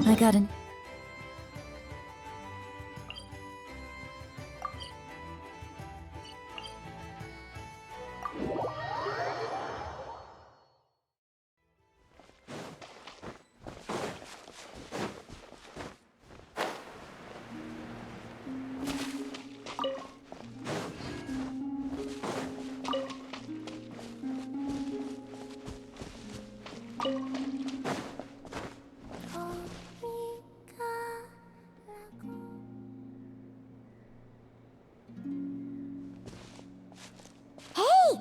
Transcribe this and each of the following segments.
I got an...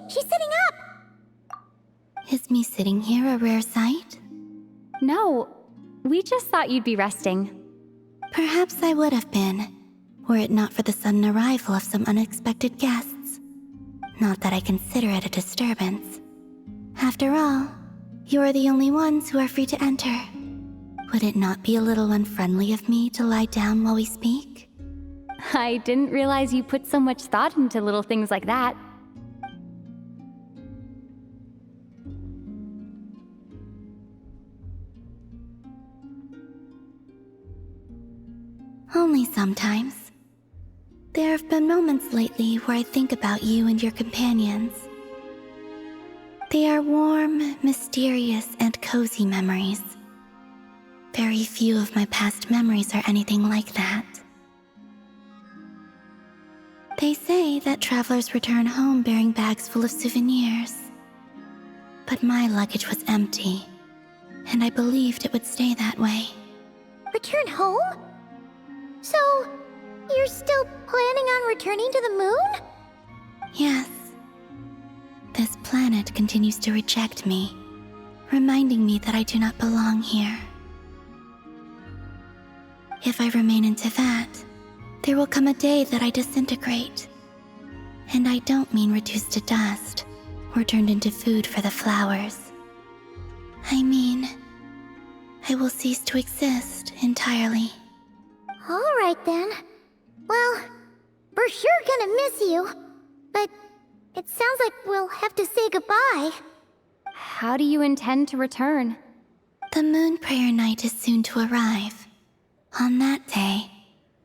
She's sitting up! Is me sitting here a rare sight? No, we just thought you'd be resting. Perhaps I would have been, were it not for the sudden arrival of some unexpected guests. Not that I consider it a disturbance. After all, you are the only ones who are free to enter. Would it not be a little unfriendly of me to lie down while we speak? I didn't realize you put so much thought into little things like that. Only sometimes. There have been moments lately where I think about you and your companions. They are warm, mysterious, and cozy memories. Very few of my past memories are anything like that. They say that travelers return home bearing bags full of souvenirs. But my luggage was empty, and I believed it would stay that way. Return home? So, you're still planning on returning to the moon? Yes. This planet continues to reject me, reminding me that I do not belong here. If I remain in Teyvat, there will come a day that I disintegrate. And I don't mean reduced to dust or turned into food for the flowers. I mean, I will cease to exist entirely. Alright then. Well, we're sure gonna miss you. But it sounds like we'll have to say goodbye. How do you intend to return? The moon prayer night is soon to arrive. On that day,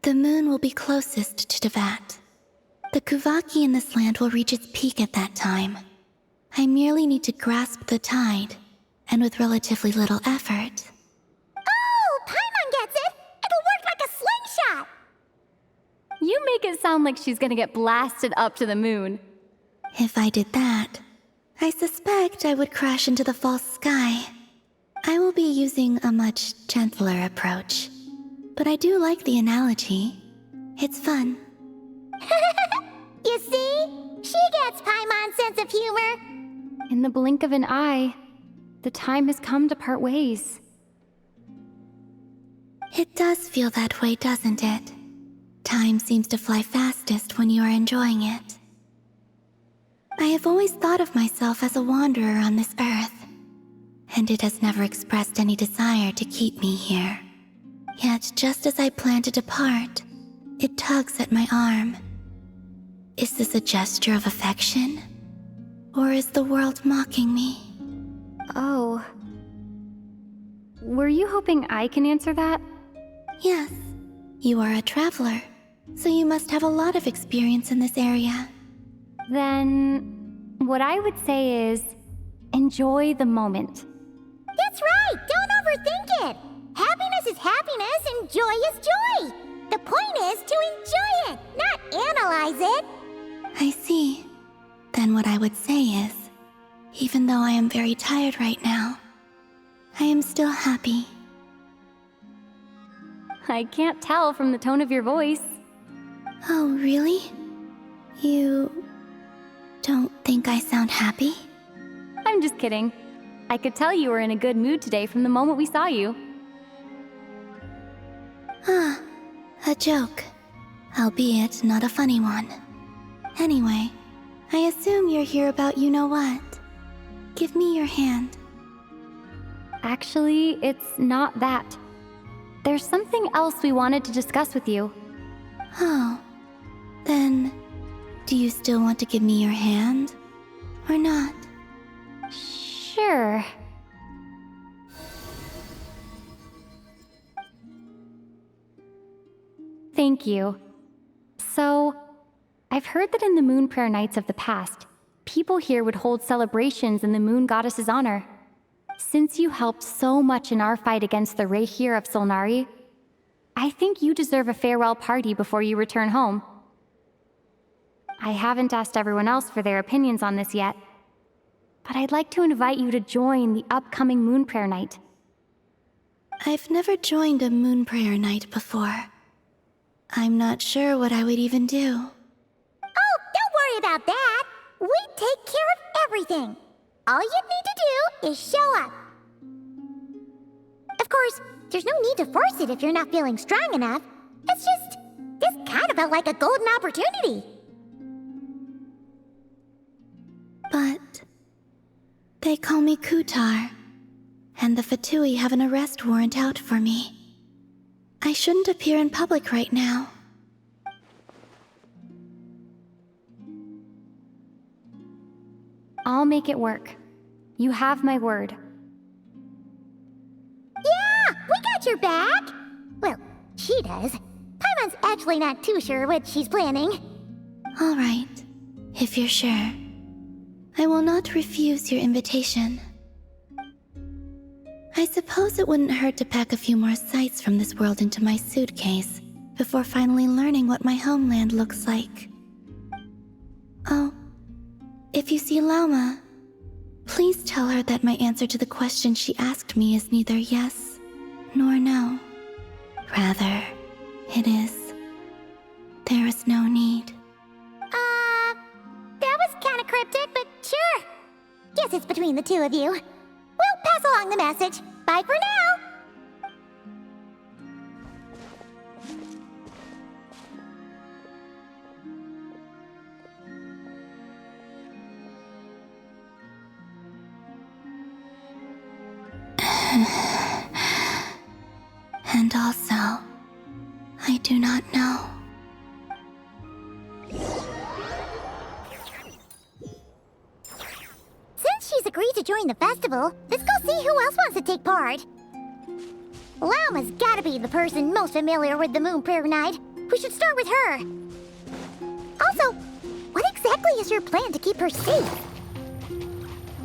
the moon will be closest to Teyvat. The Kuvaki in this land will reach its peak at that time. I merely need to grasp the tide, and with relatively little effort. Oh, Paimon gets it! It'll work like a slingshot! You make it sound like she's gonna get blasted up to the moon. If I did that, I suspect I would crash into the false sky. I will be using a much gentler approach. But I do like the analogy. It's fun. You see? She gets Paimon's sense of humor. In the blink of an eye, the time has come to part ways. It does feel that way, doesn't it? Time seems to fly fastest when you are enjoying it. I have always thought of myself as a wanderer on this earth, and it has never expressed any desire to keep me here. Yet, just as I plan to depart, it tugs at my arm. Is this a gesture of affection? Or is the world mocking me? Oh. Were you hoping I can answer that? Yes. You are a traveler, so you must have a lot of experience in this area. Then, what I would say is, enjoy the moment. That's right! Don't overthink it! Happiness is happiness and joy is joy! The point is to enjoy it, not analyze it! I see. Then what I would say is, even though I am very tired right now, I am still happy. I can't tell from the tone of your voice. Oh, really? You don't think I sound happy? I'm just kidding. I could tell you were in a good mood today from the moment we saw you. Ah, a joke. Albeit not a funny one. Anyway, I assume you're here about you-know-what. Give me your hand. Actually, it's not that. There's something else we wanted to discuss with you. Oh, then do you still want to give me your hand? Or not? Sure. Thank you. So, I've heard that in the moon prayer nights of the past, people here would hold celebrations in the moon goddess's honor. Since you helped so much in our fight against the Rehir of Solnari, I think you deserve a farewell party before you return home. I haven't asked everyone else for their opinions on this yet, but I'd like to invite you to join the upcoming moon prayer night. I've never joined a moon prayer night before. I'm not sure what I would even do. Oh, don't worry about that. We take care of everything. All you need to do is show up. Of course, there's no need to force it if you're not feeling strong enough. It's just, this kind of felt like a golden opportunity. But they call me Kutar, and the Fatui have an arrest warrant out for me. I shouldn't appear in public right now. I'll make it work. You have my word. Yeah, we got your back. Well, she does. Paimon's actually not too sure what she's planning. All right, if you're sure. I will not refuse your invitation. I suppose it wouldn't hurt to pack a few more sights from this world into my suitcase before finally learning what my homeland looks like. Oh, if you see Lauma, please tell her that my answer to the question she asked me is neither yes nor no. Rather, it is, there is no need. That was kind of cryptic, but sure. Guess it's between the two of you. We'll pass along the message. Bye for now. And also, I do not know. Since she's agreed to join the festival, let's go see who else wants to take part. Lauma's gotta be the person most familiar with the Moon Prayer Night. We should start with her. Also, what exactly is your plan to keep her safe?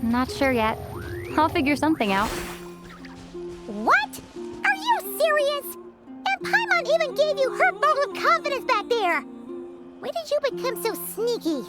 Not sure yet. I'll figure something out. What? Are you serious? And Paimon even gave you her vote of confidence back there. When did you become so sneaky?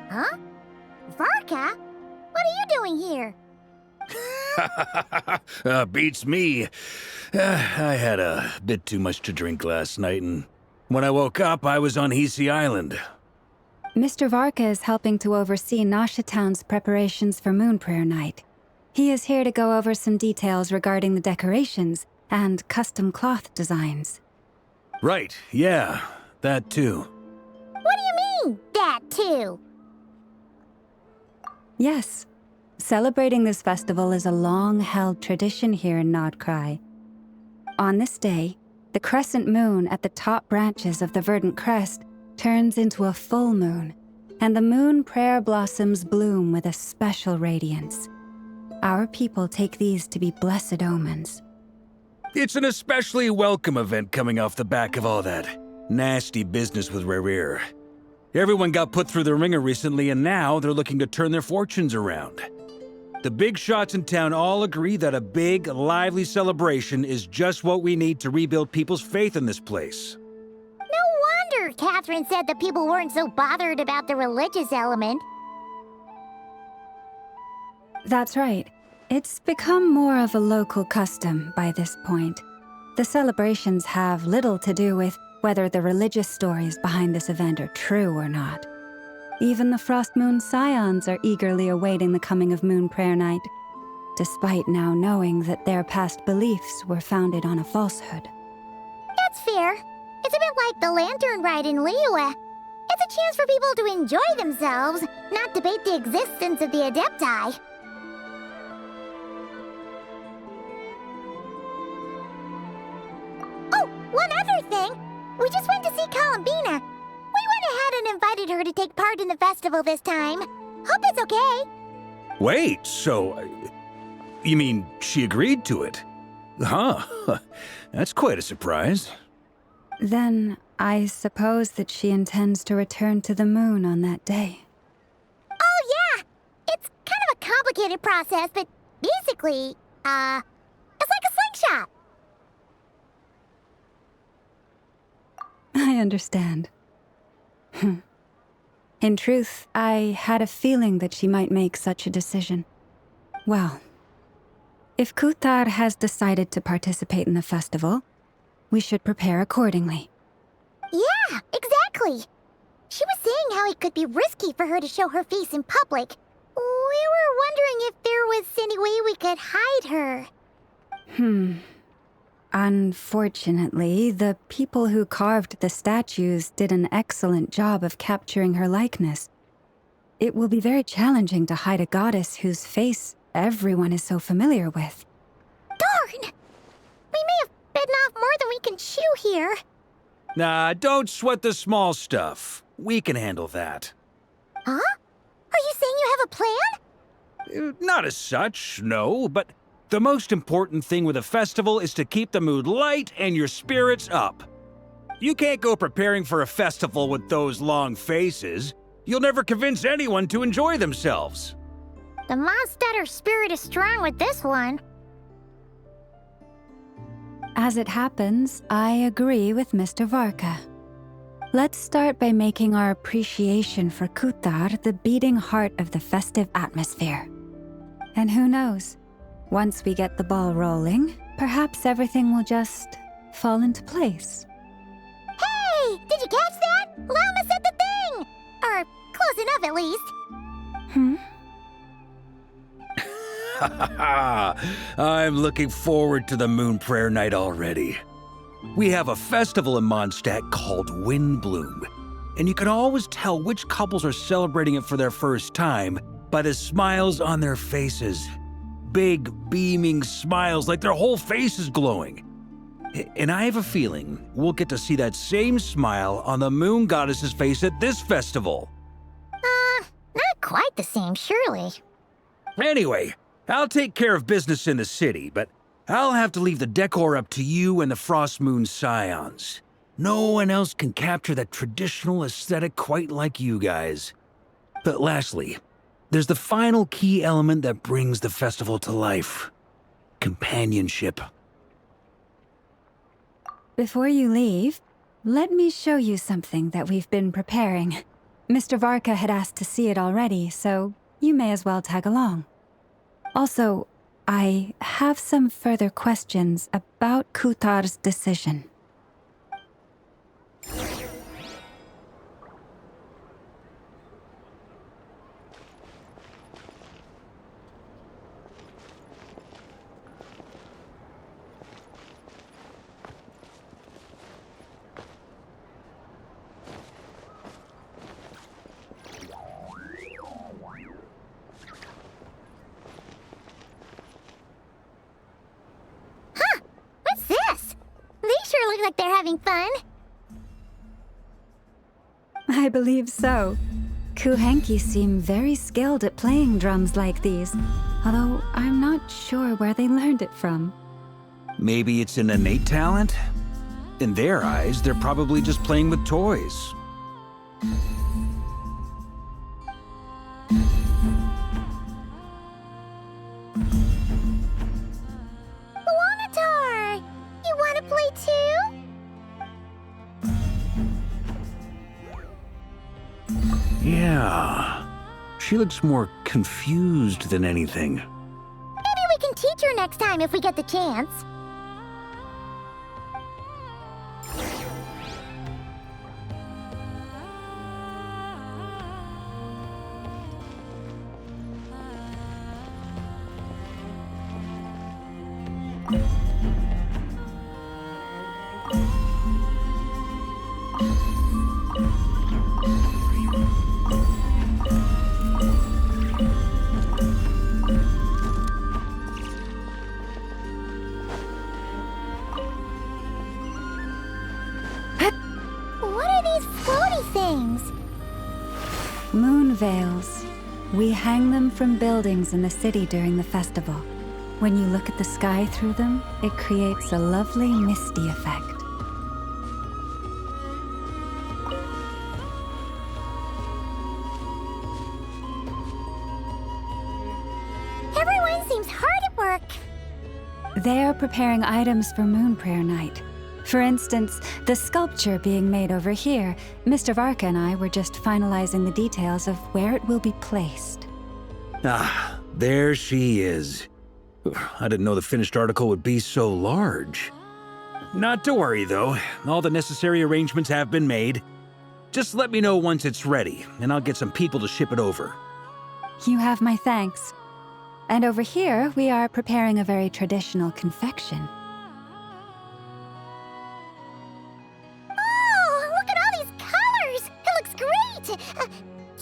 Huh? Varka? What are you doing here? Beats me. I had a bit too much to drink last night, and when I woke up, I was on Hisi Island. Mr. Varka is helping to oversee Nasha Town's preparations for Moon Prayer Night. He is here to go over some details regarding the decorations and custom cloth designs. Right, yeah, that too. What do you mean, that too? Yes. Celebrating this festival is a long-held tradition here in Nodcry. On this day, the crescent moon at the top branches of the verdant crest turns into a full moon, and the moon prayer blossoms bloom with a special radiance. Our people take these to be blessed omens. It's an especially welcome event coming off the back of all that nasty business with Rehir. Everyone got put through the ringer recently, and now they're looking to turn their fortunes around. The big shots in town all agree that a big, lively celebration is just what we need to rebuild people's faith in this place. No wonder Catherine said that people weren't so bothered about the religious element. That's right. It's become more of a local custom by this point. The celebrations have little to do with whether the religious stories behind this event are true or not. Even the Frost Moon Scions are eagerly awaiting the coming of Moon Prayer Night, despite now knowing that their past beliefs were founded on a falsehood. That's fair. It's a bit like the lantern ride in Liyue. It's a chance for people to enjoy themselves, not debate the existence of the Adepti. Oh, one other thing! We just went to see Columbina. We went ahead and invited her to take part in the festival this time. Hope it's okay. Wait, so... you mean she agreed to it? Huh. That's quite a surprise. Then I suppose that she intends to return to the moon on that day. Oh, yeah! It's kind of a complicated process, but basically, it's like a slingshot. I understand. In truth, I had a feeling that she might make such a decision. Well, if Kuthar has decided to participate in the festival, we should prepare accordingly. Yeah, exactly. She was saying how it could be risky for her to show her face in public. We were wondering if there was any way we could hide her. Unfortunately, the people who carved the statues did an excellent job of capturing her likeness. It will be very challenging to hide a goddess whose face everyone is so familiar with. Darn! We may have bitten off more than we can chew here. Nah, don't sweat the small stuff. We can handle that. Huh? Are you saying you have a plan? Not as such, no, but the most important thing with a festival is to keep the mood light and your spirits up. You can't go preparing for a festival with those long faces. You'll never convince anyone to enjoy themselves. The Mondstatter spirit is strong with this one. As it happens, I agree with Mr. Varka. Let's start by making our appreciation for Kuthar the beating heart of the festive atmosphere. And who knows? Once we get the ball rolling, perhaps everything will just fall into place. Hey! Did you catch that? Llama said the thing! Or close enough, at least. I'm looking forward to the Moon Prayer Night already. We have a festival in Mondstadt called Windbloom, and you can always tell which couples are celebrating it for their first time by the smiles on their faces. Big, beaming smiles like their whole face is glowing. And I have a feeling we'll get to see that same smile on the Moon Goddess's face at this festival. Not quite the same, surely. Anyway, I'll take care of business in the city, but I'll have to leave the decor up to you and the Frost Moon Scions. No one else can capture that traditional aesthetic quite like you guys. But lastly, there's the final key element that brings the festival to life. Companionship. Before you leave, let me show you something that we've been preparing. Mr. Varka had asked to see it already, so you may as well tag along. Also, I have some further questions about Kuthar's decision. What's this? They sure look like they're having fun. I believe so. Kuhenki seem very skilled at playing drums like these, although I'm not sure where they learned it from. Maybe it's an innate talent? In their eyes, they're probably just playing with toys. Yeah, she looks more confused than anything. Maybe we can teach her next time if we get the chance. What are these floaty things? Moon veils. We hang them from buildings in the city during the festival. When you look at the sky through them, it creates a lovely misty effect. Everyone seems hard at work. They are preparing items for Moon Prayer Night. For instance, the sculpture being made over here, Mr. Varka and I were just finalizing the details of where it will be placed. Ah, there she is. I didn't know the finished article would be so large. Not to worry, though. All the necessary arrangements have been made. Just let me know once it's ready, and I'll get some people to ship it over. You have my thanks. And over here, we are preparing a very traditional confection. Oh, look at all these colors! It looks great!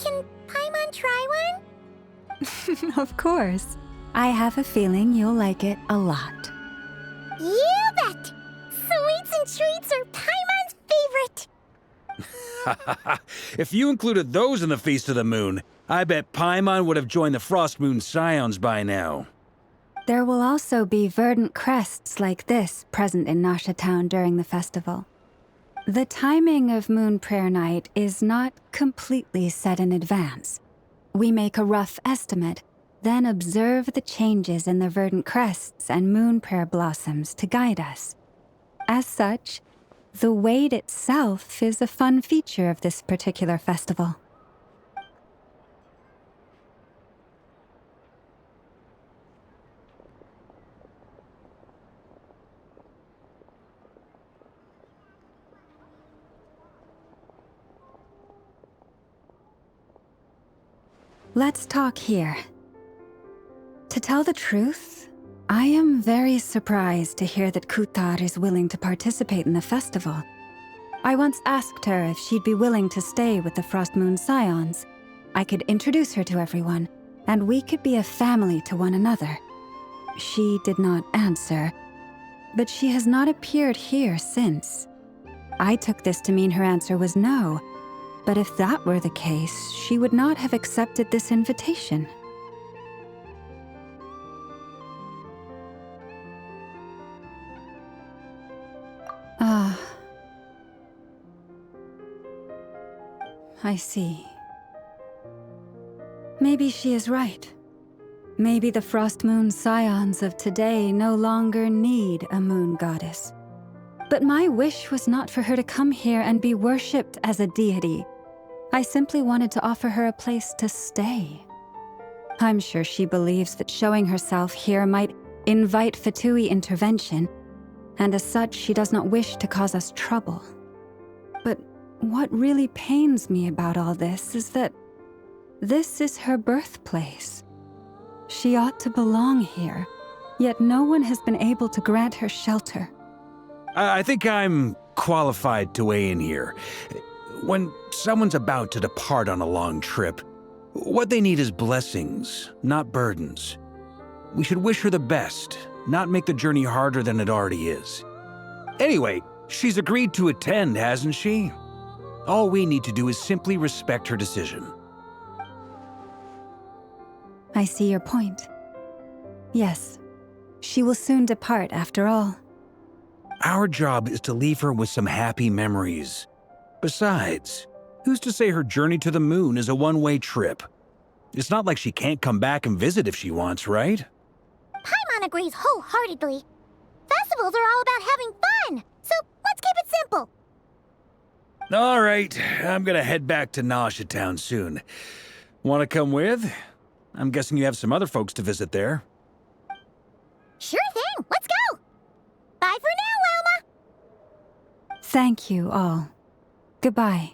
Can Paimon try one? Of course. I have a feeling you'll like it a lot. You bet! Sweets and treats are Paimon's favorite! If you included those in the Feast of the Moon, I bet Paimon would have joined the Frost Moon Scions by now. There will also be verdant crests like this present in Nasha Town during the festival. The timing of Moon Prayer Night is not completely set in advance. We make a rough estimate, then observe the changes in the verdant crests and moon prayer blossoms to guide us. As such, the wait itself is a fun feature of this particular festival. Let's talk here. To tell the truth, I am very surprised to hear that Kutar is willing to participate in the festival. I once asked her if she'd be willing to stay with the Frost Moon Scions. I could introduce her to everyone, and we could be a family to one another. She did not answer, but she has not appeared here since. I took this to mean her answer was no, but if that were the case, she would not have accepted this invitation. I see. Maybe she is right. Maybe the Frost Moon Scions of today no longer need a moon goddess. But my wish was not for her to come here and be worshipped as a deity. I simply wanted to offer her a place to stay. I'm sure she believes that showing herself here might invite Fatui intervention, and as such, she does not wish to cause us trouble. But what really pains me about all this is that this is her birthplace. She ought to belong here, yet no one has been able to grant her shelter. I think I'm qualified to weigh in here. When someone's about to depart on a long trip, what they need is blessings, not burdens. We should wish her the best, not make the journey harder than it already is. Anyway, she's agreed to attend, hasn't she? All we need to do is simply respect her decision. I see your point. Yes, she will soon depart after all. Our job is to leave her with some happy memories. Besides, who's to say her journey to the moon is a one-way trip? It's not like she can't come back and visit if she wants, right? Paimon agrees wholeheartedly. Festivals are all about having fun, so let's keep it simple. All right, I'm gonna head back to Nausea Town soon. Want to come with? I'm guessing you have some other folks to visit there. Sure thing, let's go! Bye for now, Wilma! Thank you all. Goodbye.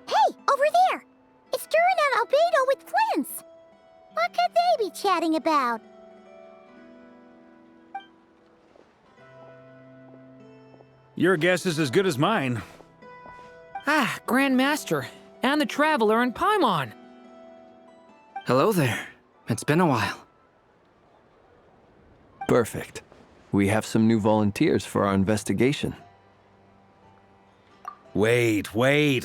Hey, over there! It's Durin and Albedo with Flints! What could they be chatting about? Your guess is as good as mine. Ah, Grand Master, and the Traveler in Paimon. Hello there. It's been a while. Perfect. We have some new volunteers for our investigation. Wait,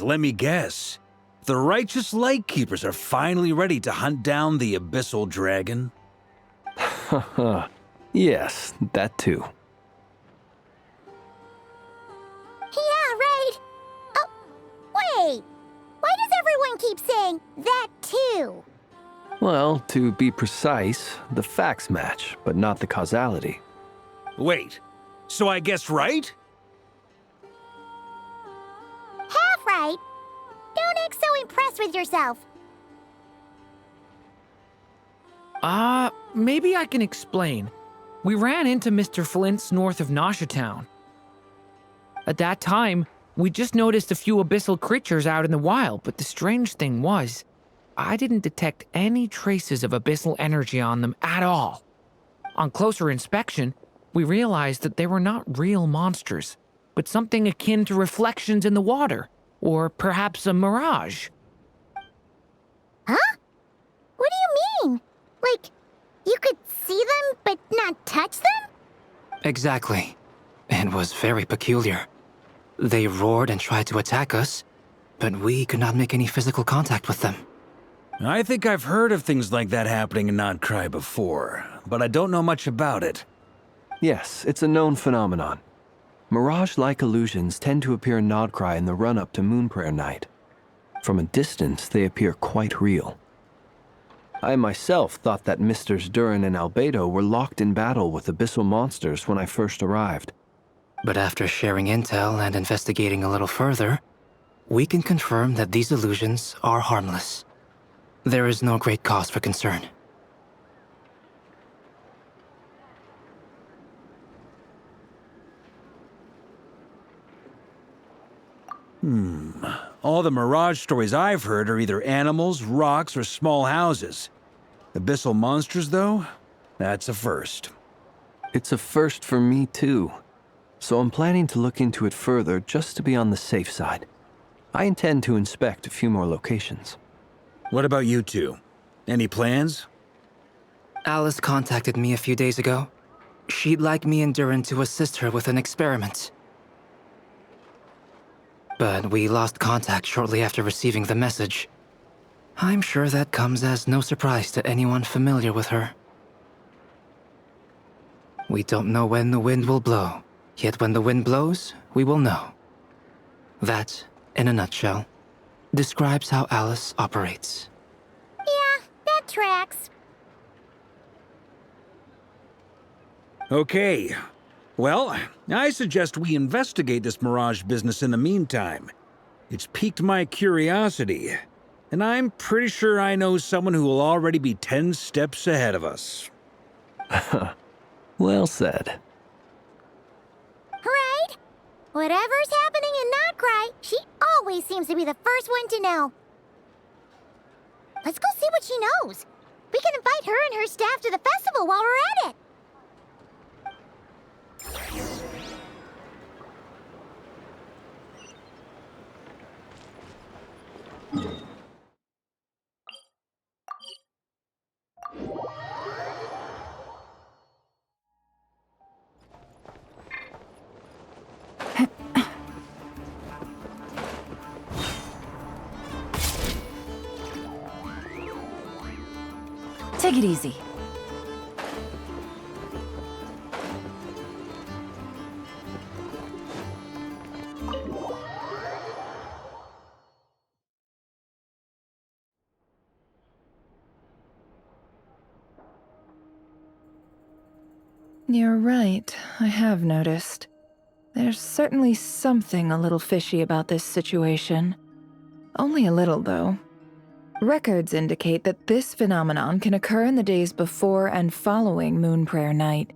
let me guess. The righteous Lightkeepers are finally ready to hunt down the Abyssal Dragon? Haha. Yes, that too. Yeah, right! Oh, wait! Why does everyone keep saying that too? Well, to be precise, the facts match, but not the causality. Wait, so I guessed right? Half right! Don't act so impressed with yourself. Maybe I can explain. We ran into Mr. Flint's north of Nausea Town. At that time, we just noticed a few abyssal creatures out in the wild, but the strange thing was, I didn't detect any traces of abyssal energy on them at all. On closer inspection, we realized that they were not real monsters, but something akin to reflections in the water, or perhaps a mirage. Huh? What do you mean? Like, you could see them but not touch them? Exactly. It was very peculiar. They roared and tried to attack us, but we could not make any physical contact with them. I think I've heard of things like that happening in Nocturne before, but I don't know much about it. Yes, it's a known phenomenon. Mirage-like illusions tend to appear in Nodcry in the run-up to Moonprayer Night. From a distance, they appear quite real. I myself thought that Misters Durin and Albedo were locked in battle with abyssal monsters when I first arrived. But after sharing intel and investigating a little further, we can confirm that these illusions are harmless. There is no great cause for concern. All the Mirage stories I've heard are either animals, rocks, or small houses. Abyssal monsters, though? That's a first. It's a first for me, too. So I'm planning to look into it further just to be on the safe side. I intend to inspect a few more locations. What about you two? Any plans? Alice contacted me a few days ago. She'd like me and Durin to assist her with an experiment. But we lost contact shortly after receiving the message. I'm sure that comes as no surprise to anyone familiar with her. We don't know when the wind will blow, yet when the wind blows, we will know. That, in a nutshell, describes how Alice operates. Yeah, that tracks. Okay. Well, I suggest we investigate this Mirage business in the meantime. It's piqued my curiosity, and I'm pretty sure I know someone who will already be 10 steps ahead of us. Well said. Right? Whatever's happening in Notcry, she always seems to be the first one to know. Let's go see what she knows. We can invite her and her staff to the festival while we're at it. Take it easy. You're right, I have noticed. There's certainly something a little fishy about this situation. Only a little, though. Records indicate that this phenomenon can occur in the days before and following Moon Prayer Night.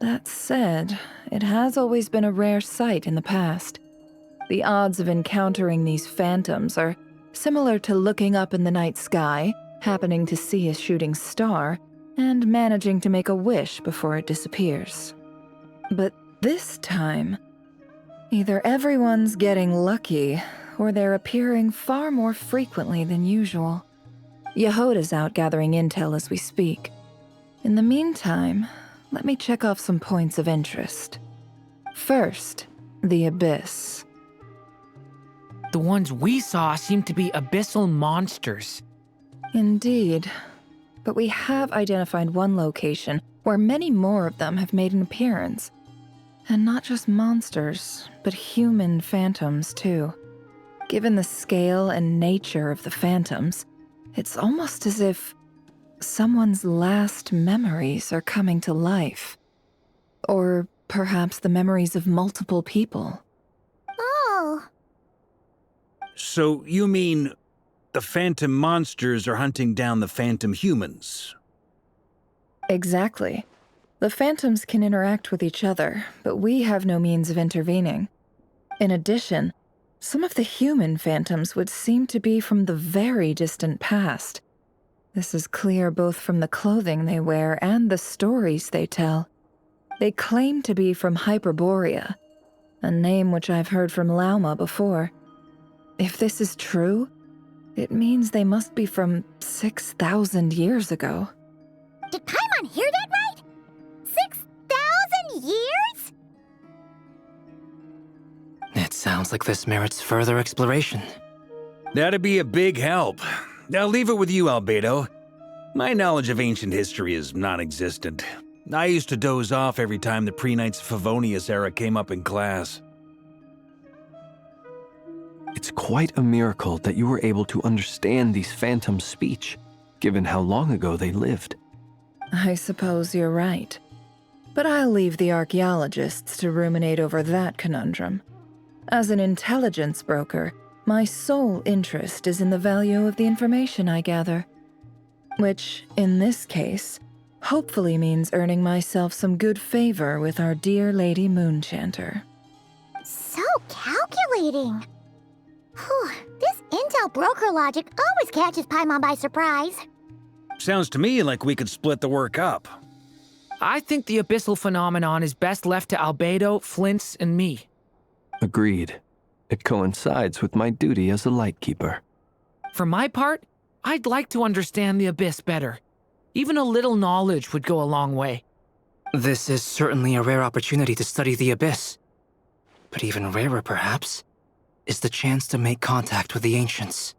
That said, it has always been a rare sight in the past. The odds of encountering these phantoms are similar to looking up in the night sky, happening to see a shooting star, and managing to make a wish before it disappears. But this time, either everyone's getting lucky, or they're appearing far more frequently than usual. Yehoda's out gathering intel as we speak. In the meantime, let me check off some points of interest. First, the Abyss. The ones we saw seem to be abyssal monsters. Indeed. But we have identified one location where many more of them have made an appearance. And not just monsters, but human phantoms too. Given the scale and nature of the phantoms, it's almost as if someone's last memories are coming to life. Or perhaps the memories of multiple people. Oh. So you mean the phantom monsters are hunting down the phantom humans? Exactly. The phantoms can interact with each other, but we have no means of intervening. In addition, some of the human phantoms would seem to be from the very distant past. This is clear both from the clothing they wear and the stories they tell. They claim to be from Hyperborea, a name which I've heard from Lauma before. If this is true, it means they must be from 6,000 years ago. Did Paimon hear that right? 6,000 years? It sounds like this merits further exploration. That'd be a big help. I'll leave it with you, Albedo. My knowledge of ancient history is non-existent. I used to doze off every time the pre-Knights of Favonius era came up in class. It's quite a miracle that you were able to understand these phantoms' speech, given how long ago they lived. I suppose you're right. But I'll leave the archaeologists to ruminate over that conundrum. As an intelligence broker, my sole interest is in the value of the information I gather. Which, in this case, hopefully means earning myself some good favor with our dear Lady Moonchanter. So calculating. Whew, this intel broker logic always catches Paimon by surprise. Sounds to me like we could split the work up. I think the abyssal phenomenon is best left to Albedo, Flint's, and me. Agreed. It coincides with my duty as a lightkeeper. For my part, I'd like to understand the abyss better. Even a little knowledge would go a long way. This is certainly a rare opportunity to study the abyss. But even rarer, perhaps, is the chance to make contact with the ancients.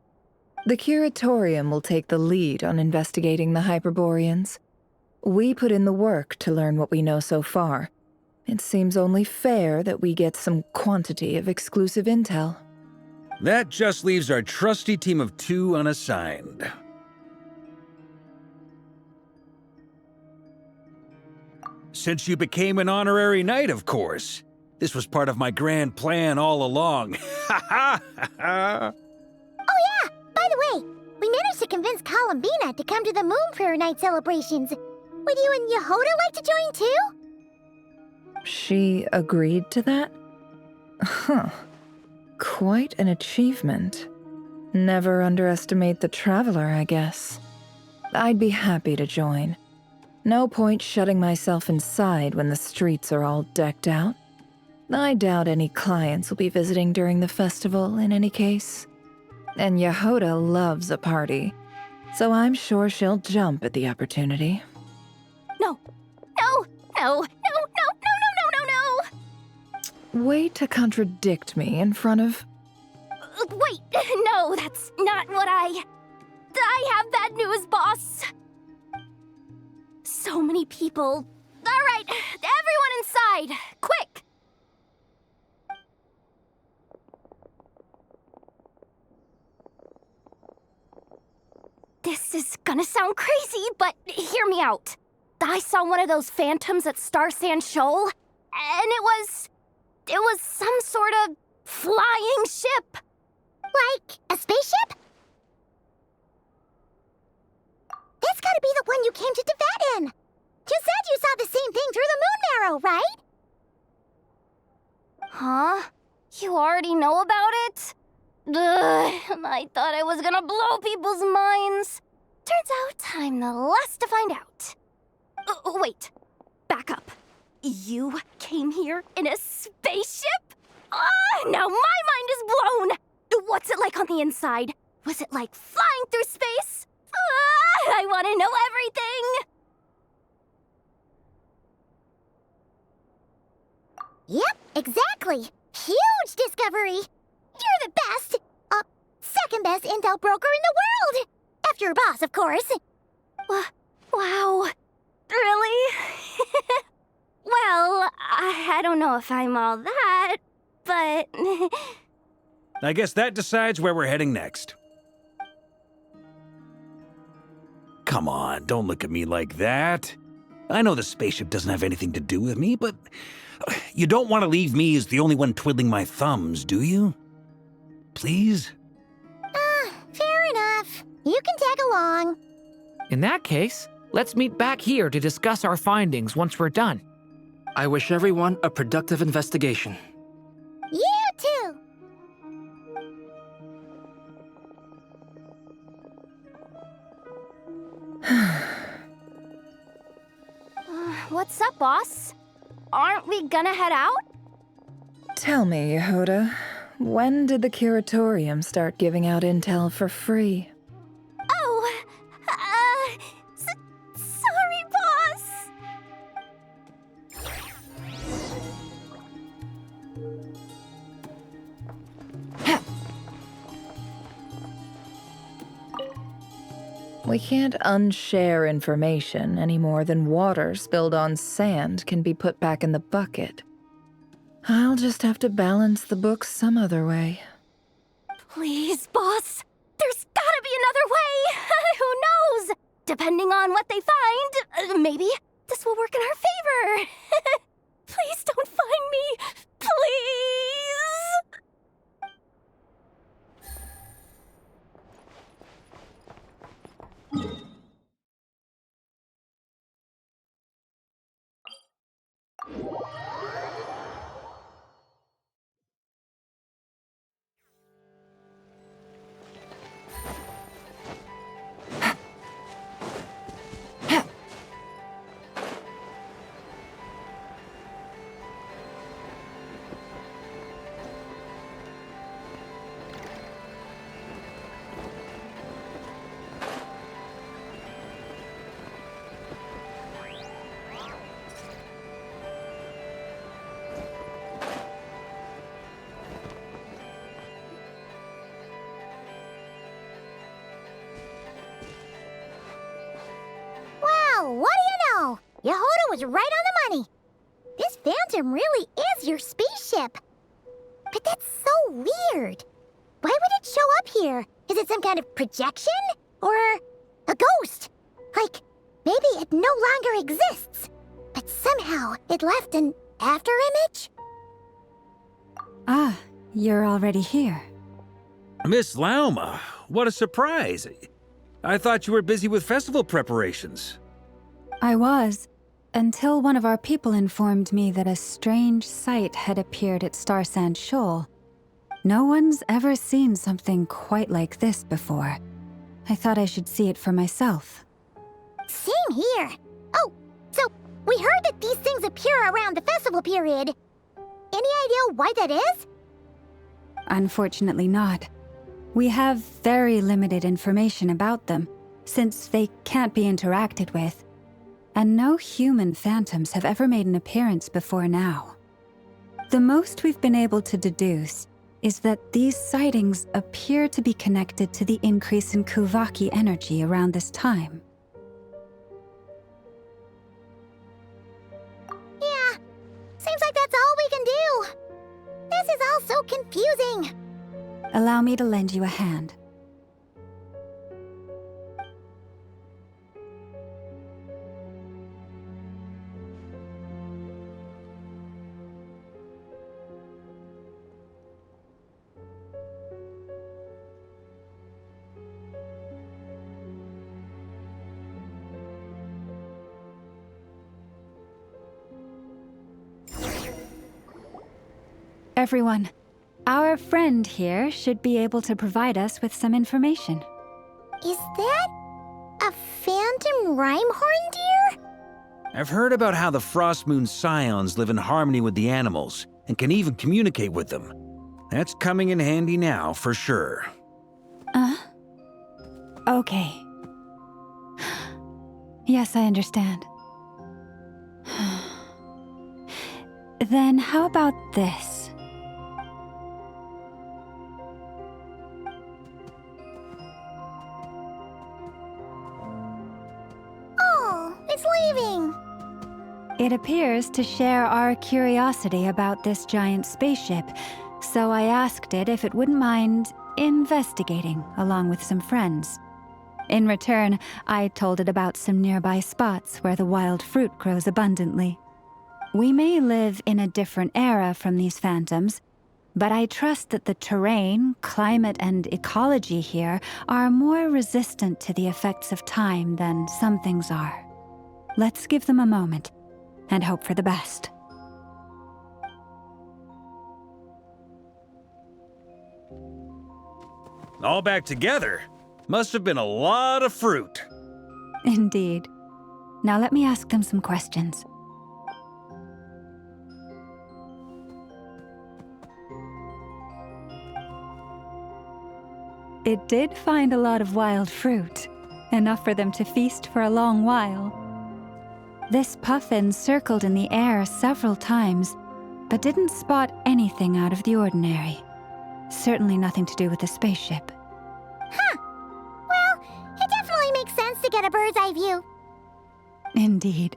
The Curatorium will take the lead on investigating the Hyperboreans. We put in the work to learn what we know so far. It seems only fair that we get some quantity of exclusive intel. That just leaves our trusty team of 2 unassigned. Since you became an honorary knight, of course. This was part of my grand plan all along. Ha ha ha! Oh yeah, by the way, we managed to convince Columbina to come to the Moon Prayer Night celebrations. Would you and Yehoda like to join too? She agreed to that? Huh. Quite an achievement. Never underestimate the traveler, I guess. I'd be happy to join. No point shutting myself inside when the streets are all decked out. I doubt any clients will be visiting during the festival in any case. And Yehoda loves a party, so I'm sure she'll jump at the opportunity. No. No. No. No. No. No. No. No. No. Way to contradict me in front of... Wait. No, that's not what I have bad news, boss. So many people. All right, everyone inside. Quick. This is gonna sound crazy, but hear me out. I saw one of those phantoms at Star Sand Shoal, and it was some sort of flying ship. Like a spaceship? That's gotta be the one you came to Tibet in. You said you saw the same thing through the moon marrow, right? Huh? You already know about it? Ugh, I thought I was gonna blow people's minds. Turns out I'm the last to find out. Wait. Back up. You came here in a spaceship? Now my mind is blown! What's it like on the inside? Was it like flying through space? I want to know everything! Yep, exactly. Huge discovery. You're the best. Second best intel broker in the world. After your boss, of course. Wow. Really? Well, I don't know if I'm all that, but... I guess that decides where we're heading next. Come on, don't look at me like that. I know the spaceship doesn't have anything to do with me, but you don't want to leave me as the only one twiddling my thumbs, do you? Please? Fair enough. You can tag along. In that case, let's meet back here to discuss our findings once we're done. I wish everyone a productive investigation. You too. What's up, boss? Aren't we gonna head out? Tell me, Yehoda, when did the curatorium start giving out intel for free? Oh, sorry, boss. We can't unshare information any more than water spilled on sand can be put back in the bucket. I'll just have to balance the books some other way. Please, boss. There's gotta be another way. Who knows? Depending on what they find, maybe this will work in our favor. Please don't find me. Please. Well, what do you know? Yehoda was right on the money. This phantom really is your spaceship. But that's so weird. Why would it show up here? Is it some kind of projection? Or a ghost? Like, maybe it no longer exists, but somehow it left an afterimage? Ah, you're already here. Miss Lauma, what a surprise. I thought you were busy with festival preparations. I was, until one of our people informed me that a strange sight had appeared at Star Sand Shoal. No one's ever seen something quite like this before. I thought I should see it for myself. Same here. Oh, so we heard that these things appear around the festival period. Any idea why that is? Unfortunately not. We have very limited information about them, since they can't be interacted with, and no human phantoms have ever made an appearance before now. The most we've been able to deduce is that these sightings appear to be connected to the increase in Kuvaki energy around this time. Yeah, seems like that's all we can do. This is all so confusing. Allow me to lend you a hand. Everyone, our friend here should be able to provide us with some information. Is that a phantom rhymehorn deer? I've heard about how the Frost Moon Scions live in harmony with the animals and can even communicate with them. That's coming in handy now, for sure. Okay. Yes, I understand. Then how about this? Oh, it's leaving. It appears to share our curiosity about this giant spaceship, so I asked it if it wouldn't mind investigating along with some friends. In return, I told it about some nearby spots where the wild fruit grows abundantly. We may live in a different era from these phantoms, but I trust that the terrain, climate, and ecology here are more resistant to the effects of time than some things are. Let's give them a moment and hope for the best. All back together? Must have been a lot of fruit. Indeed. Now let me ask them some questions. It did find a lot of wild fruit, enough for them to feast for a long while. This puffin circled in the air several times, but didn't spot anything out of the ordinary. Certainly nothing to do with the spaceship. Huh. Well, it definitely makes sense to get a bird's eye view. Indeed.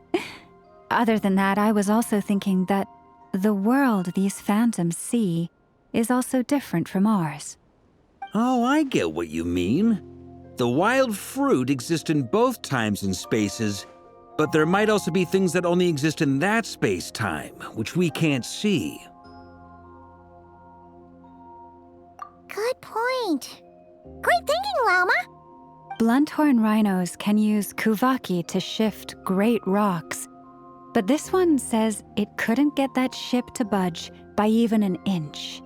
Other than that, I was also thinking that the world these phantoms see is also different from ours. Oh, I get what you mean. The wild fruit exist in both times and spaces, but there might also be things that only exist in that space-time, which we can't see. Good point. Great thinking, Llama. Blunthorn rhinos can use Kuvaki to shift great rocks, but this one says it couldn't get that ship to budge by even an inch.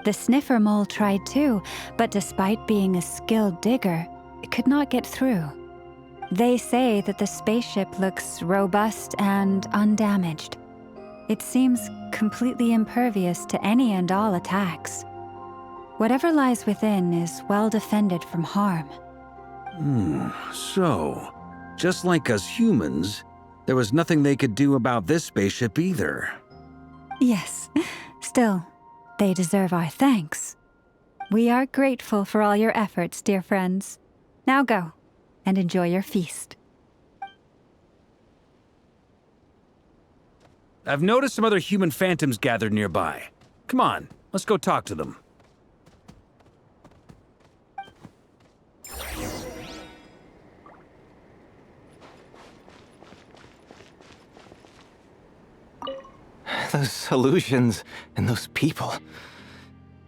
The sniffer mole tried too, but despite being a skilled digger, it could not get through. They say that the spaceship looks robust and undamaged. It seems completely impervious to any and all attacks. Whatever lies within is well defended from harm. So, just like us humans, there was nothing they could do about this spaceship either. Yes, still, they deserve our thanks. We are grateful for all your efforts, dear friends. Now go, and enjoy your feast. I've noticed some other human phantoms gathered nearby. Come on, let's go talk to them. Those illusions and those people.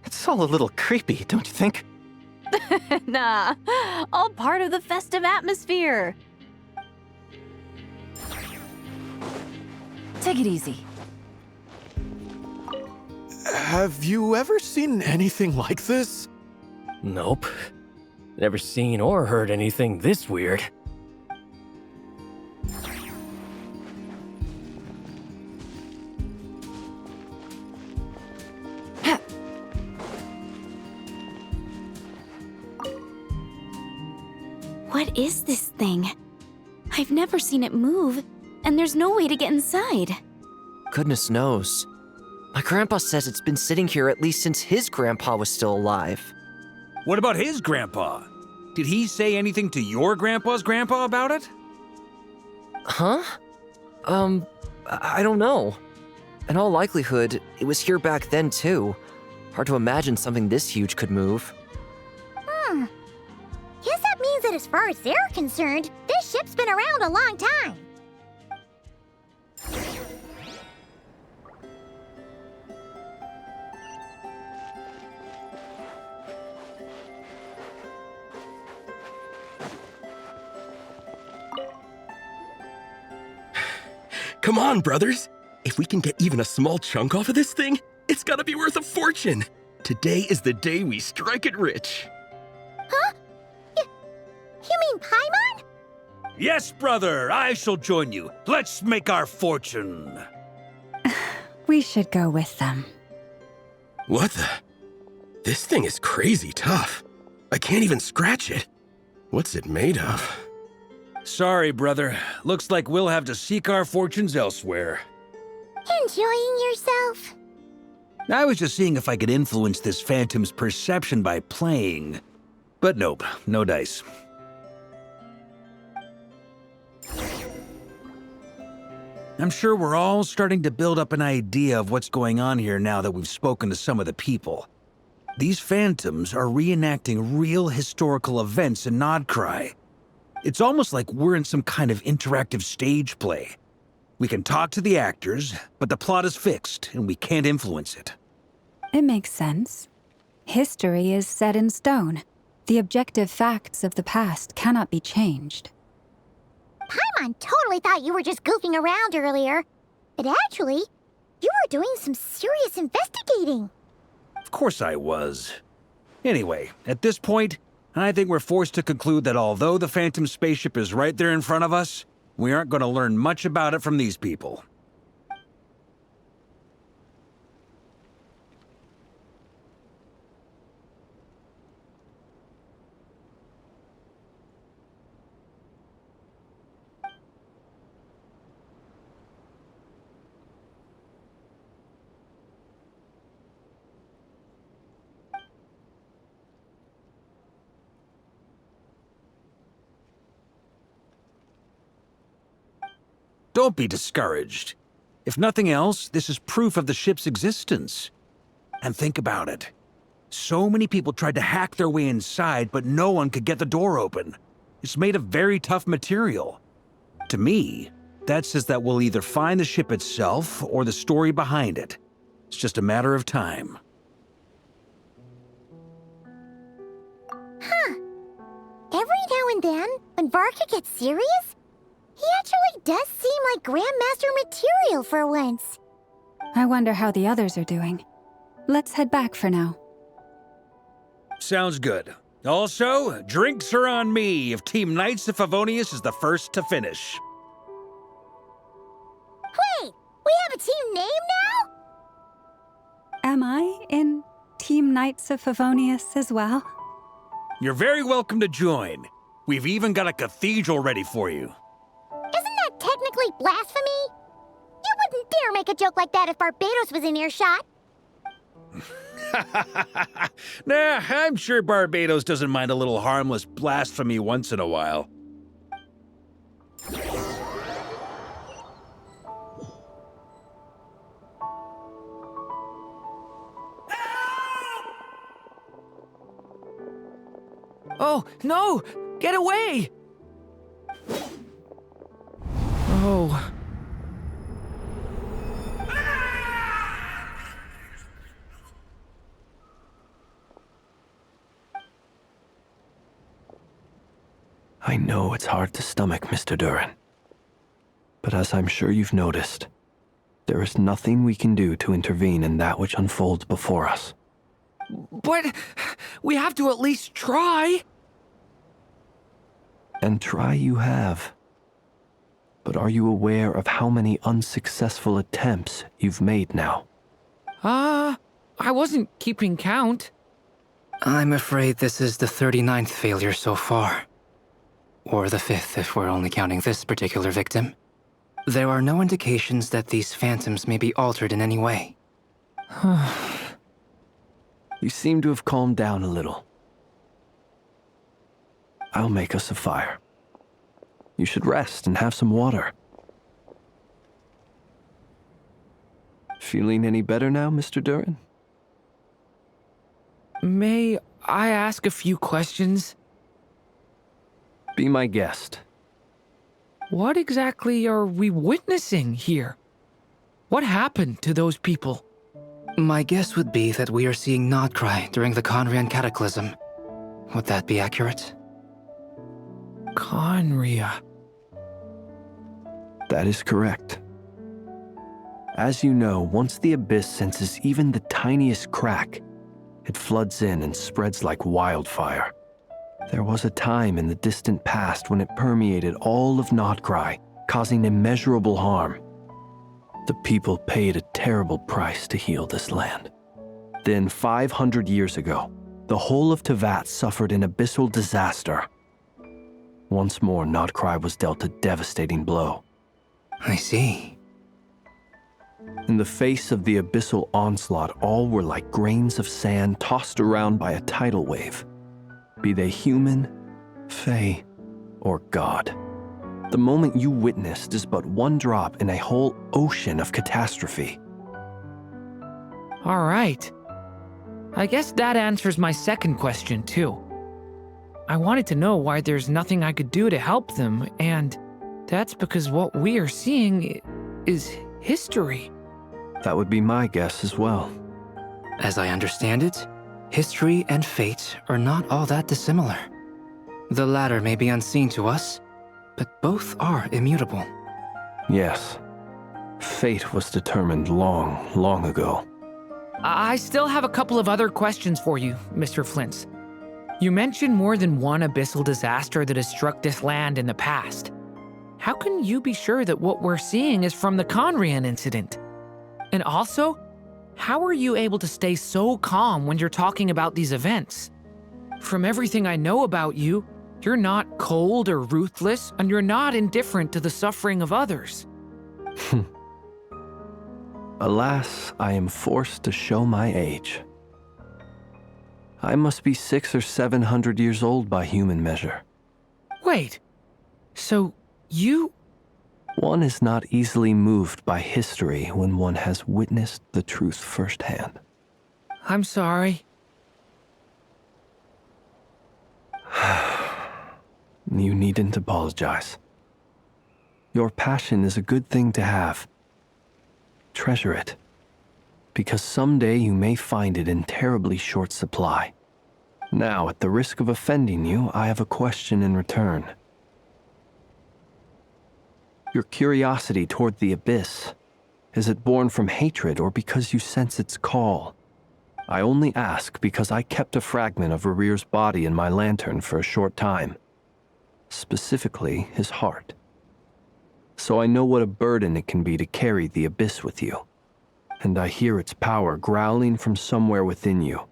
It's all a little creepy, don't you think? Nah, all part of the festive atmosphere. Take it easy. Have you ever seen anything like this? Nope. Never seen or heard anything this weird. What is this thing? I've never seen it move, and there's no way to get inside. Goodness knows. My grandpa says it's been sitting here at least since his grandpa was still alive. What about his grandpa? Did he say anything to your grandpa's grandpa about it? Huh? I don't know. In all likelihood, it was here back then too. Hard to imagine something this huge could move. Guess that means that as far as they're concerned, this ship's been around a long time. Come on, brothers! If we can get even a small chunk off of this thing, it's gotta be worth a fortune! Today is the day we strike it rich. Huh? You mean Paimon? Yes, brother, I shall join you. Let's make our fortune. We should go with them. What the? This thing is crazy tough. I can't even scratch it. What's it made of? Sorry, brother. Looks like we'll have to seek our fortunes elsewhere. Enjoying yourself? I was just seeing if I could influence this phantom's perception by playing. But nope, no dice. I'm sure we're all starting to build up an idea of what's going on here now that we've spoken to some of the people. These phantoms are reenacting real historical events in Nodcry. It's almost like we're in some kind of interactive stage play. We can talk to the actors, but the plot is fixed, and we can't influence it. It makes sense. History is set in stone. The objective facts of the past cannot be changed. Paimon totally thought you were just goofing around earlier. But actually, you were doing some serious investigating. Of course I was. Anyway, at this point, I think we're forced to conclude that although the Phantom spaceship is right there in front of us, we aren't going to learn much about it from these people. Don't be discouraged. If nothing else, this is proof of the ship's existence. And think about it. So many people tried to hack their way inside, but no one could get the door open. It's made of very tough material. To me, that says that we'll either find the ship itself or the story behind it. It's just a matter of time. Huh. Every now and then, when Varka gets serious, he actually does seem like Grandmaster material for once. I wonder how the others are doing. Let's head back for now. Sounds good. Also, drinks are on me if Team Knights of Favonius is the first to finish. Wait, we have a team name now? Am I in Team Knights of Favonius as well? You're very welcome to join. We've even got a cathedral ready for you. Isn't that technically blasphemy? You wouldn't dare make a joke like that if Barbados was in earshot. Nah, I'm sure Barbados doesn't mind a little harmless blasphemy once in a while. Oh, no! Get away! Oh. I know it's hard to stomach, Mr. Duran. But as I'm sure you've noticed, there is nothing we can do to intervene in that which unfolds before us. But we have to at least try. And try you have. But are you aware of how many unsuccessful attempts you've made now? I wasn't keeping count. I'm afraid this is the 39th failure so far. or the 5th if we're only counting this particular victim. There are no indications that these phantoms may be altered in any way. You seem to have calmed down a little. I'll make us a fire. You should rest and have some water. Feeling any better now, Mr. Durin? May I ask a few questions? Be my guest. What exactly are we witnessing here? What happened to those people? My guess would be that we are seeing Nodcry during the Conrian Cataclysm. Would that be accurate? Conria. That is correct. As you know, once the Abyss senses even the tiniest crack, it floods in and spreads like wildfire. There was a time in the distant past when it permeated all of Nodcry, causing immeasurable harm. The people paid a terrible price to heal this land. Then, 500 years ago, the whole of Tevat suffered an abyssal disaster. Once more, Nodcry was dealt a devastating blow. I see. In the face of the abyssal onslaught, all were like grains of sand tossed around by a tidal wave. Be they human, fae, or god. The moment you witnessed is but one drop in a whole ocean of catastrophe. All right. I guess that answers my second question, too. I wanted to know why there's nothing I could do to help them, and that's because what we are seeing is history. That would be my guess as well. As I understand it, history and fate are not all that dissimilar. The latter may be unseen to us, but both are immutable. Yes. Fate was determined long, long ago. I still have a couple of other questions for you, Mr. Flint's. You mentioned more than one abyssal disaster that has struck this land in the past. How can you be sure that what we're seeing is from the Conrian incident? And also, how are you able to stay so calm when you're talking about these events? From everything I know about you, you're not cold or ruthless, and you're not indifferent to the suffering of others. Alas, I am forced to show my age. I must be 600 or 700 years old by human measure. Wait, so you... One is not easily moved by history when one has witnessed the truth firsthand. I'm sorry. You needn't apologize. Your passion is a good thing to have. Treasure it, because someday you may find it in terribly short supply. Now, at the risk of offending you, I have a question in return. Your curiosity toward the Abyss, is it born from hatred or because you sense its call? I only ask because I kept a fragment of Rerir's body in my lantern for a short time. Specifically, his heart. So I know what a burden it can be to carry the Abyss with you. And I hear its power growling from somewhere within you.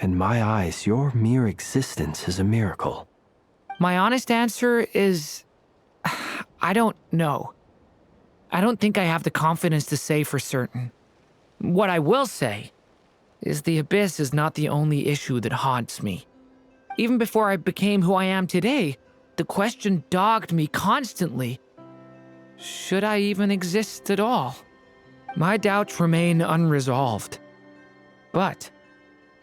In my eyes, your mere existence is a miracle. My honest answer is... I don't know. I don't think I have the confidence to say for certain. What I will say is the Abyss is not the only issue that haunts me. Even before I became who I am today, the question dogged me constantly. Should I even exist at all? My doubts remain unresolved. But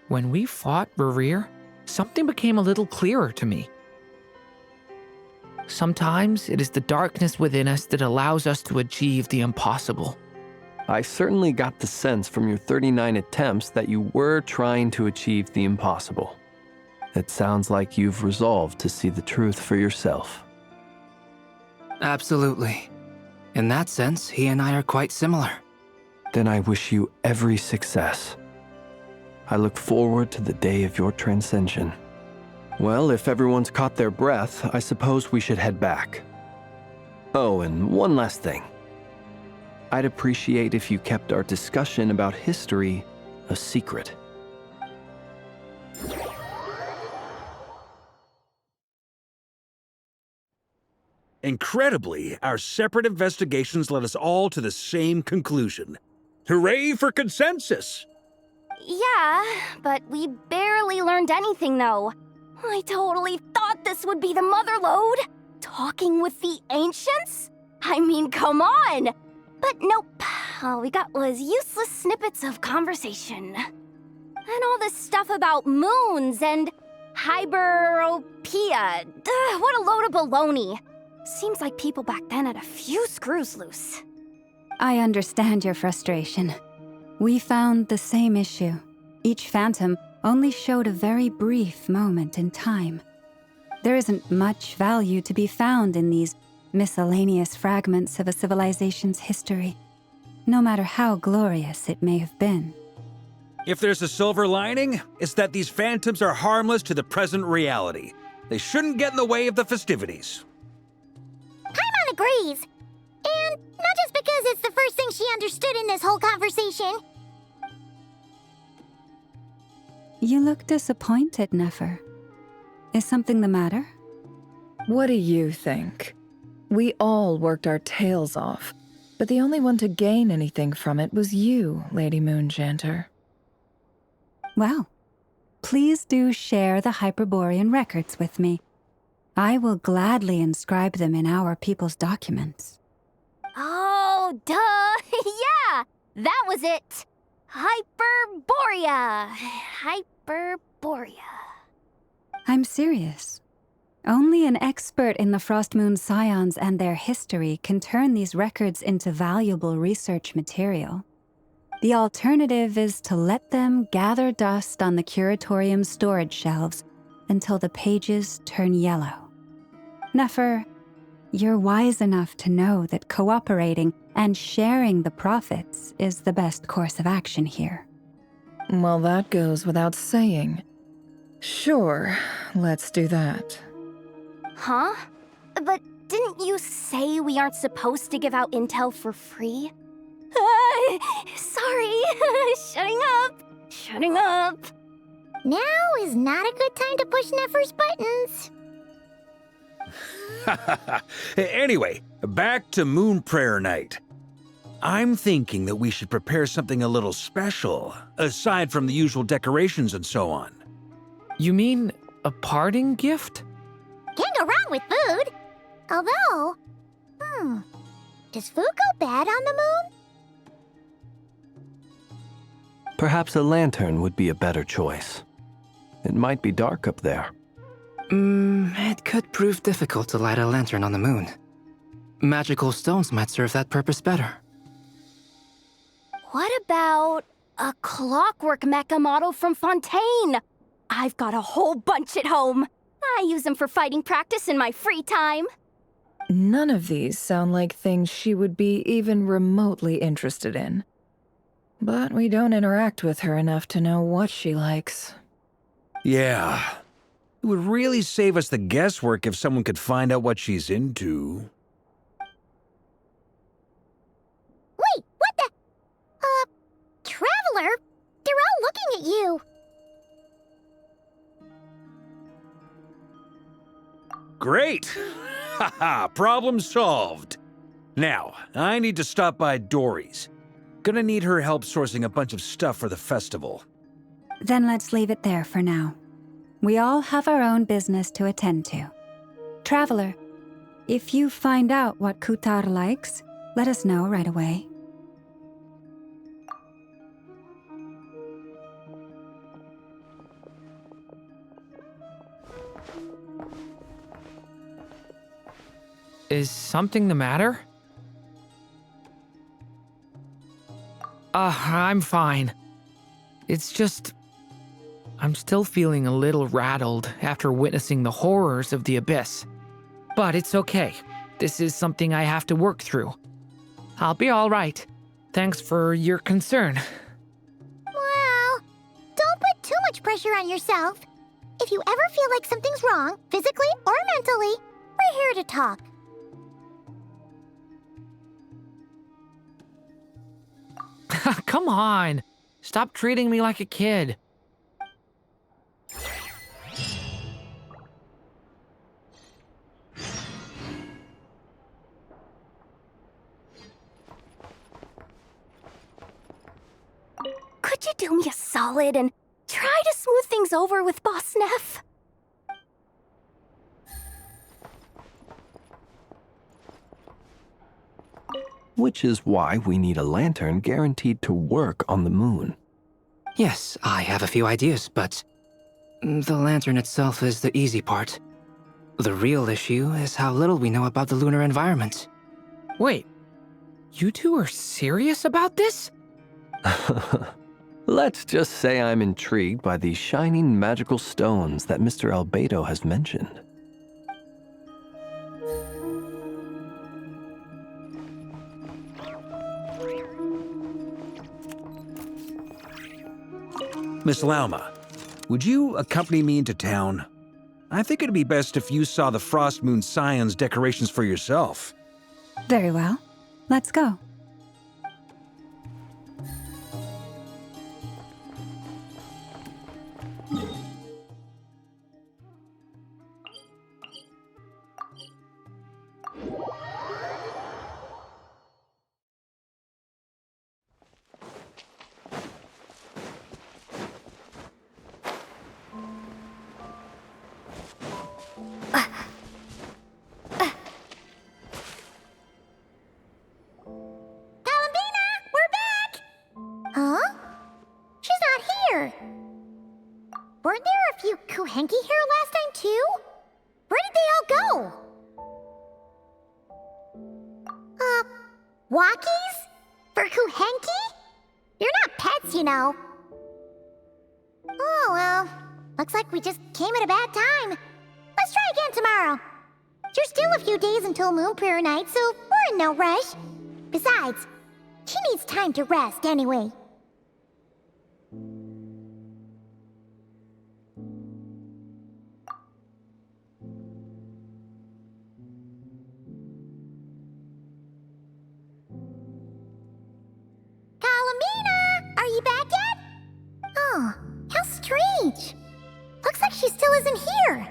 when we fought Rerir, something became a little clearer to me. Sometimes it is the darkness within us that allows us to achieve the impossible. I certainly got the sense from your 39 attempts that you were trying to achieve the impossible. It sounds like you've resolved to see the truth for yourself. Absolutely. In that sense, he and I are quite similar. Then I wish you every success. I look forward to the day of your transcension. Well, if everyone's caught their breath, I suppose we should head back. Oh, and one last thing. I'd appreciate if you kept our discussion about history a secret. Incredibly, our separate investigations led us all to the same conclusion. Hooray for consensus! Yeah, but we barely learned anything, though. I totally thought this would be the mother lode. Talking with the ancients? I mean, come on! But nope. All we got was useless snippets of conversation. And all this stuff about moons and hyperopia. What a load of baloney. Seems like people back then had a few screws loose. I understand your frustration. We found the same issue. Each phantom only showed a very brief moment in time. There isn't much value to be found in these miscellaneous fragments of a civilization's history, no matter how glorious it may have been. If there's a silver lining, it's that these phantoms are harmless to the present reality. They shouldn't get in the way of the festivities. Paimon agrees. And not just because it's the first thing she understood in this whole conversation. You look disappointed, Nefer. Is something the matter? What do you think? We all worked our tails off, but the only one to gain anything from it was you, Lady Moonjanter. Well, please do share the Hyperborean records with me. I will gladly inscribe them in our people's documents. Oh, duh! Yeah! That was it! Hyperborea! Hyperborea. I'm serious. Only an expert in the Frostmoon Scions and their history can turn these records into valuable research material. The alternative is to let them gather dust on the Curatorium's storage shelves until the pages turn yellow. Nefer, you're wise enough to know that cooperating and sharing the profits is the best course of action here. Well, that goes without saying. Sure, let's do that. Huh? But didn't you say we aren't supposed to give out intel for free? Sorry. Shutting up. Now is not a good time to push Nefer's buttons. Anyway, back to Moon Prayer Night. I'm thinking that we should prepare something a little special, aside from the usual decorations and so on. You mean a parting gift? Can't go wrong with food. Although, does food go bad on the moon? Perhaps a lantern would be a better choice. It might be dark up there. It could prove difficult to light a lantern on the moon. Magical stones might serve that purpose better. What about a clockwork mecha model from Fontaine? I've got a whole bunch at home. I use them for fighting practice in my free time. None of these sound like things she would be even remotely interested in. But we don't interact with her enough to know what she likes. Yeah. It would really save us the guesswork if someone could find out what she's into. Wait, what the? Traveler? They're all looking at you. Great! Haha, problem solved. Now, I need to stop by Dory's. Gonna need her help sourcing a bunch of stuff for the festival. Then let's leave it there for now. We all have our own business to attend to. Traveler, if you find out what Kutar likes, let us know right away. Is something the matter? I'm fine. It's just... I'm still feeling a little rattled after witnessing the horrors of the Abyss. But it's okay. This is something I have to work through. I'll be all right. Thanks for your concern. Well, don't put too much pressure on yourself. If you ever feel like something's wrong, physically or mentally, we're here to talk. Come on. Stop treating me like a kid. do me a solid and try to smooth things over with Boss Neff? Which is why we need a lantern guaranteed to work on the moon. Yes, I have a few ideas, but the lantern itself is the easy part. The real issue is how little we know about the lunar environment. Wait, you two are serious about this? Let's just say I'm intrigued by the shining magical stones that Mr. Albedo has mentioned. Miss Lauma, would you accompany me into town? I think it'd be best if you saw the Frost Moon Scions decorations for yourself. Very well. Let's go. Weren't there a few Kuhenki here last time, too? Where did they all go? Walkies? For Kuhenki? You're not pets, you know. Oh, well. Looks like we just came at a bad time. Let's try again tomorrow. There's still a few days until Moon Prayer Night, so we're in no rush. Besides, she needs time to rest anyway. Kalamina! Are you back yet? Oh, how strange. Looks like she still isn't here.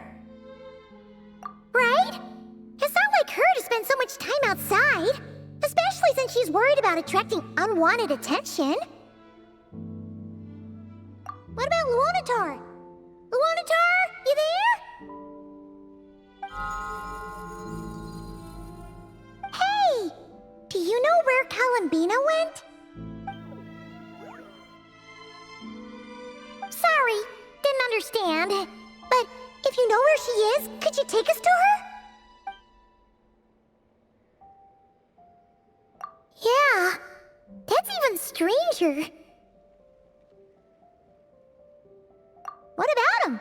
Right? It's not like her to spend so much time outside, especially since she's worried about attracting unwanted attention. What about Luonatar? Luonatar, you there? Hey! Do you know where Kalambina went? Sorry, didn't understand. But if you know where she is, could you take us to her? Yeah, that's even stranger. What about him?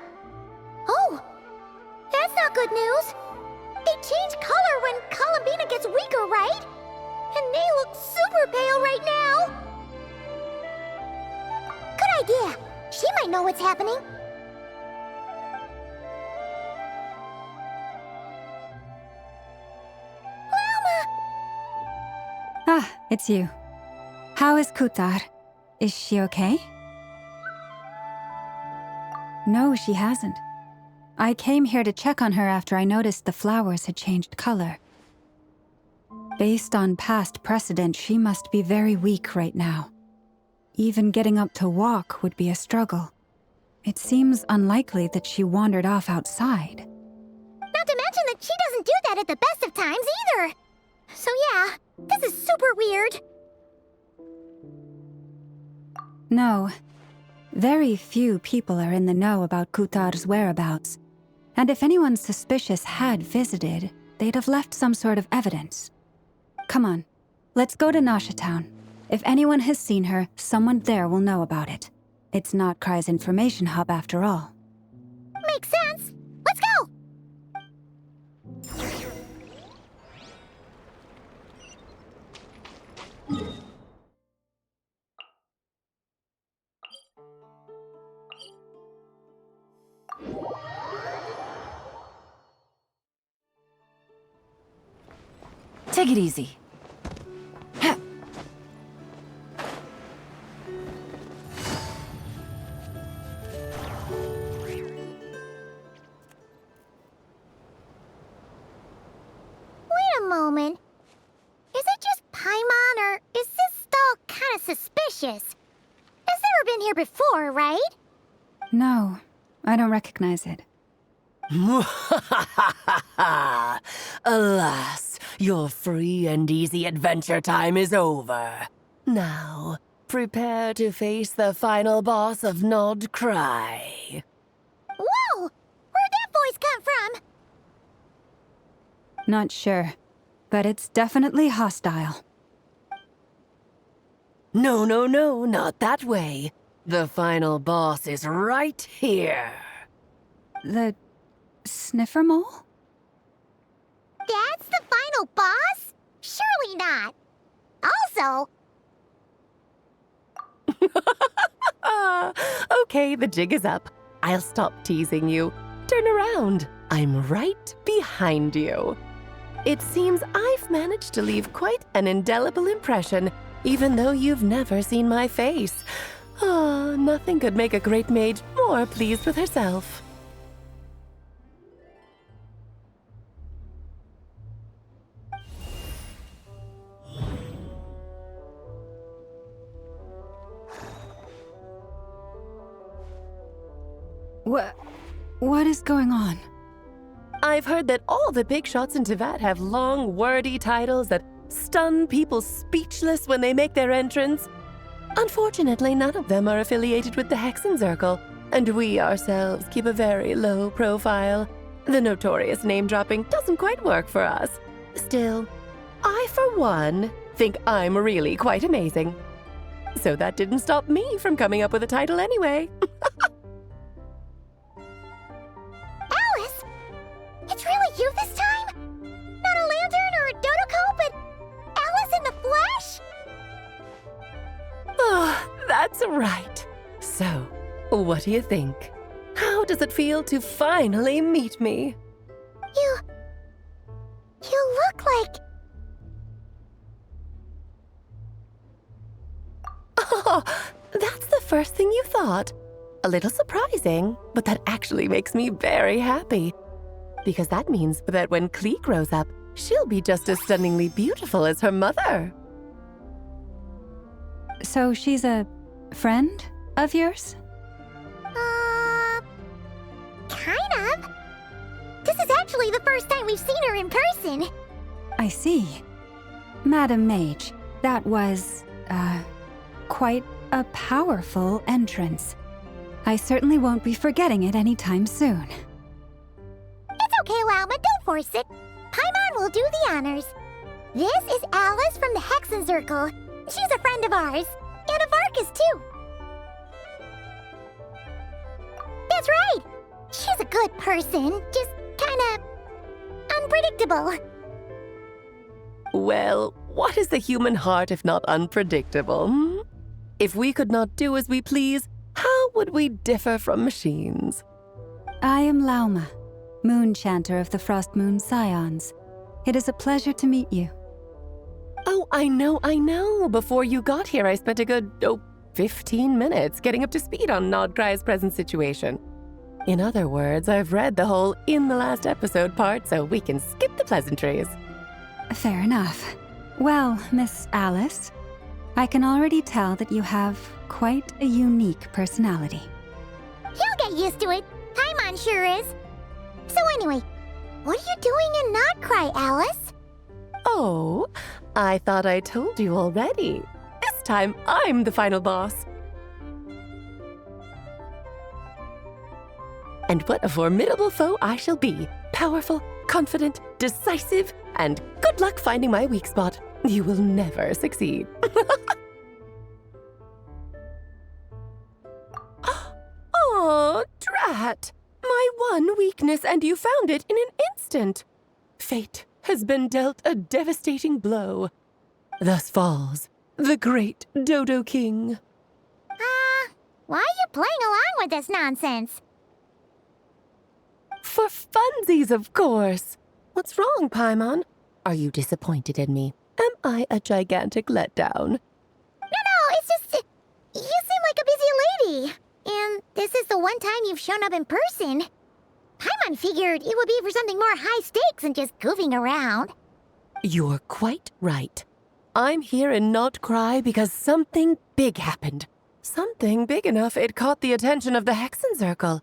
Oh, that's not good news. They change color when Kalambina gets weaker, right? And they look super pale right now. Good idea. She might know what's happening. Ah, it's you. How is Kutar? Is she okay? No, she hasn't. I came here to check on her after I noticed the flowers had changed color. Based on past precedent, she must be very weak right now. Even getting up to walk would be a struggle. It seems unlikely that she wandered off outside. Not to mention that she doesn't do that at the best of times either. So yeah, this is super weird. No. Very few people are in the know about Kutar's whereabouts. And if anyone suspicious had visited, they'd have left some sort of evidence. Come on, let's go to Nasha Town. If anyone has seen her, someone there will know about it. It's not Cry's information hub after all. Makes sense. Let's go! Take it easy. Wait a moment. Is it just Paimon, or is this stall kinda suspicious? It's never been here before, right? No, I don't recognize it. Alas, your free and easy adventure time is over. Now, prepare to face the final boss of Nod Cry. Whoa! Where'd that voice come from? Not sure, but it's definitely hostile. No, not that way. The final boss is right here. The sniffer mole? That's the final boss? Surely not. Also... Okay, the jig is up. I'll stop teasing you. Turn around. I'm right behind you. It seems I've managed to leave quite an indelible impression, even though you've never seen my face. Ah, nothing could make a great mage more pleased with herself. What is going on? I've heard that all the big shots in Teyvat have long, wordy titles that stun people speechless when they make their entrance. Unfortunately, none of them are affiliated with the Hexenzirkel, and we ourselves keep a very low profile. The notorious name-dropping doesn't quite work for us. Still, I, for one, think I'm really quite amazing. So that didn't stop me from coming up with a title anyway. Alice! It's really you this time? Not a lantern or a Dodoko, but Alice in the flesh? Oh, that's right. So, what do you think? How does it feel to finally meet me? You look like... Oh, that's the first thing you thought. A little surprising, but that actually makes me very happy. Because that means that when Klee grows up, she'll be just as stunningly beautiful as her mother. So she's a friend of yours? Kind of. This is actually the first time we've seen her in person. I see. Madam Mage, that was, quite a powerful entrance. I certainly won't be forgetting it anytime soon. It's okay, Lauma, don't force it. Paimon will do the honors. This is Alice from the Hexenzirkel. She's a friend of ours. And of Arcus, too. That's right. She's a good person, just kinda... unpredictable. Well, what is the human heart if not unpredictable? Hmm? If we could not do as we please, how would we differ from machines? I am Lauma, Moon Chanter of the Frost Moon Scions. It is a pleasure to meet you. Oh, I know. Before you got here, I spent a good, 15 minutes getting up to speed on Nodcry's present situation. In other words, I've read the whole in the last episode part, so we can skip the pleasantries. Fair enough. Well, Miss Alice, I can already tell that you have quite a unique personality. He'll get used to it. Paimon sure is. So anyway, what are you doing in Nodcry, Alice? Oh, I thought I told you already. This time, I'm the final boss. And what a formidable foe I shall be. Powerful, confident, decisive, and good luck finding my weak spot. You will never succeed. Oh, drat! My one weakness, and you found it in an instant. Fate has been dealt a devastating blow. Thus falls the great Dodo King. Why are you playing along with this nonsense? For funsies, of course. What's wrong, Paimon? Are you disappointed in me? Am I a gigantic letdown? No, it's just... You seem like a busy lady. And this is the one time you've shown up in person. Paimon figured it would be for something more high stakes than just goofing around. You're quite right. I'm here in Nodcry because something big happened. something big enough it caught the attention of the Hexen Circle.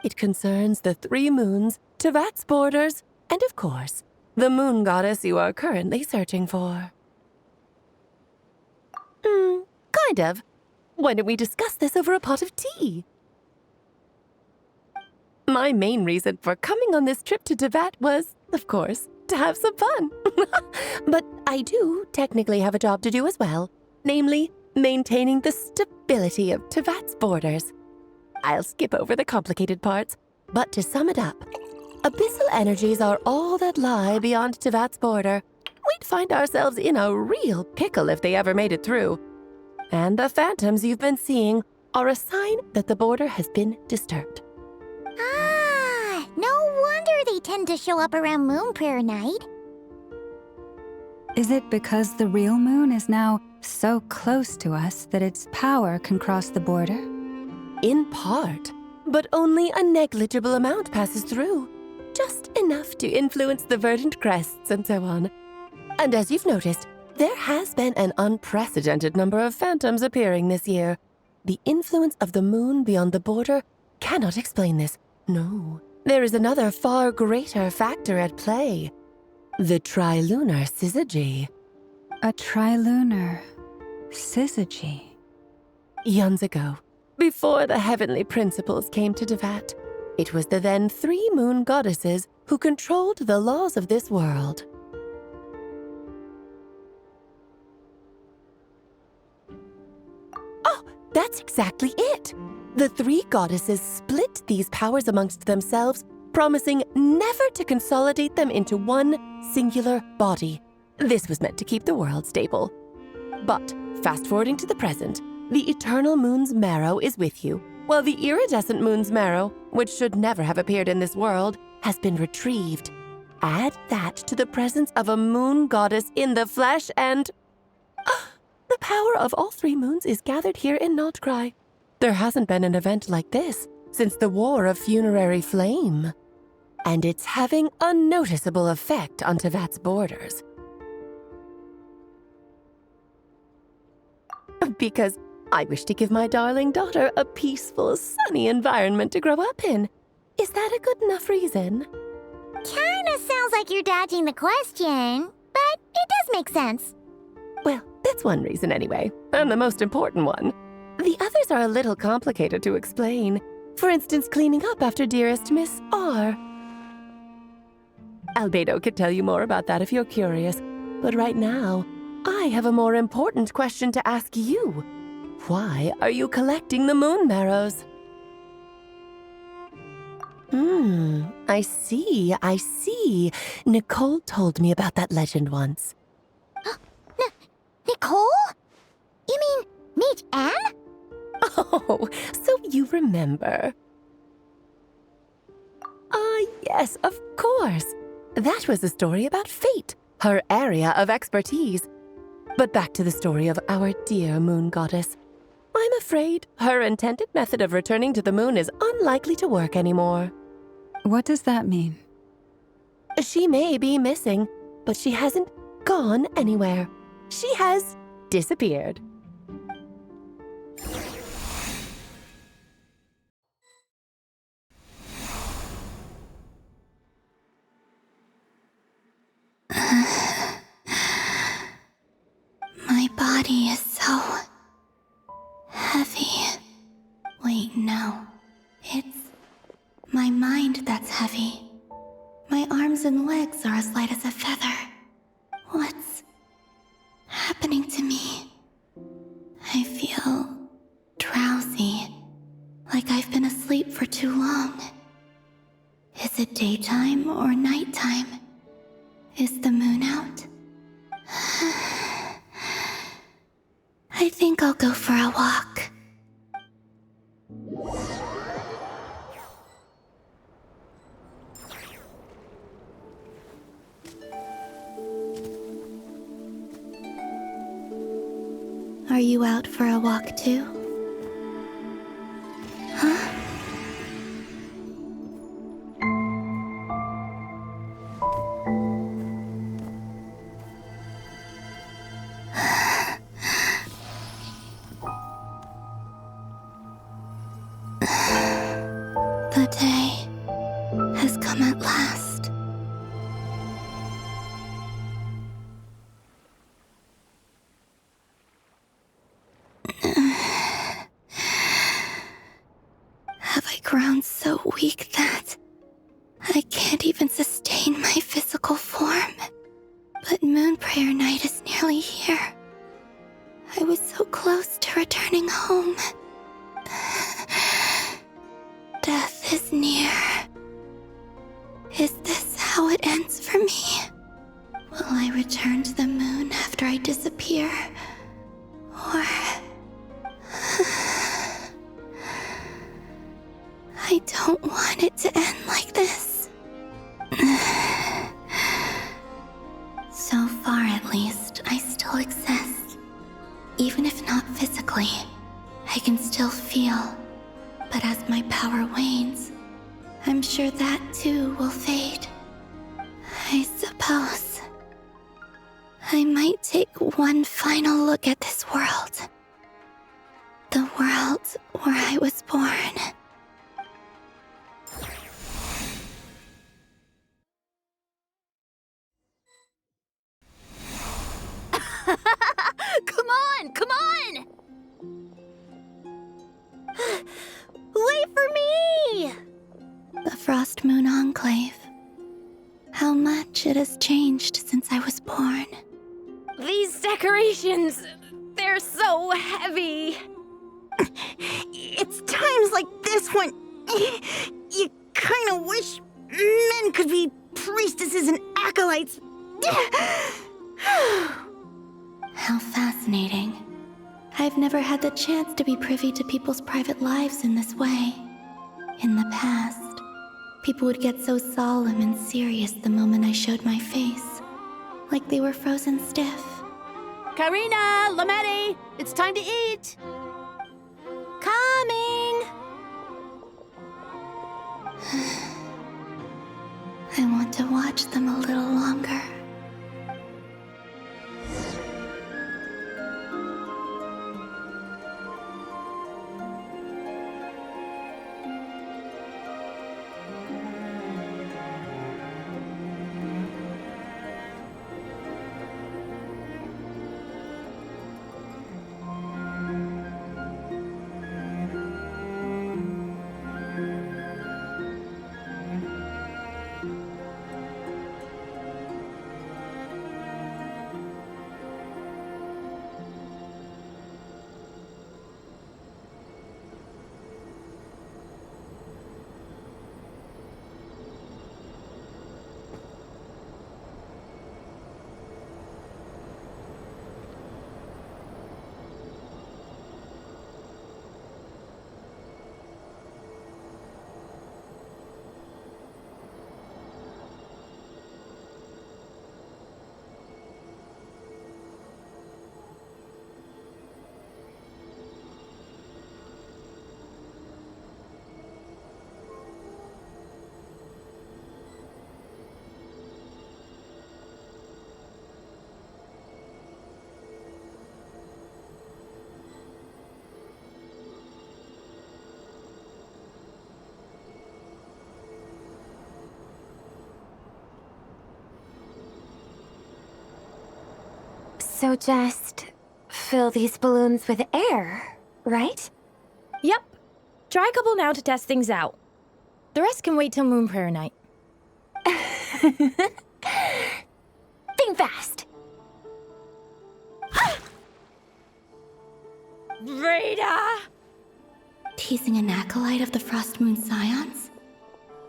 It concerns the 3 moons, Tevat's borders, and of course, the moon goddess you are currently searching for. Kind of. Why don't we discuss this over a pot of tea? My main reason for coming on this trip to Tevat was, of course, to have some fun. But I do technically have a job to do as well, namely, maintaining the stability of Tevat's borders. I'll skip over the complicated parts, but to sum it up, abyssal energies are all that lie beyond Tevat's border. We'd find ourselves in a real pickle if they ever made it through. And the phantoms you've been seeing are a sign that the border has been disturbed. Ah, no wonder they tend to show up around Moon Prayer Night. Is it because the real moon is now so close to us that its power can cross the border? In part, but only a negligible amount passes through. Just enough to influence the verdant crests and so on. And as you've noticed, there has been an unprecedented number of phantoms appearing this year. The influence of the moon beyond the border cannot explain this. No, there is another far greater factor at play. The trilunar syzygy. A trilunar syzygy? Eons ago, before the heavenly principles came to Tevat, it was the then 3 moon goddesses who controlled the laws of this world. Oh, that's exactly it! The 3 goddesses split these powers amongst themselves, promising never to consolidate them into one singular body. This was meant to keep the world stable. But, fast-forwarding to the present, the eternal moon's marrow is with you, while the iridescent moon's marrow, which should never have appeared in this world, has been retrieved. Add that to the presence of a moon goddess in the flesh and... the power of all 3 moons is gathered here in Nocturne. There hasn't been an event like this since the War of Funerary Flame. And it's having a noticeable effect on Tevat's borders. Because I wish to give my darling daughter a peaceful, sunny environment to grow up in. Is that a good enough reason? Kinda sounds like you're dodging the question, but it does make sense. Well, that's one reason anyway, and the most important one. The others are a little complicated to explain. For instance, cleaning up after dearest Miss R. Albedo could tell you more about that if you're curious, but right now, I have a more important question to ask you. Why are you collecting the moon marrows? I see. Nicole told me about that legend once. Nicole? You mean meet Anne? Oh, so you remember. Yes, of course. That was a story about fate, her area of expertise. But back to the story of our dear moon goddess. I'm afraid her intended method of returning to the moon is unlikely to work anymore. What does that mean? She may be missing, but she hasn't gone anywhere. She has disappeared. My body is so heavy. Wait, no. It's my mind that's heavy. My arms and legs are as light as a feather. What's happening to me? I feel drowsy, like I've been asleep for too long. Is it daytime or nighttime? Is the moon out? I think I'll go for a walk. Are you out for a walk too? Huh? I've come at last. Have I grown so weak that I can't even sustain my physical form? But Moon Prayer Night is nearly here. I was so close to returning home. Death is near. Is this how it ends for me? Will I return to the moon after I disappear? Or... I don't want it to end like this. So far, at least, I still exist. Even if not physically, I can still feel. But as my power wanes, I'm sure that too will fade. I suppose I might take one final look at this world. The world where I was born. Come on! Come on! Wait for me! The Frost Moon Enclave. How much it has changed since I was born. These decorations, they're so heavy. It's times like this when you kind of wish men could be priestesses and acolytes. How fascinating. I've never had the chance to be privy to people's private lives in this way. In the past, people would get so solemn and serious the moment I showed my face, like they were frozen stiff. Karina, Lametti, it's time to eat. Coming! I want to watch them a little longer. So just fill these balloons with air, right? Yep. Try a couple now to test things out. The rest can wait till Moon Prayer Night. Think fast. Rita! Teasing an acolyte of the Frost Moon Scions?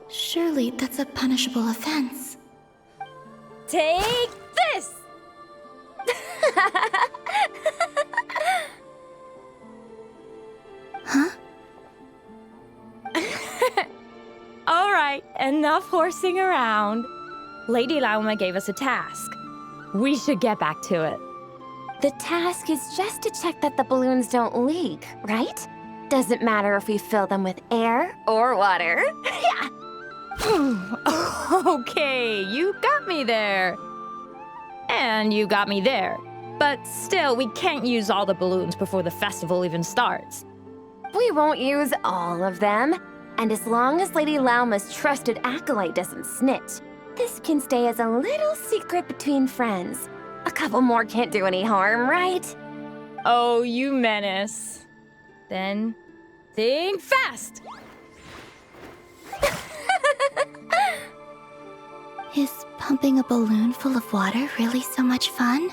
Surely that's a punishable offense. Take this! Huh? All right, enough horsing around. Lady Lauma gave us a task. We should get back to it. The task is just to check that the balloons don't leak, right? Doesn't matter if we fill them with air or water. Yeah. Okay, you got me there. And you got me there. But still, we can't use all the balloons before the festival even starts. We won't use all of them. And as long as Lady Lauma's trusted acolyte doesn't snitch, this can stay as a little secret between friends. A couple more can't do any harm, right? Oh, you menace. Then, think fast! Is pumping a balloon full of water really so much fun?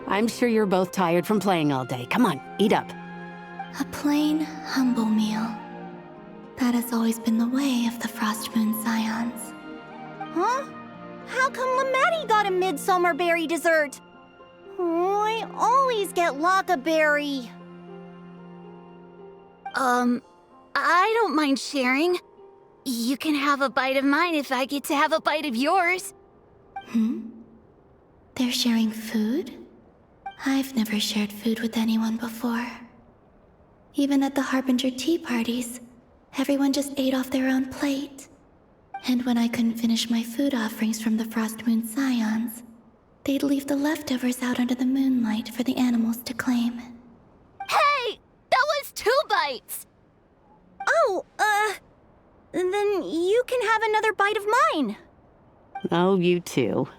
I'm sure you're both tired from playing all day. Come on, eat up. A plain, humble meal. That has always been the way of the Frost Moon Scions. Huh? How come Lamatti got a midsummer berry dessert? Oh, I always get Lockaberry. I don't mind sharing. You can have a bite of mine if I get to have a bite of yours. They're sharing food? I've never shared food with anyone before. Even at the Harbinger tea parties, everyone just ate off their own plate. And when I couldn't finish my food offerings from the Frost Moon Scions, they'd leave the leftovers out under the moonlight for the animals to claim. Hey! That was 2 bites! Oh, then you can have another bite of mine. Oh, you too.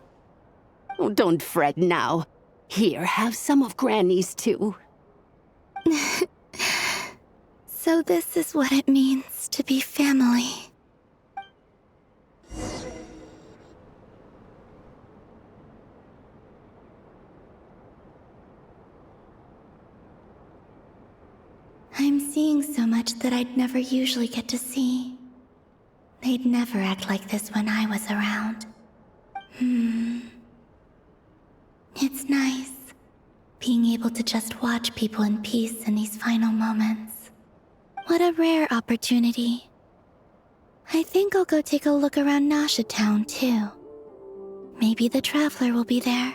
Oh, don't fret now. Here, have some of Granny's too. So this is what it means to be family. I'm seeing so much that I'd never usually get to see. They'd never act like this when I was around. It's nice, being able to just watch people in peace in these final moments. What a rare opportunity. I think I'll go take a look around Nasha Town, too. Maybe the Traveler will be there.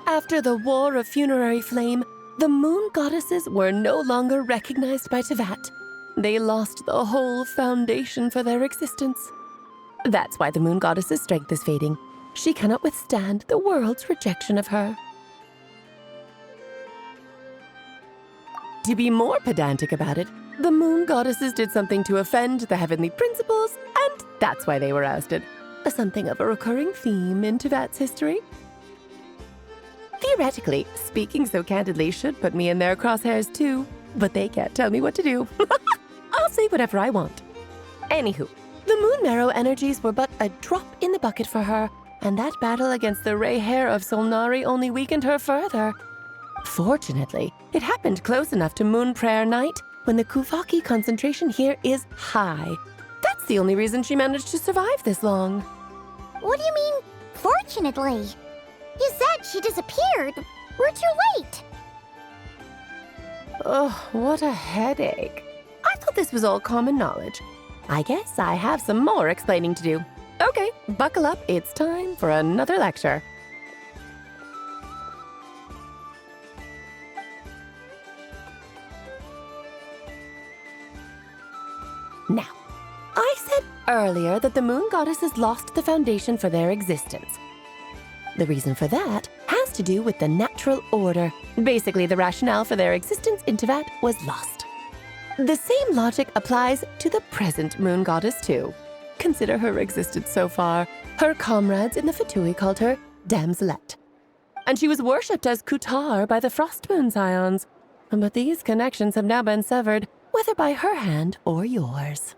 After the War of Funerary Flame, the moon goddesses were no longer recognized by Tevat. They lost the whole foundation for their existence. That's why the moon goddess's strength is fading. She cannot withstand the world's rejection of her. To be more pedantic about it, the moon goddesses did something to offend the heavenly principles, and that's why they were ousted. Something of a recurring theme in Tevat's history. Theoretically, speaking so candidly should put me in their crosshairs too, but they can't tell me what to do. I'll say whatever I want. Anywho, the Moon Marrow energies were but a drop in the bucket for her, and that battle against the Ray Hair of Solnari only weakened her further. Fortunately, it happened close enough to Moon Prayer Night when the Kuvaki concentration here is high. That's the only reason she managed to survive this long. What do you mean, fortunately? You said she disappeared. We're too late. Oh, what a headache. I thought this was all common knowledge. I guess I have some more explaining to do. Okay, buckle up. It's time for another lecture. Now, I said earlier that the moon goddesses lost the foundation for their existence. The reason for that has to do with the natural order. Basically, the rationale for their existence in Tevat was lost. The same logic applies to the present moon goddess too. Consider her existence so far. Her comrades in the Fatui called her Damselette. And she was worshipped as Kutar by the Frost Moon Scions. But these connections have now been severed, whether by her hand or yours.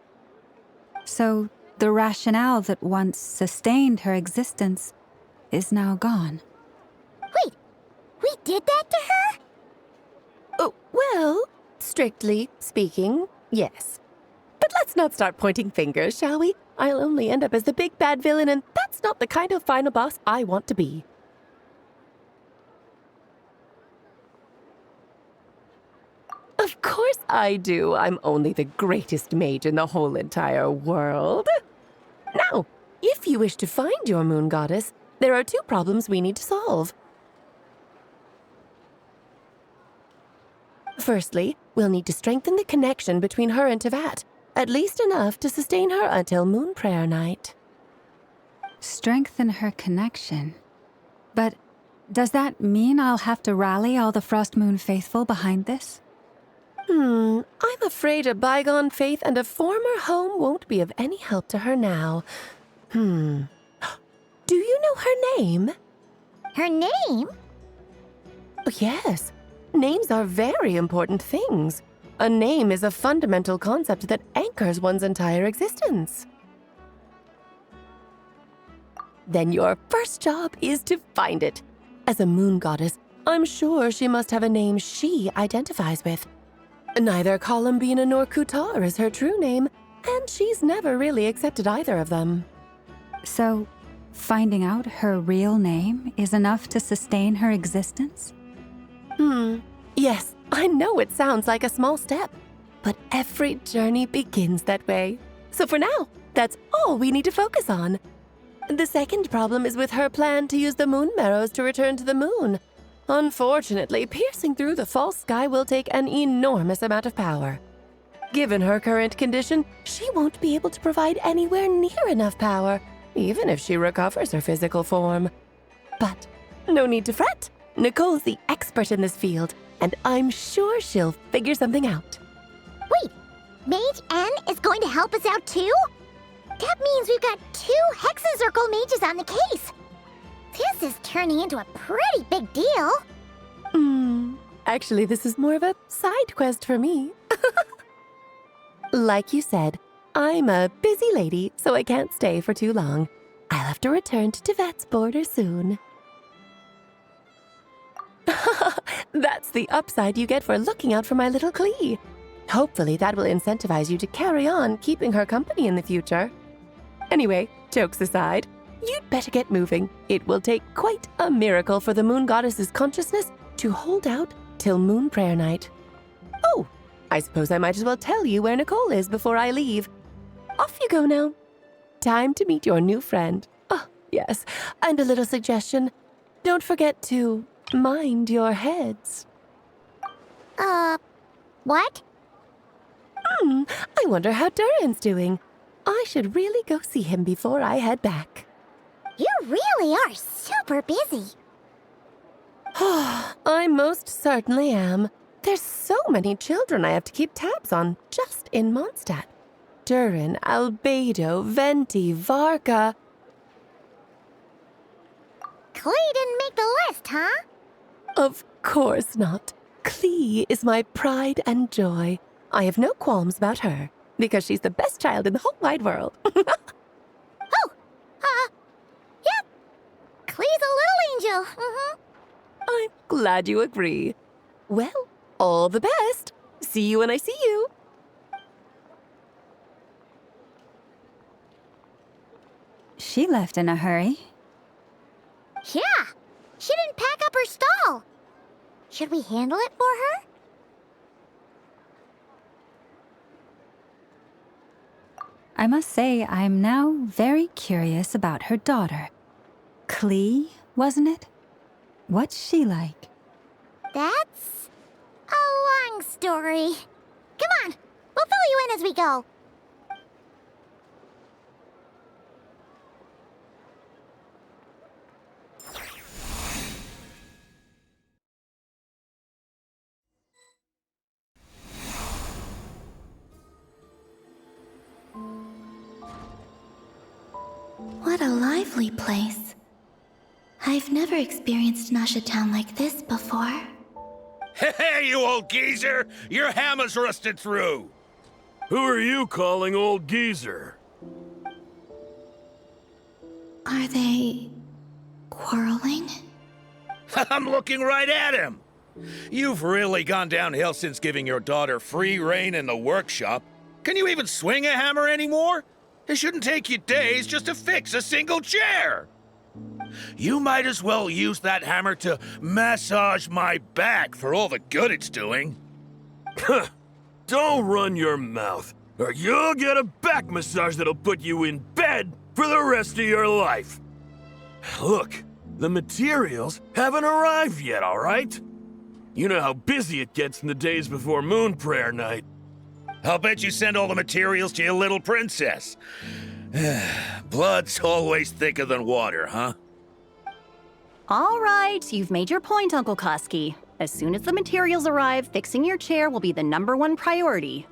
So, the rationale that once sustained her existence is now gone. Wait, we did that to her? Oh, well, strictly speaking, yes. But let's not start pointing fingers, shall we? I'll only end up as the big bad villain, and That's not the kind of final boss I want to be. Of course I do. I'm only the greatest mage in the whole entire world. Now, if you wish to find your moon goddess, there are two problems we need to solve. Firstly, we'll need to strengthen the connection between her and Tevat, at least enough to sustain her until Moon Prayer Night. Strengthen her connection. But does that mean I'll have to rally all the Frost Moon faithful behind this? I'm afraid a bygone faith and a former home won't be of any help to her now. Do you know her name? Her name? Oh, yes. Names are very important things. A name is a fundamental concept that anchors one's entire existence. Then your first job is to find it. As a moon goddess, I'm sure she must have a name she identifies with. Neither Columbina nor Kutar is her true name, and she's never really accepted either of them. So, finding out her real name is enough to sustain her existence? Yes, I know it sounds like a small step, but every journey begins that way. So for now, that's all we need to focus on. The second problem is with her plan to use the moon marrows to return to the moon. Unfortunately, piercing through the false sky will take an enormous amount of power. Given her current condition, she won't be able to provide anywhere near enough power, even if she recovers her physical form. But no need to fret. Nicole's the expert in this field, and I'm sure she'll figure something out. Wait, Mage N is going to help us out too? That means we've got 2 Hexacircle mages on the case. This is turning into a pretty big deal. Actually, this is more of a side quest for me. Like you said, I'm a busy lady, so I can't stay for too long. I'll have to return to Tevat's border soon. That's the upside you get for looking out for my little Klee. Hopefully that will incentivize you to carry on keeping her company in the future. Anyway, jokes aside, you'd better get moving. It will take quite a miracle for the moon goddess's consciousness to hold out till Moon Prayer Night. Oh, I suppose I might as well tell you where Nicole is before I leave. Off you go now. Time to meet your new friend. Oh, yes, and a little suggestion. Don't forget to mind your heads. What? I wonder how Durin's doing. I should really go see him before I head back. You really are super busy. I most certainly am. There's so many children I have to keep tabs on just in Mondstadt. Durin, Albedo, Venti, Varka. Klee didn't make the list, huh? Of course not. Klee is my pride and joy. I have no qualms about her, because she's the best child in the whole wide world. Yep. Klee's a little angel. I'm glad you agree. Well, all the best. See you when I see you. She left in a hurry. Yeah, she didn't pack up her stall. Should we handle it for her? I must say, I'm now very curious about her daughter. Klee, wasn't it? What's she like? That's a long story. Come on, we'll fill you in as we go. What a lively place. I've never experienced Nasha Town like this before. Hey, you old geezer! Your hammer's rusted through! Who are you calling old geezer? Are they quarreling? I'm looking right at him! You've really gone downhill since giving your daughter free rein in the workshop. Can you even swing a hammer anymore? It shouldn't take you days just to fix a single chair. You might as well use that hammer to massage my back for all the good it's doing. Don't run your mouth, or you'll get a back massage that'll put you in bed for the rest of your life. Look, the materials haven't arrived yet, all right? You know how busy it gets in the days before Moon Prayer Night. I'll bet you send all the materials to your little princess. Blood's always thicker than water, huh? All right, you've made your point, Uncle Koski. As soon as the materials arrive, fixing your chair will be the #1 priority.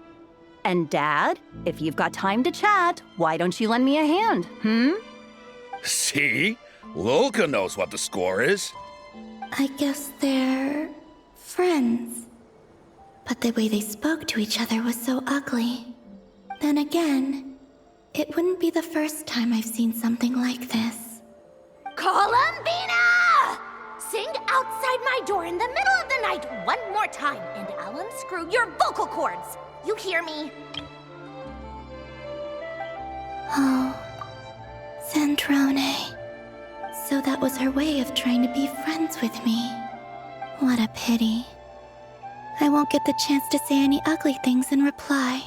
And Dad, if you've got time to chat, why don't you lend me a hand, See? Lolka knows what the score is. I guess they're friends. But the way they spoke to each other was so ugly. Then again, it wouldn't be the first time I've seen something like this. Columbina! Sing outside my door in the middle of the night one more time, and I'll unscrew your vocal cords. You hear me? Oh, Sandrone. So that was her way of trying to be friends with me. What a pity. I won't get the chance to say any ugly things in reply.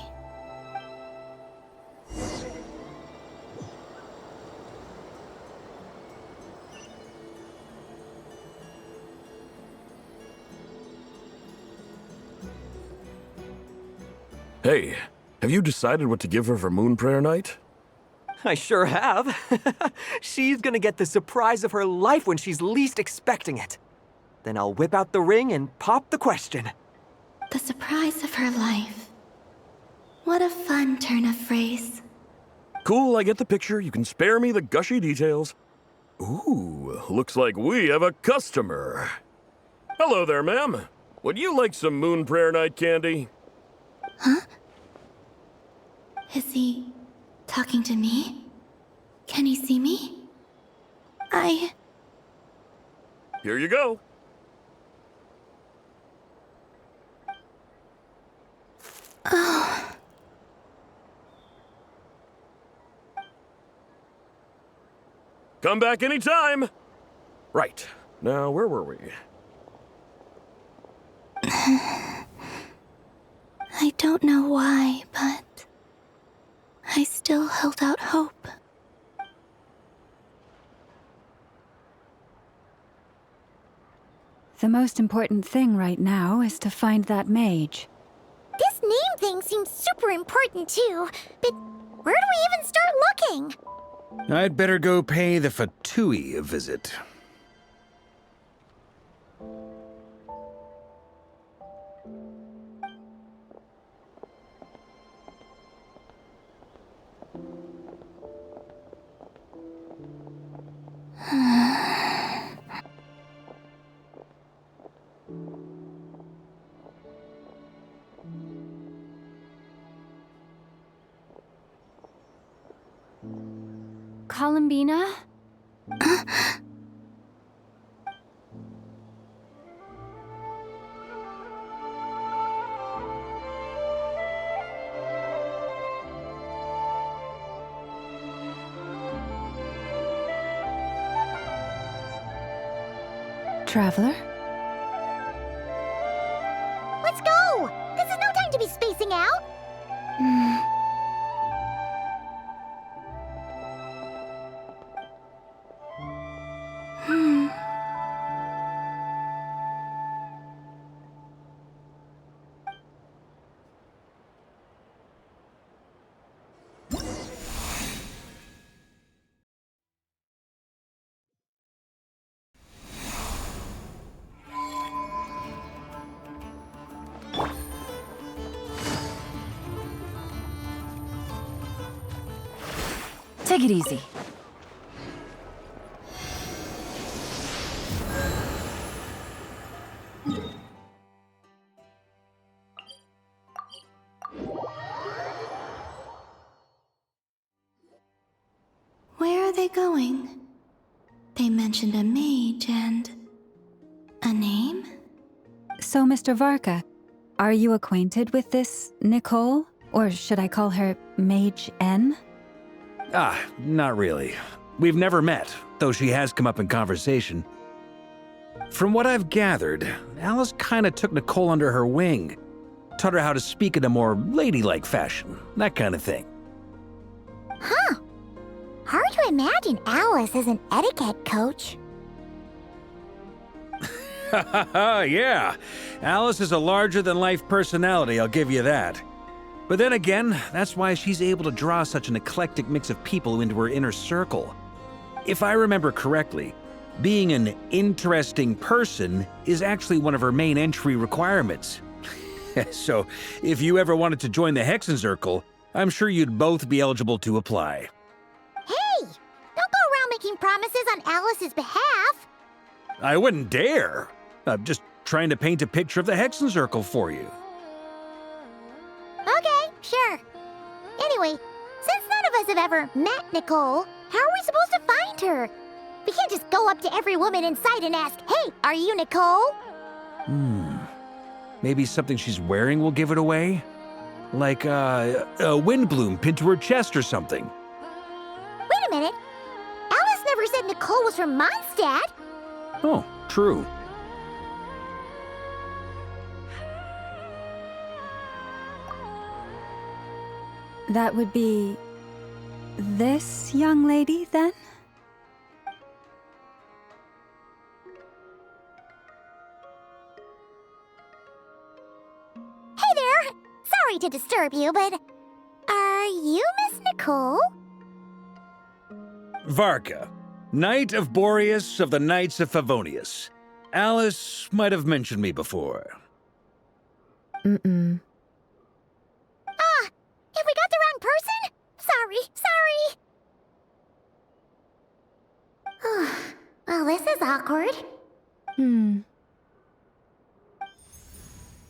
Hey, have you decided what to give her for Moon Prayer Night? I sure have. She's gonna get the surprise of her life when she's least expecting it. Then I'll whip out the ring and pop the question. The surprise of her life. What a fun turn of phrase. Cool, I get the picture. You can spare me the gushy details. Ooh, looks like we have a customer. Hello there, ma'am. Would you like some Moon Prayer Night candy? Huh? Is he talking to me? Can he see me? Here you go. Oh. Come back anytime. Right. Now, where were we? I don't know why, but I still held out hope. The most important thing right now is to find that mage. This name thing seems super important too, but where do we even start looking? I'd better go pay the Fatui a visit. Columbina? Traveler? Let's go! This is no time to be spacing out! Take it easy. Where are they going? They mentioned a mage and a name? So, Mr. Varka, are you acquainted with this Nicole? Or should I call her Mage N? Not really. We've never met, though she has come up in conversation. From what I've gathered, Alice kinda took Nicole under her wing. Taught her how to speak in a more ladylike fashion, that kind of thing. Huh. Hard to imagine Alice as an etiquette coach. Yeah, Alice is a larger-than-life personality, I'll give you that. But then again, that's why she's able to draw such an eclectic mix of people into her inner circle. If I remember correctly, being an interesting person is actually one of her main entry requirements. So, if you ever wanted to join the Hexenzirkel, I'm sure you'd both be eligible to apply. Hey! Don't go around making promises on Alice's behalf! I wouldn't dare. I'm just trying to paint a picture of the Hexenzirkel for you. Okay, sure. Anyway, since none of us have ever met Nicole, how are we supposed to find her? We can't just go up to every woman in sight and ask, "Hey, are you Nicole?" Maybe something she's wearing will give it away? Like a wind bloom pinned to her chest or something. Wait a minute. Alice never said Nicole was from Mondstadt. Oh, true. That would be this young lady, then? Hey there! Sorry to disturb you, but are you Miss Nicole? Varka, Knight of Boreas of the Knights of Favonius. Alice might have mentioned me before. Mm-mm. Have we got the wrong person? Sorry. Well, this is awkward.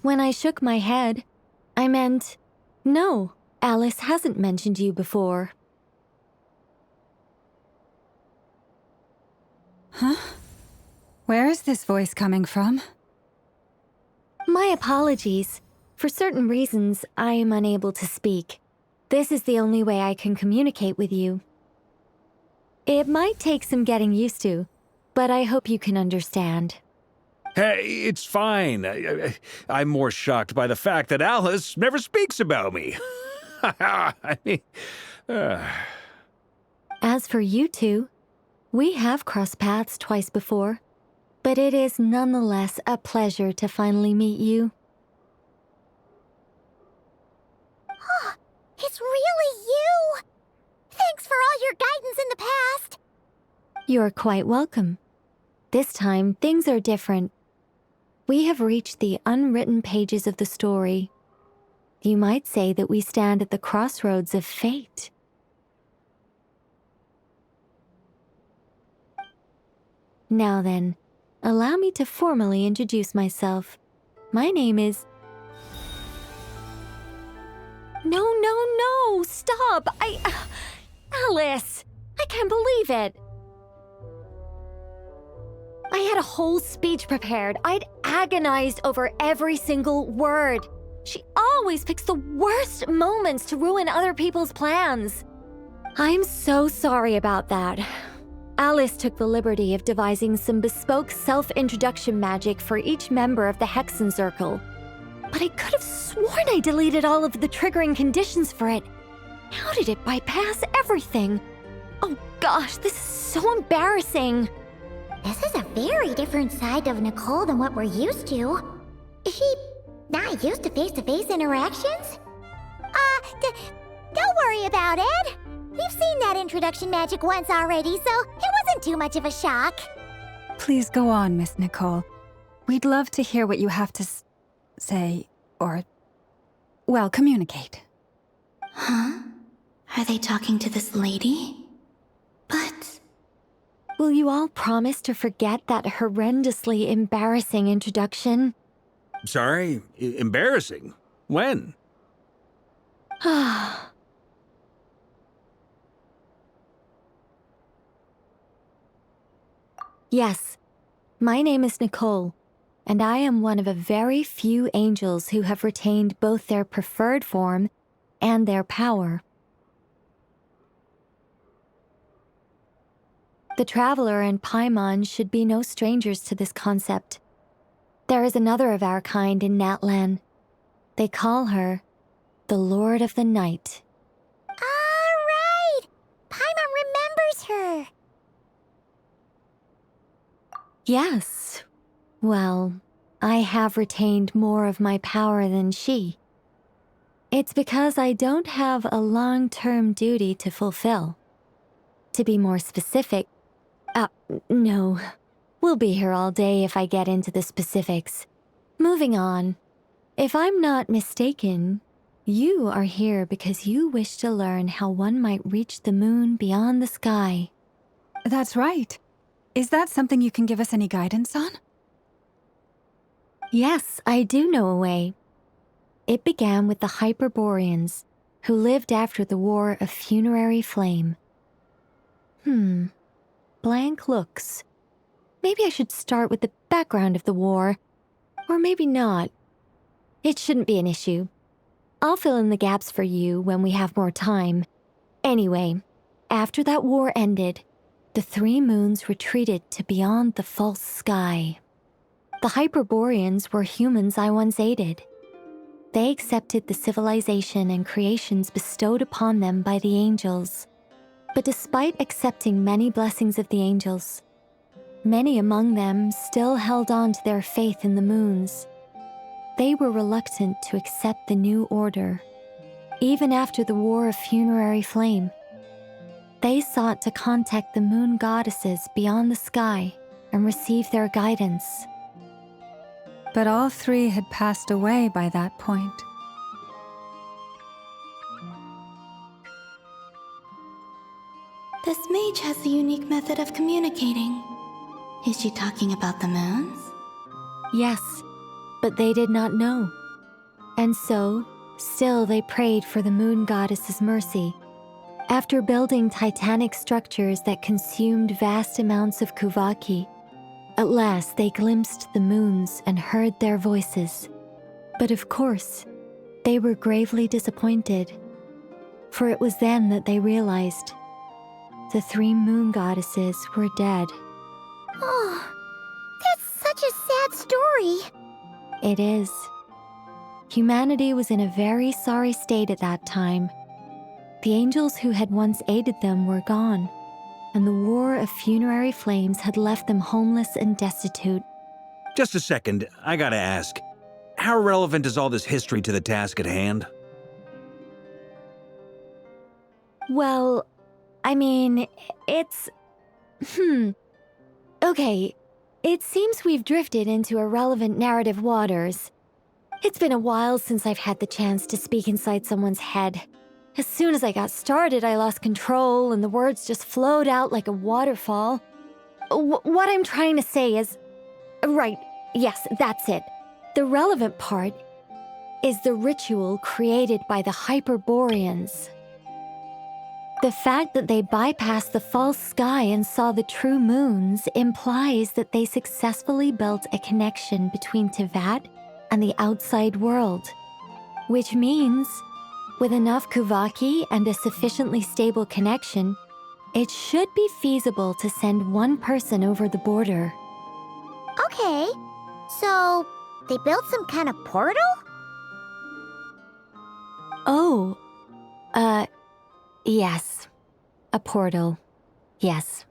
When I shook my head, I meant, no, Alice hasn't mentioned you before. Huh? Where is this voice coming from? My apologies. For certain reasons, I am unable to speak. This is the only way I can communicate with you. It might take some getting used to, but I hope you can understand. Hey, it's fine. I'm more shocked by the fact that Alice never speaks about me. I mean, As for you two, we have crossed paths twice before, but it is nonetheless a pleasure to finally meet you. It's really you! Thanks for all your guidance in the past! You're quite welcome. This time, things are different. We have reached the unwritten pages of the story. You might say that we stand at the crossroads of fate. Now then, allow me to formally introduce myself. My name is... No, stop! Alice! I can't believe it! I had a whole speech prepared. I'd agonized over every single word. She always picks the worst moments to ruin other people's plans. I'm so sorry about that. Alice took the liberty of devising some bespoke self-introduction magic for each member of the Hexenzirkel. But I could have sworn I deleted all of the triggering conditions for it. How did it bypass everything? Oh gosh, this is so embarrassing. This is a very different side of Nicole than what we're used to. Is she not used to face-to-face interactions? Don't worry about it. We've seen that introduction magic once already, so it wasn't too much of a shock. Please go on, Miss Nicole. We'd love to hear what you have to say, or, well, communicate. Huh? Are they talking to this lady? But... Will you all promise to forget that horrendously embarrassing introduction? sorry, embarrassing. When? Yes, my name is Nicole, and I am one of a very few angels who have retained both their preferred form and their power. The Traveler and Paimon should be no strangers to this concept. There is another of our kind in Natlan. They call her the Lord of the Night. All right! Paimon remembers her! Yes. Well, I have retained more of my power than she. It's because I don't have a long-term duty to fulfill. To be more specific, no. We'll be here all day if I get into the specifics. Moving on. If I'm not mistaken, you are here because you wish to learn how one might reach the moon beyond the sky. That's right. Is that something you can give us any guidance on? Yes, I do know a way. It began with the Hyperboreans, who lived after the War of Funerary Flame. Blank looks. Maybe I should start with the background of the war. Or maybe not. It shouldn't be an issue. I'll fill in the gaps for you when we have more time. Anyway, after that war ended, the three moons retreated to beyond the false sky. The Hyperboreans were humans I once aided. They accepted the civilization and creations bestowed upon them by the angels. But despite accepting many blessings of the angels, many among them still held on to their faith in the moons. They were reluctant to accept the new order. Even after the War of Funerary Flame, they sought to contact the moon goddesses beyond the sky and receive their guidance. But all three had passed away by that point. This mage has a unique method of communicating. Is she talking about the moons? Yes, but they did not know. And so, still they prayed for the moon goddess's mercy. After building titanic structures that consumed vast amounts of Kuvaki, at last they glimpsed the moons and heard their voices. But of course, they were gravely disappointed, for it was then that they realized the three moon goddesses were dead. Oh, that's such a sad story. It is. Humanity was in a very sorry state at that time. The angels who had once aided them were gone, and the War of Funerary Flames had left them homeless and destitute. Just a second, I gotta ask. How relevant is all this history to the task at hand? Well, I mean, it's... Okay, it seems we've drifted into irrelevant narrative waters. It's been a while since I've had the chance to speak inside someone's head. As soon as I got started, I lost control and the words just flowed out like a waterfall. What I'm trying to say is... Right, yes, that's it. The relevant part is the ritual created by the Hyperboreans. The fact that they bypassed the false sky and saw the true moons implies that they successfully built a connection between Teyvat and the outside world. Which means, with enough Kuvaki and a sufficiently stable connection, it should be feasible to send one person over the border. Okay, so they built some kind of portal? Oh, yes. A portal. Yes.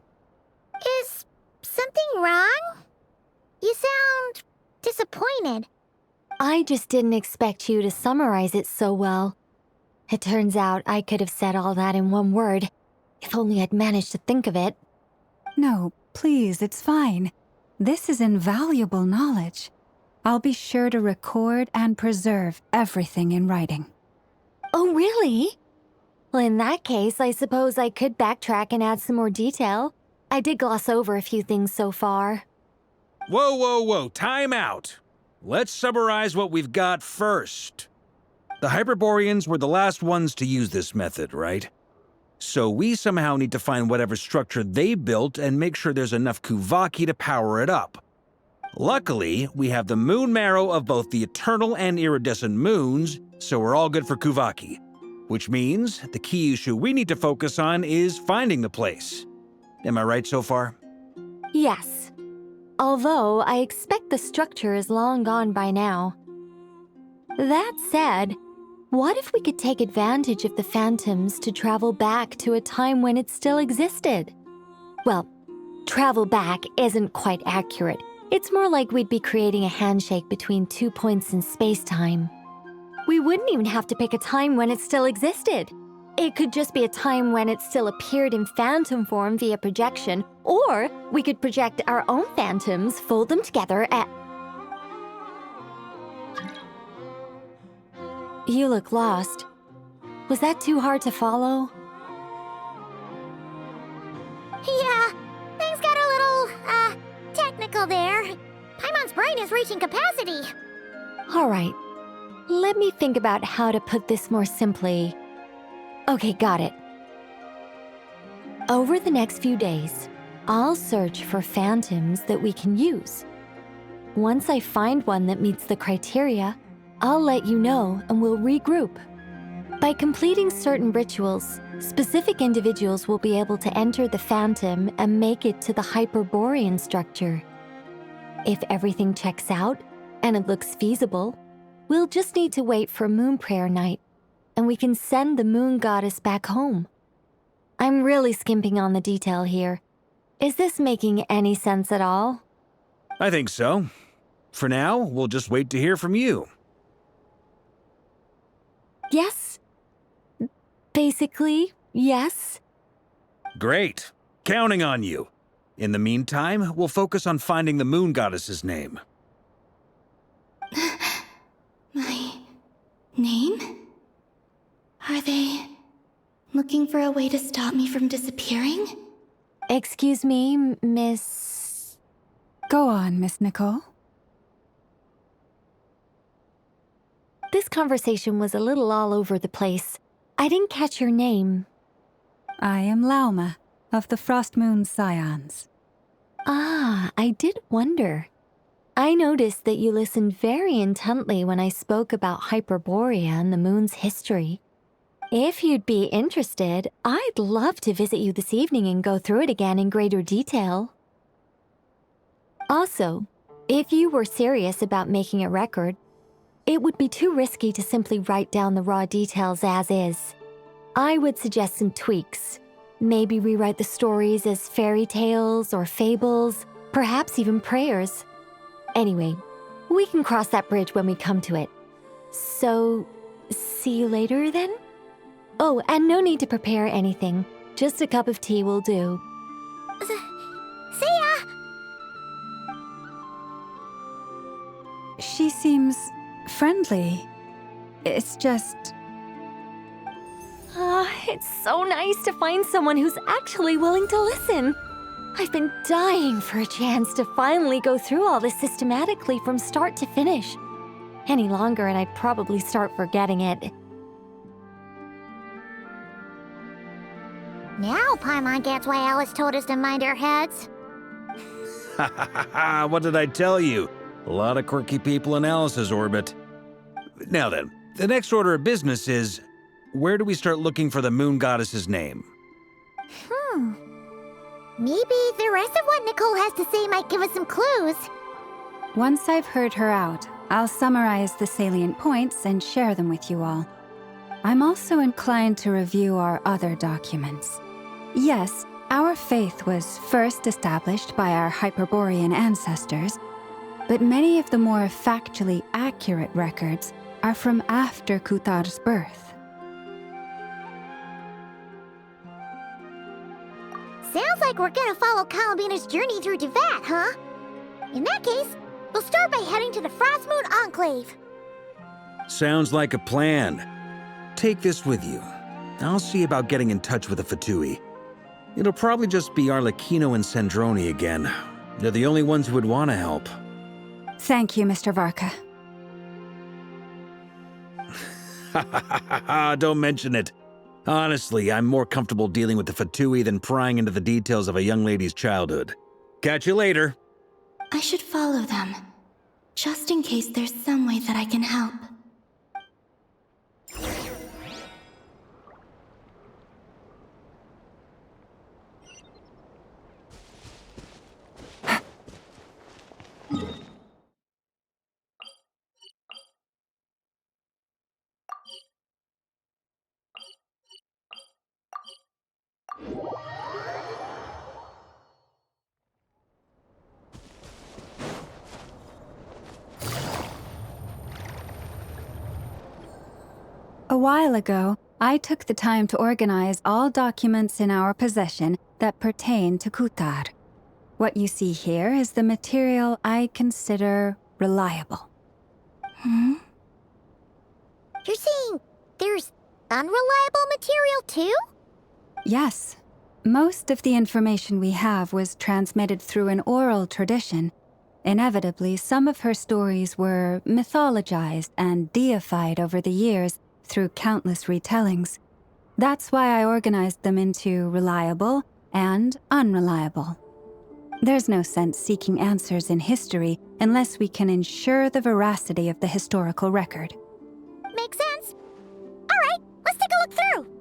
Is something wrong? You sound disappointed. I just didn't expect you to summarize it so well. It turns out I could have said all that in one word, if only I'd managed to think of it. No, please, it's fine. This is invaluable knowledge. I'll be sure to record and preserve everything in writing. Oh, really? Well, in that case, I suppose I could backtrack and add some more detail. I did gloss over a few things so far. Whoa, time out. Let's summarize what we've got first. The Hyperboreans were the last ones to use this method, right? So we somehow need to find whatever structure they built and make sure there's enough Kuvaki to power it up. Luckily, we have the moon marrow of both the eternal and iridescent moons, so we're all good for Kuvaki. Which means the key issue we need to focus on is finding the place. Am I right so far? Yes. Although I expect the structure is long gone by now. That said, what if we could take advantage of the phantoms to travel back to a time when it still existed? Well, travel back isn't quite accurate. It's more like we'd be creating a handshake between 2 points in space-time. We wouldn't even have to pick a time when it still existed. It could just be a time when it still appeared in phantom form via projection, or we could project our own phantoms, fold them together at... You look lost. Was that too hard to follow? Yeah, things got a little, technical there. Paimon's brain is reaching capacity. All right. Let me think about how to put this more simply. Okay, got it. Over the next few days, I'll search for phantoms that we can use. Once I find one that meets the criteria, I'll let you know and we'll regroup. By completing certain rituals, specific individuals will be able to enter the phantom and make it to the Hyperborean structure. If everything checks out and it looks feasible, we'll just need to wait for Moon Prayer Night, and we can send the Moon Goddess back home. I'm really skimping on the detail here. Is this making any sense at all? I think so. For now, we'll just wait to hear from you. Yes. Basically, yes. Great. Counting on you. In the meantime, we'll focus on finding the Moon Goddess's name. My name? Are they looking for a way to stop me from disappearing? Excuse me, Miss... Go on, Miss Nicole. This conversation was a little all over the place. I didn't catch your name. I am Lauma, of the Frost Moon Scions. Ah, I did wonder. I noticed that you listened very intently when I spoke about Hyperborea and the moon's history. If you'd be interested, I'd love to visit you this evening and go through it again in greater detail. Also, if you were serious about making a record, it would be too risky to simply write down the raw details as is. I would suggest some tweaks. Maybe rewrite the stories as fairy tales or fables, perhaps even prayers. Anyway, we can cross that bridge when we come to it. So, see you later then? Oh, and no need to prepare anything. Just a cup of tea will do. See ya! She seems friendly. It's just... It's so nice to find someone who's actually willing to listen. I've been dying for a chance to finally go through all this systematically from start to finish. Any longer and I'd probably start forgetting it. Now Paimon gets why Alice told us to mind our heads. Ha ha ha ha, what did I tell you? A lot of quirky people in Alice's orbit. Now then, the next order of business is, where do we start looking for the Moon Goddess's name? Maybe the rest of what Nicole has to say might give us some clues. Once I've heard her out, I'll summarize the salient points and share them with you all. I'm also inclined to review our other documents. Yes, our faith was first established by our Hyperborean ancestors, but many of the more factually accurate records are from after Kutar's birth. Sounds like we're gonna follow Columbina's journey through Devat, huh? In that case, we'll start by heading to the Frost Moon Enclave. Sounds like a plan. Take this with you. I'll see about getting in touch with the Fatui. It'll probably just be Arlecchino and Sandroni again. They're the only ones who would want to help. Thank you, Mr. Varka. Don't mention it. Honestly, I'm more comfortable dealing with the Fatui than prying into the details of a young lady's childhood. Catch you later. I should follow them, just in case there's some way that I can help. while ago, I took the time to organize all documents in our possession that pertain to Kutar. What you see here is the material I consider reliable. You're saying there's unreliable material too? Yes. Most of the information we have was transmitted through an oral tradition. Inevitably, some of her stories were mythologized and deified over the years through countless retellings. That's why I organized them into reliable and unreliable. There's no sense seeking answers in history unless we can ensure the veracity of the historical record. Makes sense. All right, let's take a look through.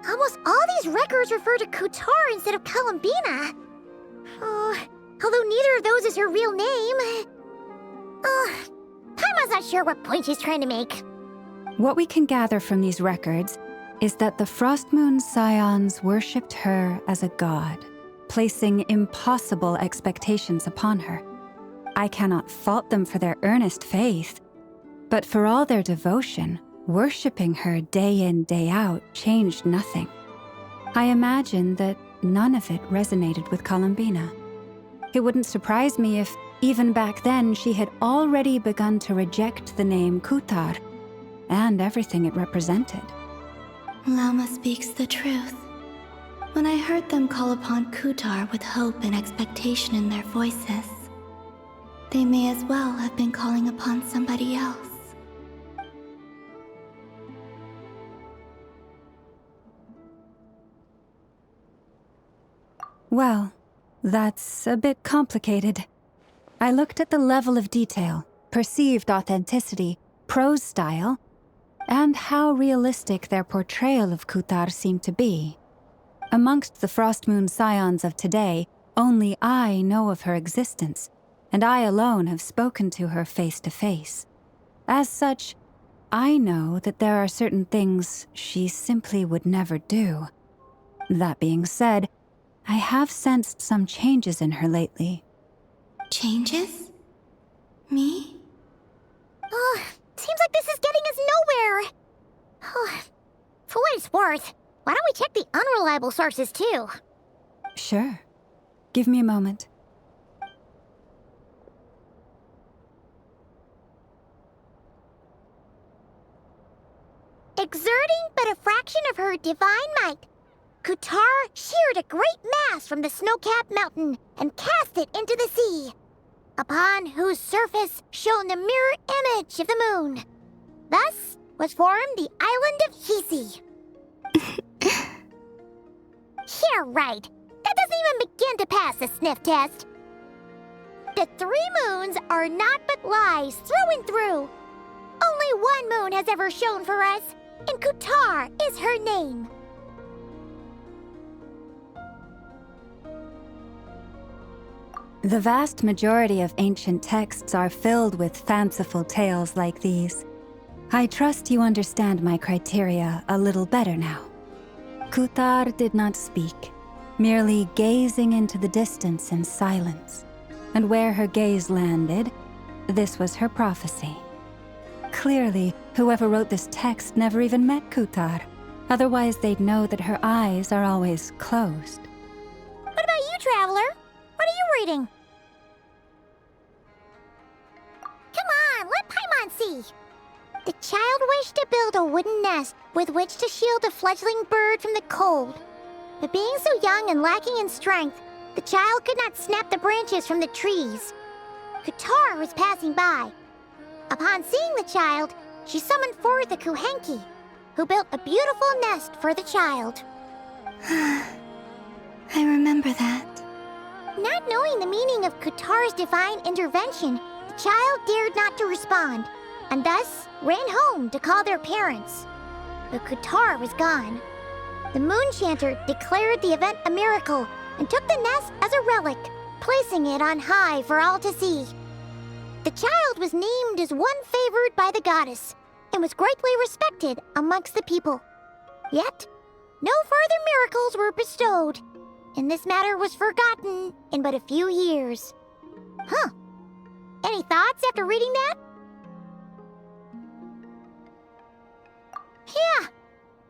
Almost all these records refer to Kutar instead of Columbina. Although neither of those is her real name. Paimon's not sure what point she's trying to make. What we can gather from these records is that the Frost Moon Scions worshipped her as a god, placing impossible expectations upon her. I cannot fault them for their earnest faith, but for all their devotion, worshipping her day in, day out changed nothing. I imagine that none of it resonated with Columbina. It wouldn't surprise me if, even back then, she had already begun to reject the name Kutar and everything it represented. Lama speaks the truth. When I heard them call upon Kutar with hope and expectation in their voices, they may as well have been calling upon somebody else. Well, that's a bit complicated. I looked at the level of detail, perceived authenticity, prose style, and how realistic their portrayal of Kutar seemed to be. Amongst the Frostmoon Scions of today, only I know of her existence, and I alone have spoken to her face to face. As such, I know that there are certain things she simply would never do. That being said, I have sensed some changes in her lately. Changes? Me? Seems like this is getting us nowhere. For what it's worth, why don't we check the unreliable sources too? Sure. Give me a moment. Exerting but a fraction of her divine might, Kutar sheared a great mass from the snow-capped mountain and cast it into the sea, upon whose surface shone the mirror image of the moon. Thus was formed the island of Hisi. Yeah, right. That doesn't even begin to pass the sniff test. The 3 moons are naught but lies through and through. Only one moon has ever shone for us, and Kutar is her name. The vast majority of ancient texts are filled with fanciful tales like these. I trust you understand my criteria a little better now. Kutar did not speak, merely gazing into the distance in silence. And where her gaze landed, this was her prophecy. Clearly, whoever wrote this text never even met Kutar. Otherwise, they'd know that her eyes are always closed. What about you, Traveler? What are you reading? Come on, let Paimon see. The child wished to build a wooden nest with which to shield the fledgling bird from the cold. But being so young and lacking in strength, the child could not snap the branches from the trees. Kutar was passing by. Upon seeing the child, she summoned forth the Kuhenki, who built a beautiful nest for the child. I remember that. Not knowing the meaning of Kutar's divine intervention, the child dared not to respond, and thus ran home to call their parents. But Kutar was gone. The Moon Chanter declared the event a miracle and took the nest as a relic, placing it on high for all to see. The child was named as one favored by the goddess, and was greatly respected amongst the people. Yet, no further miracles were bestowed, and this matter was forgotten in but a few years. Huh. Any thoughts after reading that? Yeah.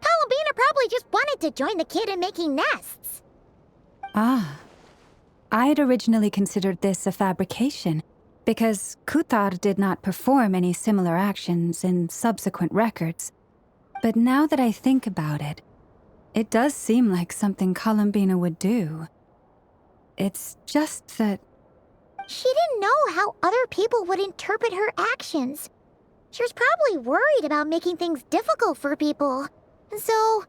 Columbina probably just wanted to join the kid in making nests. Ah. I had originally considered this a fabrication, because Kuthar did not perform any similar actions in subsequent records. But now that I think about it, it does seem like something Columbina would do. It's just that... She didn't know how other people would interpret her actions. She was probably worried about making things difficult for people. And so,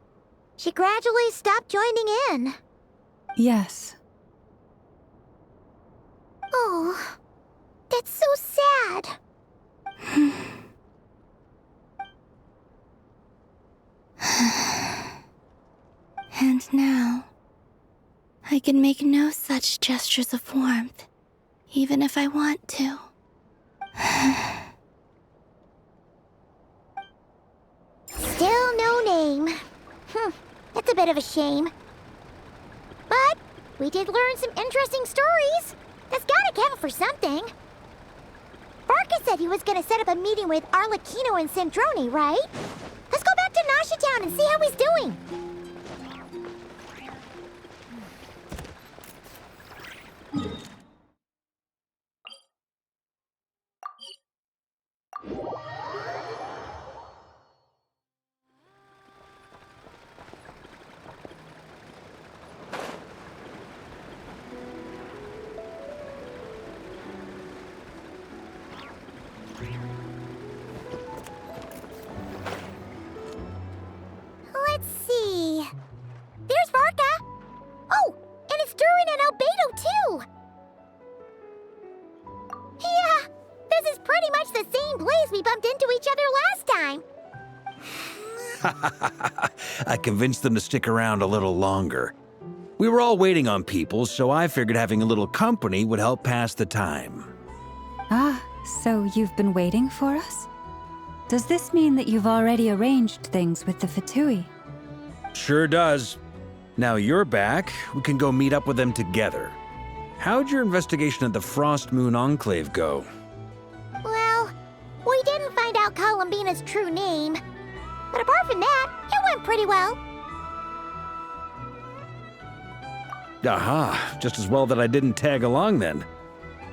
she gradually stopped joining in. Yes. Oh, that's so sad. And now, I can make no such gestures of warmth, even if I want to. Still no name. That's a bit of a shame. But we did learn some interesting stories. That's gotta count for something. Barca said he was gonna set up a meeting with Arlecchino and Sandrone, right? Let's go back to Nasha Town and see how he's doing. Let's see. There's Varka. Oh, and it's Durin and Albedo too. Yeah, this is pretty much the same place we bumped into each other last time. I convinced them to stick around a little longer. We were all waiting on people, so I figured having a little company would help pass the time. Ah, so you've been waiting for us? Does this mean that you've already arranged things with the Fatui? Sure does. Now you're back, we can go meet up with them together. How'd your investigation at the Frost Moon Enclave go? Well, we didn't find out Columbina's true name. But apart from that, it went pretty well. Aha, just as well that I didn't tag along then.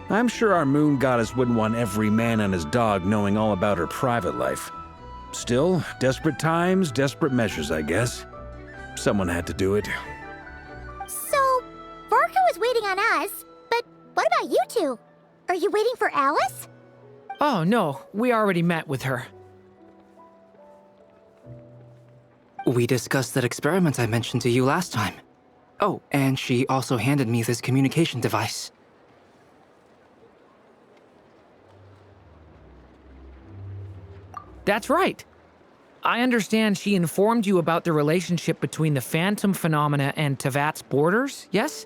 I'm sure our moon goddess wouldn't want every man and his dog knowing all about her private life. Still, desperate times, desperate measures, I guess. Someone had to do it. So, Varka was waiting on us, but what about you two? Are you waiting for Alice? Oh, no, we already met with her. We discussed that experiment I mentioned to you last time. Oh, and she also handed me this communication device. That's right. I understand she informed you about the relationship between the phantom phenomena and Tevat's borders, yes?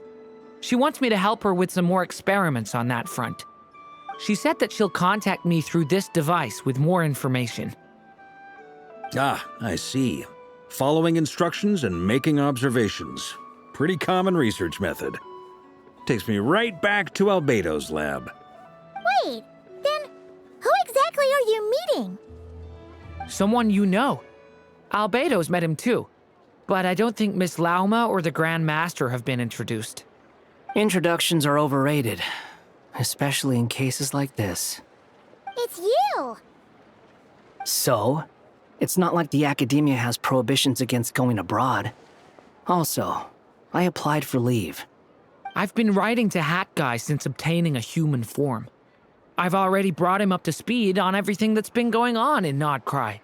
She wants me to help her with some more experiments on that front. She said that she'll contact me through this device with more information. Ah, I see. Following instructions and making observations. Pretty common research method. Takes me right back to Albedo's lab. Wait, then who exactly are you meeting? Someone you know. Albedo's met him too. But I don't think Miss Lauma or the Grand Master have been introduced. Introductions are overrated, especially in cases like this. It's you! So? It's not like the Academia has prohibitions against going abroad. Also, I applied for leave. I've been writing to Hat Guy since obtaining a human form. I've already brought him up to speed on everything that's been going on in Nodcry.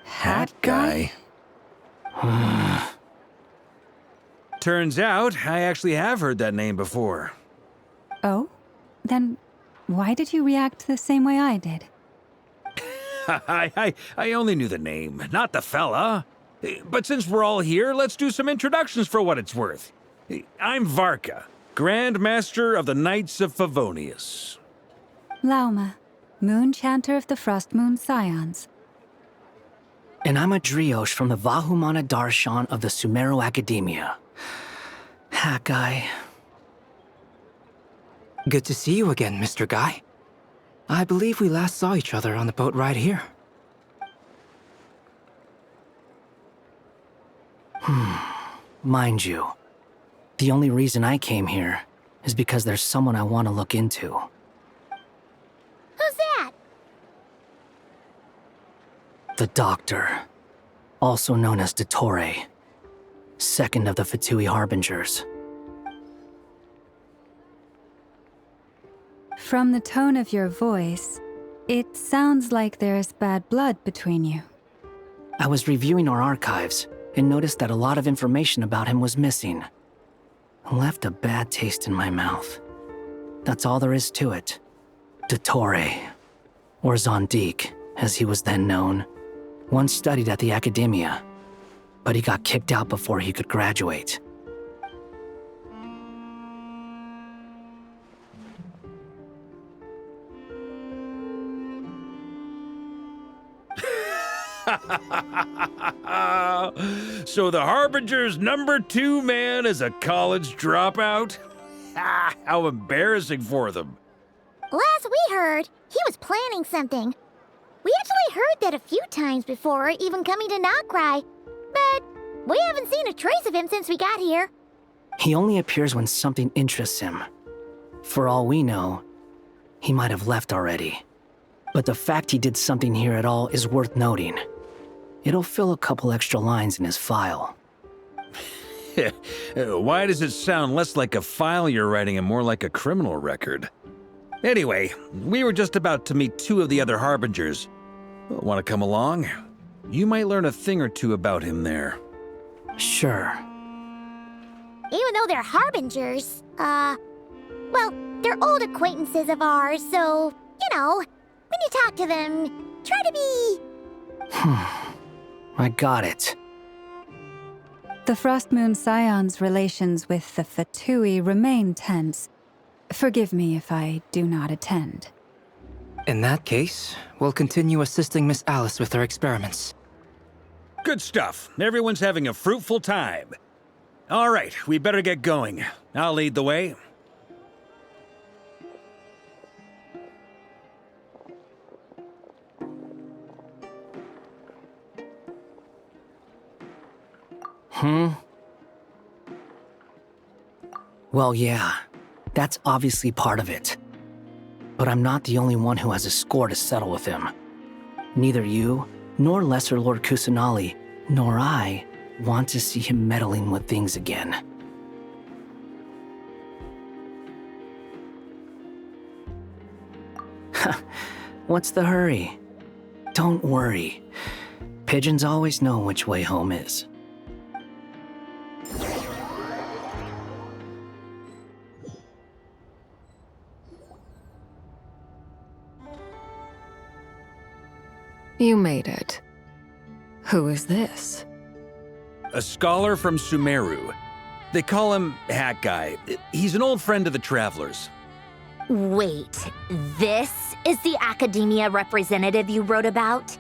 Hat Guy? Turns out, I actually have heard that name before. Oh? Then why did you react the same way I did? I only knew the name, not the fella. But since we're all here, let's do some introductions for what it's worth. I'm Varka. Grand Master of the Knights of Favonius. Lauma, Moon Chanter of the Frost Moon Scions. And I'm a Driosh from the Vahumana Darshan of the Sumeru Academia. Hat guy. Good to see you again, Mr. Guy. I believe we last saw each other on the boat ride here. Mind you, the only reason I came here is because there's someone I want to look into. Who's that? The Doctor, also known as Dottore, second of the Fatui Harbingers. From the tone of your voice, it sounds like there's bad blood between you. I was reviewing our archives and noticed that a lot of information about him was missing. Left a bad taste in my mouth. That's all there is to it. Dottore, or Zondique, as he was then known, once studied at the Academia, but he got kicked out before he could graduate. So the Harbinger's #2 man is a college dropout? How embarrassing for them. Last we heard, he was planning something. We actually heard that a few times before, even coming to Nocturne, but we haven't seen a trace of him since we got here. He only appears when something interests him. For all we know, he might have left already. But the fact he did something here at all is worth noting. It'll fill a couple extra lines in his file. Why does it sound less like a file you're writing and more like a criminal record? Anyway, we were just about to meet 2 of the other Harbingers. Want to come along? You might learn a thing or two about him there. Sure. Even though they're Harbingers, well, they're old acquaintances of ours, so, you know, when you talk to them, try to be... I got it. The Frost Moon Scions' relations with the Fatui remain tense. Forgive me if I do not attend. In that case, we'll continue assisting Miss Alice with her experiments. Good stuff. Everyone's having a fruitful time. All right, we better get going. I'll lead the way. Well, yeah, that's obviously part of it. But I'm not the only one who has a score to settle with him. Neither you, nor Lesser Lord Kusanali, nor I want to see him meddling with things again. What's the hurry? Don't worry. Pigeons always know which way home is. You made it. Who is this? A scholar from Sumeru. They call him Hat Guy. He's an old friend of the Travelers. Wait, this is the Academia representative you wrote about?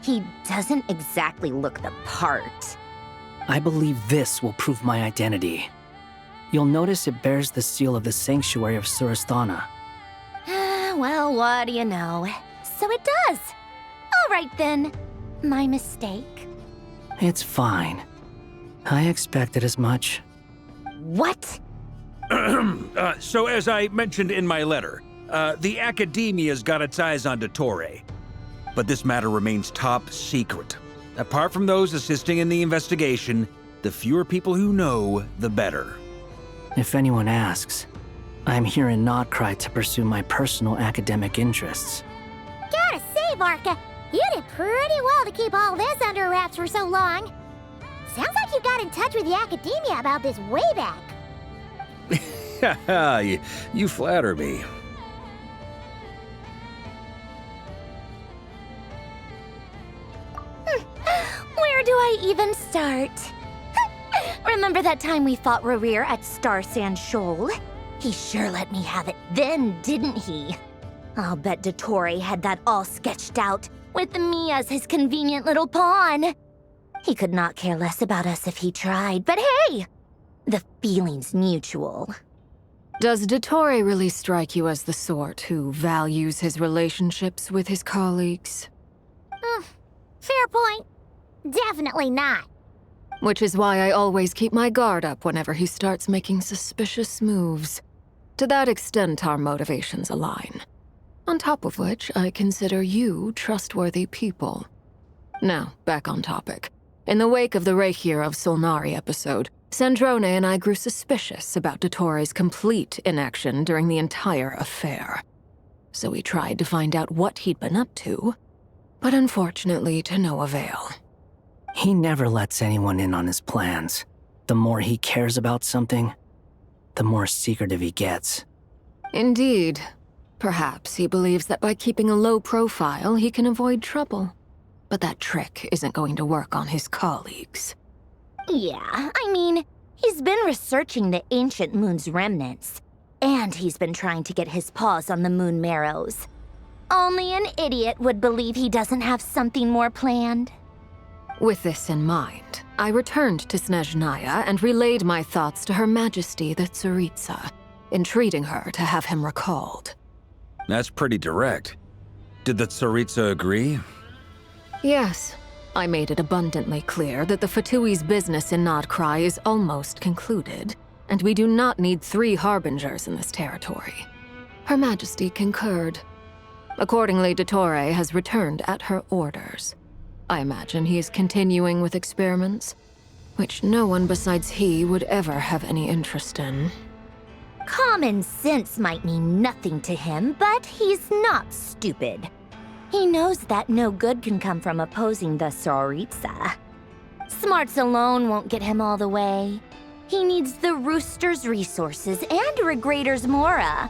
He doesn't exactly look the part. I believe this will prove my identity. You'll notice it bears the seal of the Sanctuary of Surasthana. Well, what do you know? So it does. All right then. My mistake. It's fine. I expected as much. What? So as I mentioned in my letter, the Academia's got its eyes on Dottore. But this matter remains top secret. Apart from those assisting in the investigation, the fewer people who know, the better. If anyone asks, I'm here in Nocturne to pursue my personal academic interests. Gotta say, Varka, you did pretty well to keep all this under wraps for so long. Sounds like you got in touch with the Academia about this way back. You flatter me. Where do I even start? Remember that time we fought Rerir at Star Sand Shoal? He sure let me have it then, didn't he? I'll bet Dottore had that all sketched out, with me as his convenient little pawn. He could not care less about us if he tried, but hey! The feeling's mutual. Does Dottore really strike you as the sort who values his relationships with his colleagues? Fair point. Definitely not. Which is why I always keep my guard up whenever he starts making suspicious moves. To that extent, our motivations align. On top of which, I consider you trustworthy people. Now, back on topic. In the wake of the Reikir of Solnari episode, Sandrone and I grew suspicious about Dottore's complete inaction during the entire affair. So we tried to find out what he'd been up to, but unfortunately to no avail. He never lets anyone in on his plans. The more he cares about something, the more secretive he gets. Indeed. Perhaps he believes that by keeping a low profile, he can avoid trouble. But that trick isn't going to work on his colleagues. Yeah, I mean, he's been researching the ancient moon's remnants. And he's been trying to get his paws on the moon marrows. Only an idiot would believe he doesn't have something more planned. With this in mind, I returned to Snezhnaya and relayed my thoughts to Her Majesty the Tsaritsa, entreating her to have him recalled. That's pretty direct. Did the Tsaritsa agree? Yes. I made it abundantly clear that the Fatui's business in Nodcry is almost concluded, and we do not need 3 harbingers in this territory. Her Majesty concurred. Accordingly, Dottore has returned at her orders. I imagine he is continuing with experiments, which no one besides he would ever have any interest in. Common sense might mean nothing to him, but he's not stupid. He knows that no good can come from opposing the Tsaritsa. Smarts alone won't get him all the way. He needs the Rooster's resources and Regrator's Mora,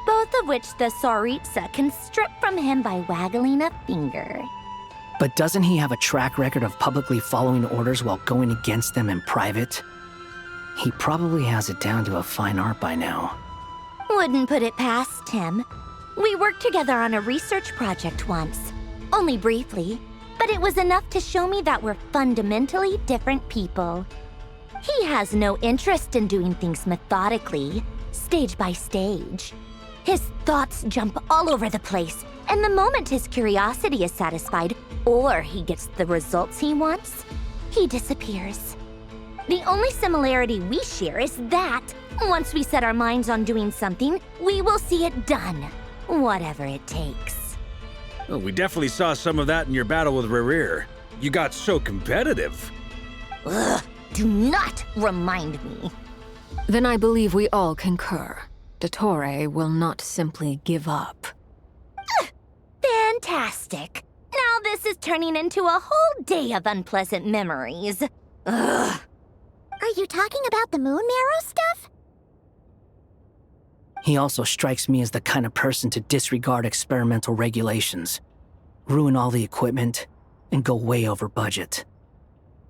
both of which the Tsaritsa can strip from him by waggling a finger. But doesn't he have a track record of publicly following orders while going against them in private? He probably has it down to a fine art by now. Wouldn't put it past him. We worked together on a research project once. Only briefly, but it was enough to show me that we're fundamentally different people. He has no interest in doing things methodically, stage by stage. His thoughts jump all over the place, and the moment his curiosity is satisfied, or he gets the results he wants, he disappears. The only similarity we share is that, once we set our minds on doing something, we will see it done, whatever it takes. Well, we definitely saw some of that in your battle with Rerir. You got so competitive. Ugh, do not remind me. Then I believe we all concur. Dottore will not simply give up. Fantastic. Now this is turning into a whole day of unpleasant memories. Ugh. Are you talking about the moon marrow stuff? He also strikes me as the kind of person to disregard experimental regulations, ruin all the equipment, and go way over budget.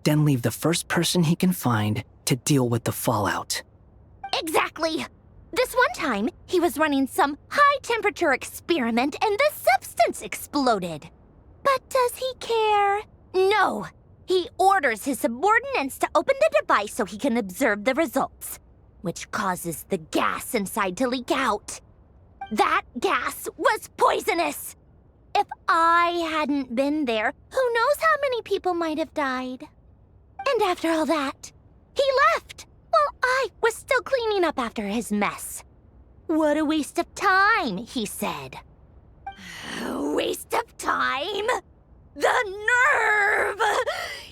Then leave the first person he can find to deal with the fallout. Exactly. This one time, he was running some high-temperature experiment and the substance exploded. But does he care? No. He orders his subordinates to open the device so he can observe the results, which causes the gas inside to leak out. That gas was poisonous! If I hadn't been there, who knows how many people might have died? And after all that, he left, while I was still cleaning up after his mess. What a waste of time, he said. Waste of time? The nerve!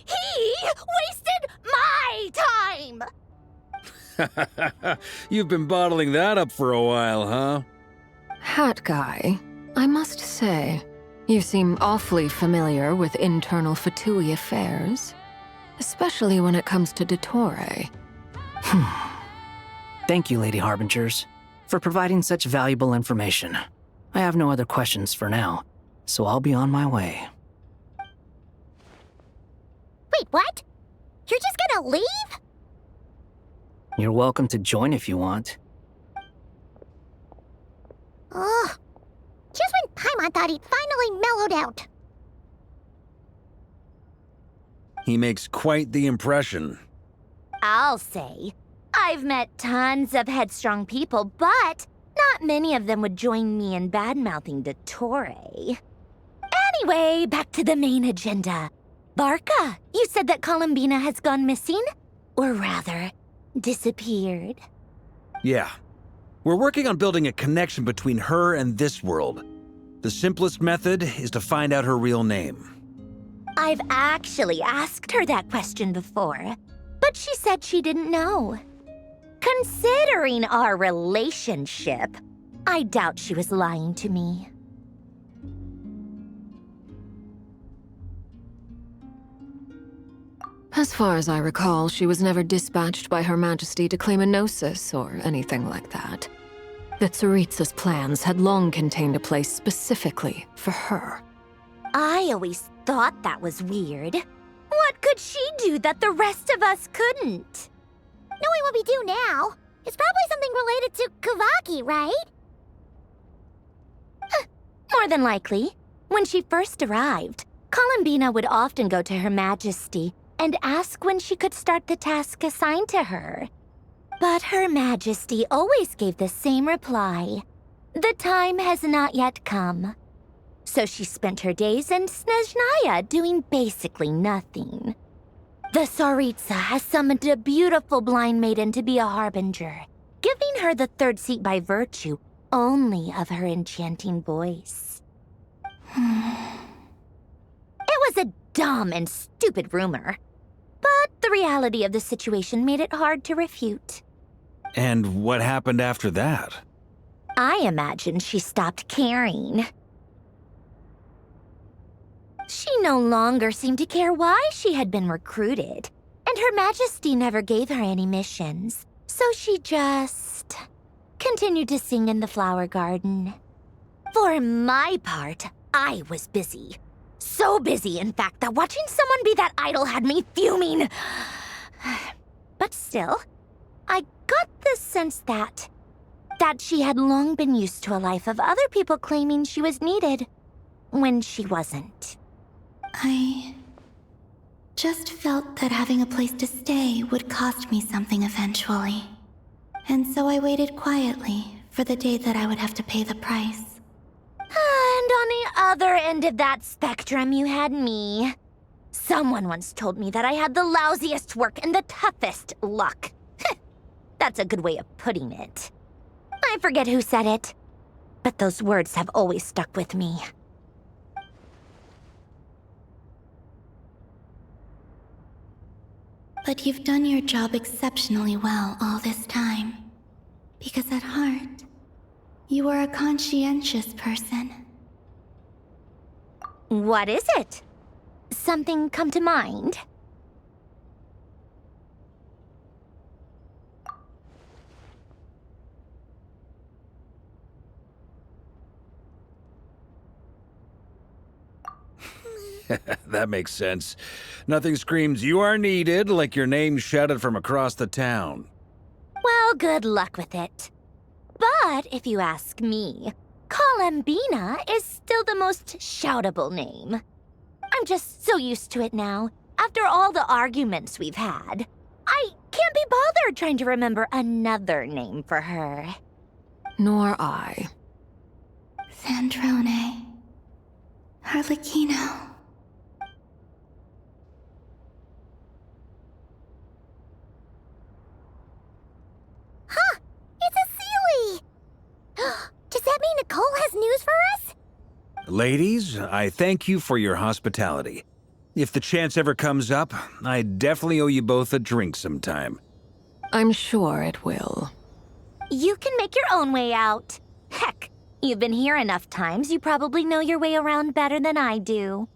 He wasted my time! You've been bottling that up for a while, huh? Hat guy, I must say, you seem awfully familiar with internal Fatui affairs, especially when it comes to Dottore. Thank you, Lady Harbingers, for providing such valuable information. I have no other questions for now, so I'll be on my way. Wait, what? You're just gonna leave? You're welcome to join if you want. Ugh. Just when Paimon thought he'd finally mellowed out. He makes quite the impression. I'll say. I've met tons of headstrong people, but not many of them would join me in bad-mouthing Dottore. Anyway, back to the main agenda. Barca, you said that Columbina has gone missing? Or rather, disappeared. Yeah. We're working on building a connection between her and this world. The simplest method is to find out her real name. I've actually asked her that question before, but she said she didn't know. Considering our relationship, I doubt she was lying to me. As far as I recall, she was never dispatched by Her Majesty to claim a gnosis or anything like that. The Tsaritsa's plans had long contained a place specifically for her. I always thought that was weird. What could she do that the rest of us couldn't? Knowing what we do now, it's probably something related to Kavaki, right? More than likely. When she first arrived, Columbina would often go to Her Majesty and ask when she could start the task assigned to her. But Her Majesty always gave the same reply. The time has not yet come. So she spent her days in Snezhnaya doing basically nothing. The Tsaritsa has summoned a beautiful blind maiden to be a harbinger, giving her the third seat by virtue only of her enchanting voice. It was a dumb and stupid rumor, but the reality of the situation made it hard to refute. And what happened after that? I imagine she stopped caring. She no longer seemed to care why she had been recruited, and Her Majesty never gave her any missions, so she just continued to sing in the flower garden. For my part, I was busy. So busy, in fact, that watching someone be that idol had me fuming. But still, I got the sense that she had long been used to a life of other people claiming she was needed when she wasn't. I just felt that having a place to stay would cost me something eventually. And so I waited quietly for the day that I would have to pay the price. And on the other end of that spectrum, you had me. Someone once told me that I had the lousiest work and the toughest luck. That's a good way of putting it. I forget who said it, but those words have always stuck with me. But you've done your job exceptionally well all this time. Because at heart, you are a conscientious person. What is it? Something come to mind? That makes sense. Nothing screams you are needed like your name shouted from across the town. Well, good luck with it. But if you ask me, Columbina is still the most shoutable name. I'm just so used to it now, after all the arguments we've had. I can't be bothered trying to remember another name for her. Nor I. Sandrone. Harlequino. Huh! It's a Sealy! Does that mean Nicole has news for us? Ladies, I thank you for your hospitality. If the chance ever comes up, I definitely owe you both a drink sometime. I'm sure it will. You can make your own way out. Heck, you've been here enough times, you probably know your way around better than I do.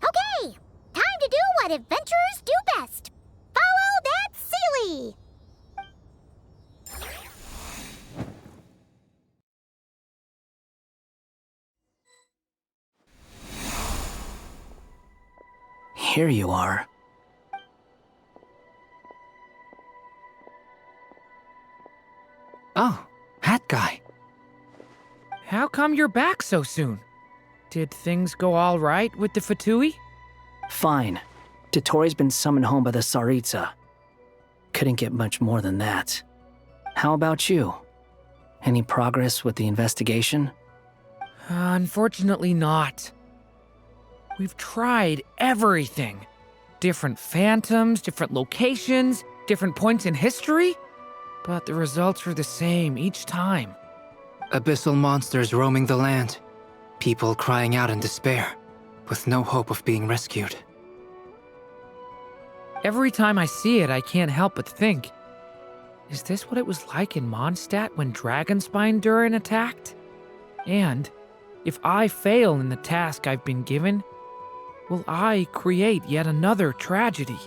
Okay! Time to do what adventurers do best. Follow that Sealy! Here you are. Oh, hat guy. How come you're back so soon? Did things go all right with the Fatui? Fine. Dotori's been summoned home by the Tsaritsa. Couldn't get much more than that. How about you? Any progress with the investigation? Unfortunately not. We've tried everything. Different phantoms, different locations, different points in history. But the results are the same each time. Abyssal monsters roaming the land. People crying out in despair, with no hope of being rescued. Every time I see it, I can't help but think, is this what it was like in Mondstadt when Dragonspine Durin attacked? And if I fail in the task I've been given, will I create yet another tragedy?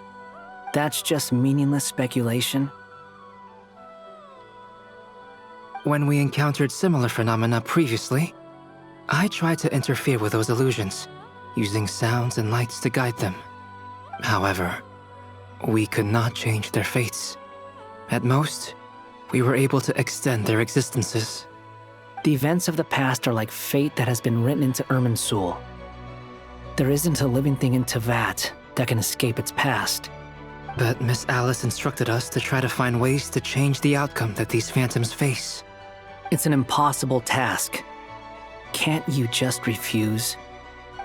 That's just meaningless speculation. When we encountered similar phenomena previously, I tried to interfere with those illusions, using sounds and lights to guide them. However, we could not change their fates. At most, we were able to extend their existences. The events of the past are like fate that has been written into Irminsul. There isn't a living thing in Teyvat that can escape its past. But Miss Alice instructed us to try to find ways to change the outcome that these phantoms face. It's an impossible task. Can't you just refuse?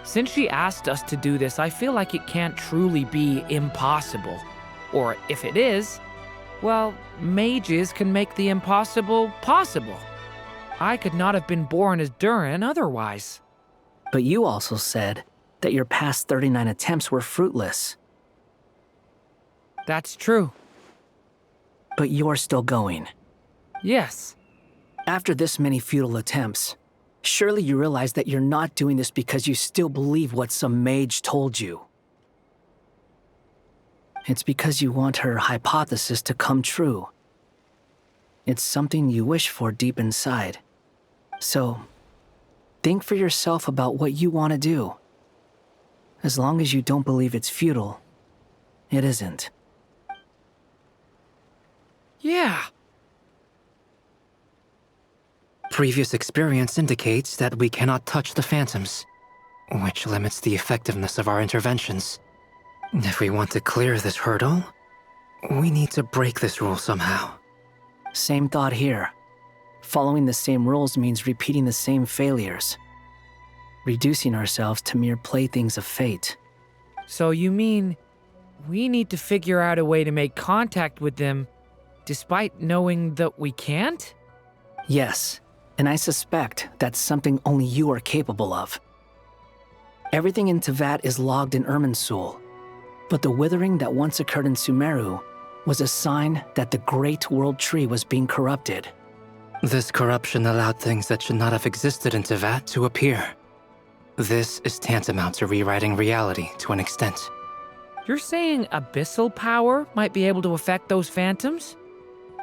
Since she asked us to do this, I feel like it can't truly be impossible. Or if it is, well, mages can make the impossible possible. I could not have been born as Durin otherwise. But you also said that your past 39 attempts were fruitless. That's true. But you're still going. Yes. After this many futile attempts, surely you realize that you're not doing this because you still believe what some mage told you. It's because you want her hypothesis to come true. It's something you wish for deep inside. So, think for yourself about what you want to do. As long as you don't believe it's futile, it isn't. Yeah. Previous experience indicates that we cannot touch the phantoms, which limits the effectiveness of our interventions. If we want to clear this hurdle, we need to break this rule somehow. Same thought here. Following the same rules means repeating the same failures. Reducing ourselves to mere playthings of fate. So you mean we need to figure out a way to make contact with them despite knowing that we can't? Yes, and I suspect that's something only you are capable of. Everything in Teyvat is logged in Irminsul, but the withering that once occurred in Sumeru was a sign that the Great World Tree was being corrupted. This corruption allowed things that should not have existed in Teyvat to appear. This is tantamount to rewriting reality to an extent. You're saying abyssal power might be able to affect those phantoms?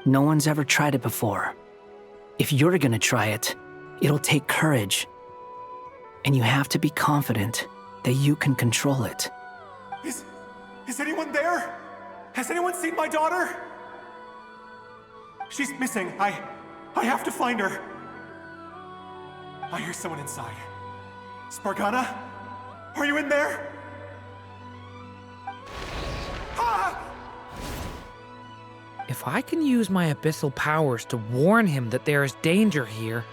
No one's ever tried it before. If you're gonna try it, it'll take courage. And you have to be confident that you can control it. Is anyone there? Has anyone seen my daughter? She's missing. I have to find her. I hear someone inside. Spargana? Are you in there? Ah! If I can use my abyssal powers to warn him that there is danger here,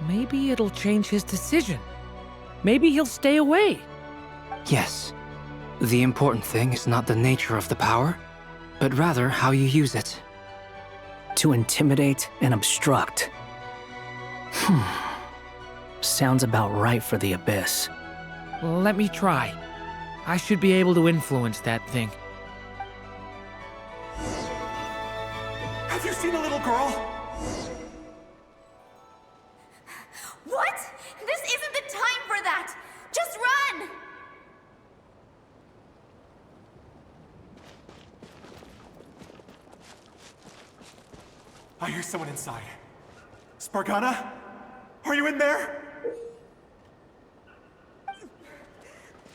maybe it'll change his decision. Maybe he'll stay away. Yes. The important thing is not the nature of the power, but rather how you use it. To intimidate and obstruct. Sounds about right for the Abyss. Let me try. I should be able to influence that thing. Have you seen a little girl? What? This isn't the time for that! Just run! I hear someone inside. Spargana? Are you in there?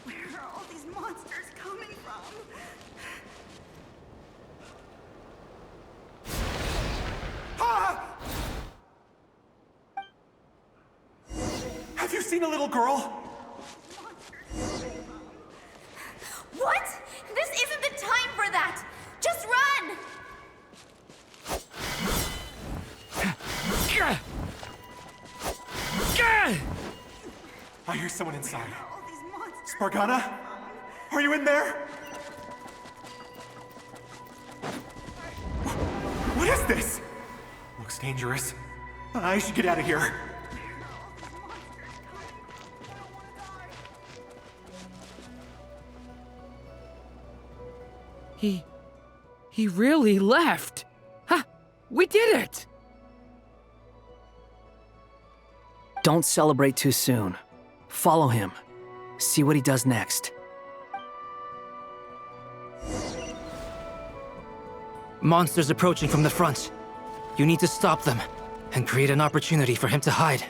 Where are all these monsters coming from? Ah! seen a little girl? What? This isn't the time for that! Just run! I hear someone inside. Spargana? Are you in there? What is this? Looks dangerous. I should get out of here. He really left. Ha! We did it! Don't celebrate too soon. Follow him. See what he does next. Monsters approaching from the front. You need to stop them and create an opportunity for him to hide.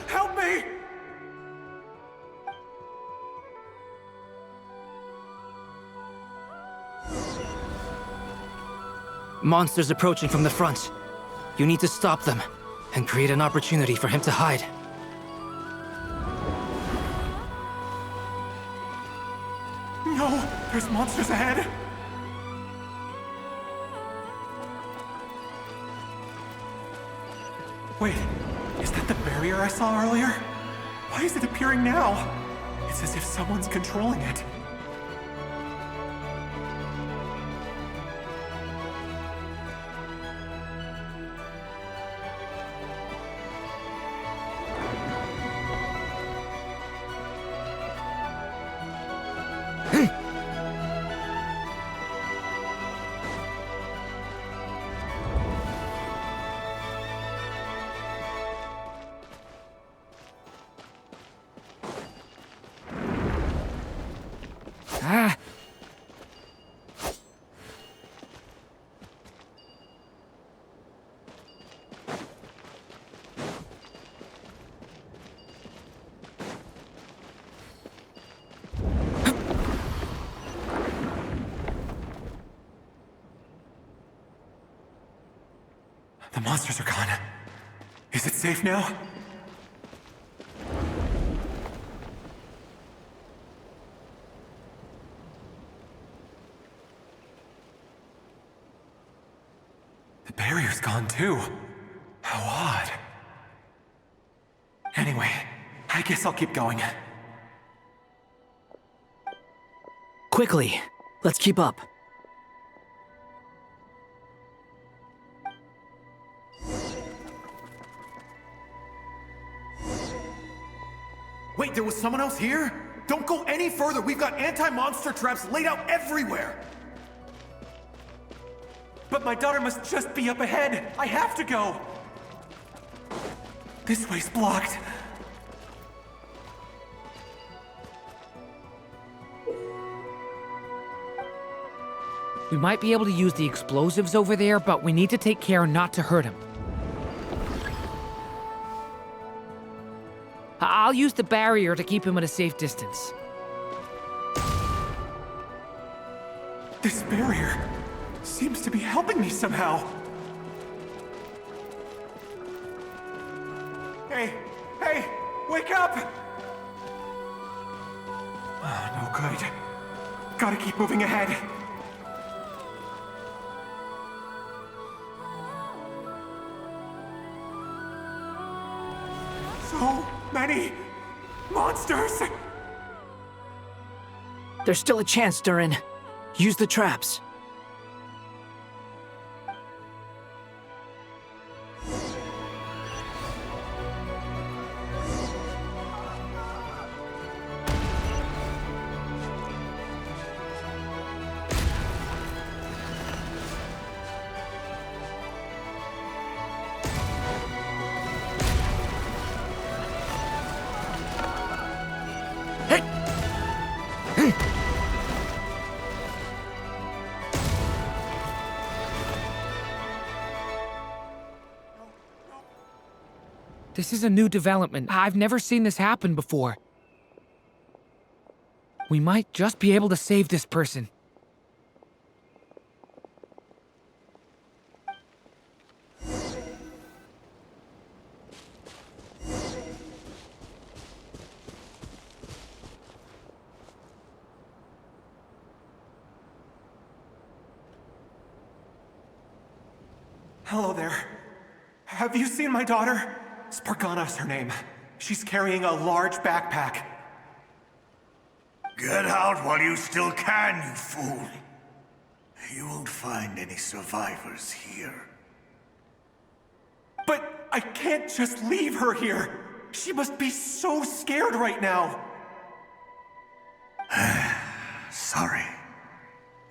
Help me! Monsters approaching from the front. You need to stop them and create an opportunity for him to hide. No! There's monsters ahead! Wait, is that the barrier I saw earlier? Why is it appearing now? It's as if someone's controlling it. Ah! The monsters are gone. Is it safe now? The barrier's gone too. How odd. Anyway, I guess I'll keep going. Quickly, let's keep up. Wait, there was someone else here? Don't go any further. We've got anti-monster traps laid out everywhere. But my daughter must just be up ahead. I have to go. This way's blocked. We might be able to use the explosives over there, but we need to take care not to hurt him. I'll use the barrier to keep him at a safe distance. This barrier seems to be helping me somehow. Hey, wake up! Oh, no good. Gotta keep moving ahead. So many monsters! There's still a chance, Durin. Use the traps. This is a new development. I've never seen this happen before. We might just be able to save this person. Hello there. Have you seen my daughter? Spargana's her name. She's carrying a large backpack. Get out while you still can, you fool. You won't find any survivors here. But I can't just leave her here. She must be so scared right now. Sorry.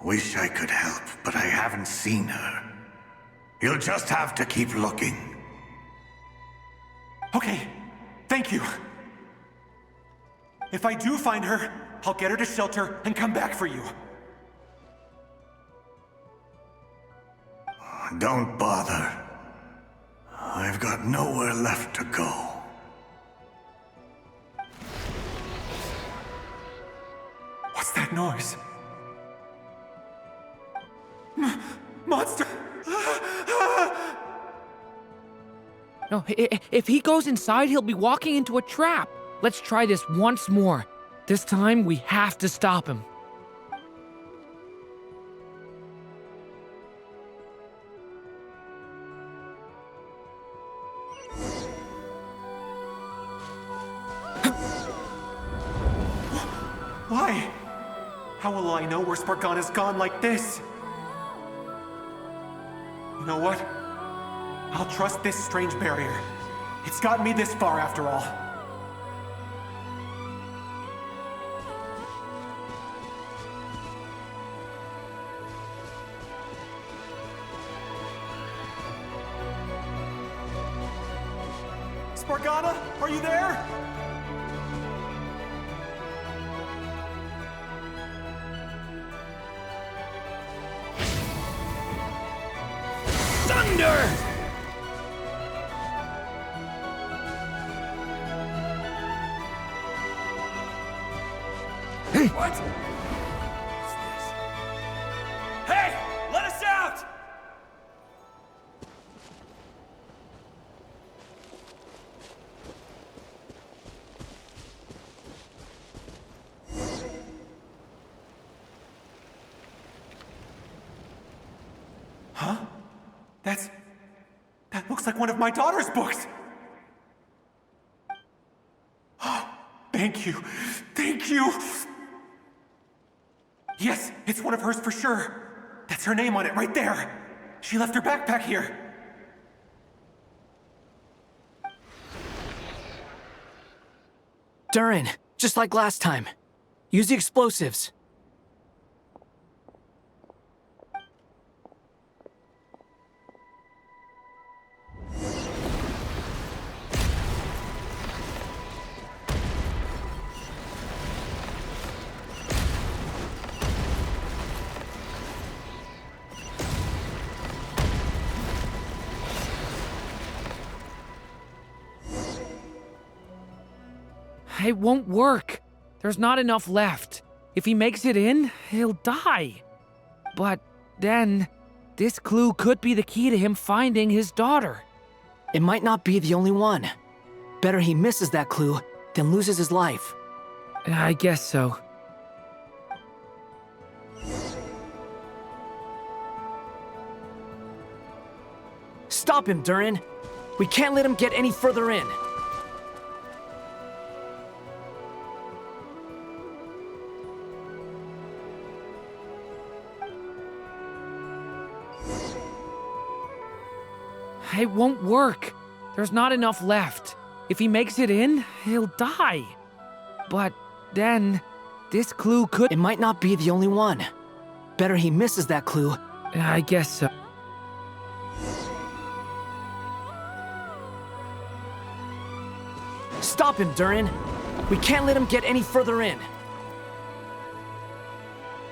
Wish I could help, but I haven't seen her. You'll just have to keep looking. Okay, thank you. If I do find her, I'll get her to shelter and come back for you. Don't bother. I've got nowhere left to go. What's that noise? Monster! No, if he goes inside, he'll be walking into a trap. Let's try this once more. This time, we have to stop him. Why? How will I know where Spargana's gone like this? You know what? I'll trust this strange barrier. It's gotten me this far after all. Spargana, are you there? Thunder! What? What's this? Hey! Let us out! Huh? That looks like one of my daughter's books! Thank you. Thank you! Yes, it's one of hers for sure. That's her name on it right there. She left her backpack here. Durin, just like last time. Use the explosives. It won't work. There's not enough left. If he makes it in, he'll die. But then, this clue could be the key to him finding his daughter. It might not be the only one. Better he misses that clue than loses his life. I guess so. Stop him, Durin. We can't let him get any further in. It won't work. There's not enough left. If he makes it in, he'll die. But then, this clue could... It might not be the only one. Better he misses that clue. I guess so. Stop him, Durin. We can't let him get any further in.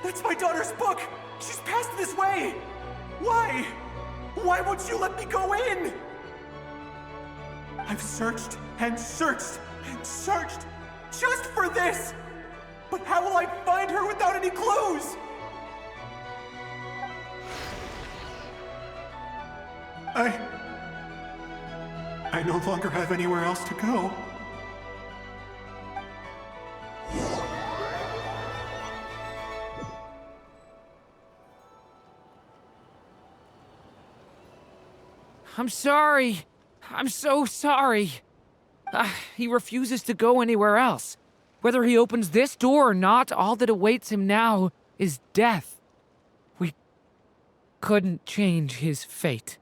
That's my daughter's book! She's passed this way! Why? Why won't you let me go in? I've searched and searched and searched just for this! But how will I find her without any clues? I no longer have anywhere else to go. I'm sorry. I'm so sorry. He refuses to go anywhere else. Whether he opens this door or not, all that awaits him now is death. We couldn't change his fate.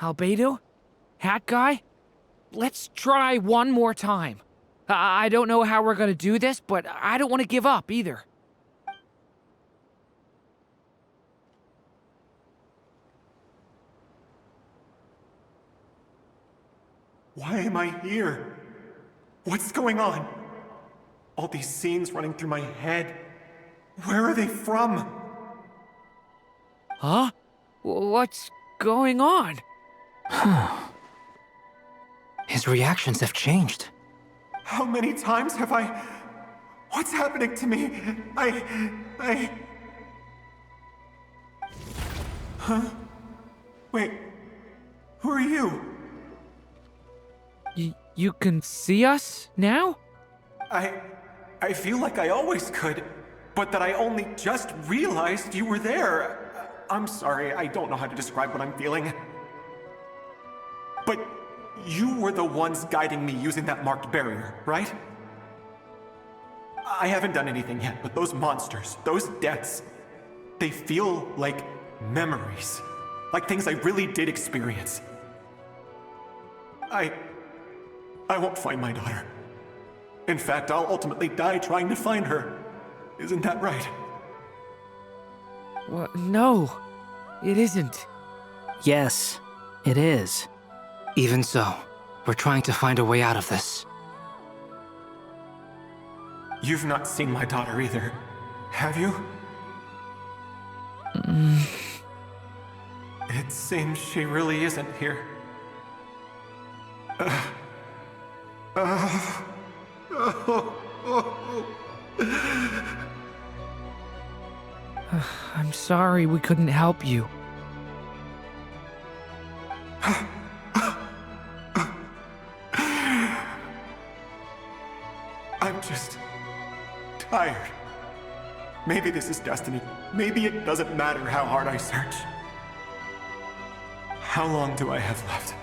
Albedo? Hat guy? Let's try one more time. I don't know how we're gonna do this, but I don't want to give up either. Why am I here? What's going on? All these scenes running through my head. Where are they from? Huh? What's going on? His reactions have changed. How many times have I... What's happening to me? Huh? Wait. Who are you? You can see us now? I feel like I always could, but that I only just realized you were there. I'm sorry, I don't know how to describe what I'm feeling. But you were the ones guiding me using that marked barrier, right? I haven't done anything yet, but those monsters, those deaths, they feel like memories. Like things I really did experience. I won't find my daughter. In fact, I'll ultimately die trying to find her. Isn't that right? No, it isn't. Yes, it is. Even so, we're trying to find a way out of this. You've not seen my daughter either, have you? It seems she really isn't here. I'm sorry we couldn't help you. I'm just tired. Maybe this is destiny. Maybe it doesn't matter how hard I search. How long do I have left?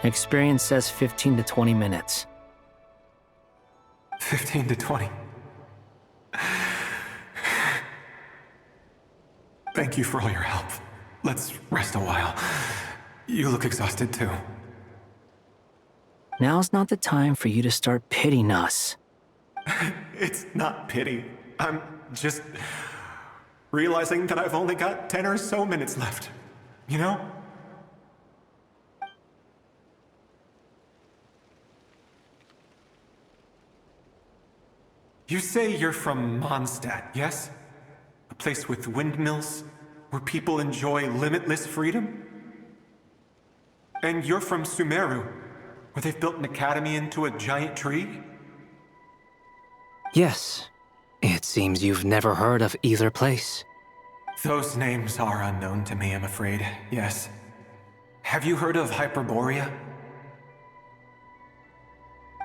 Experience says 15 to 20 minutes. 15 to 20. Thank you for all your help. Let's rest a while. You look exhausted too. Now's not the time for you to start pitying us. It's not pity. I'm just realizing that I've only got 10 or so minutes left. You know? You say you're from Mondstadt, yes? A place with windmills, where people enjoy limitless freedom? And you're from Sumeru, where they've built an academy into a giant tree? Yes. It seems you've never heard of either place. Those names are unknown to me, I'm afraid, yes. Have you heard of Hyperborea?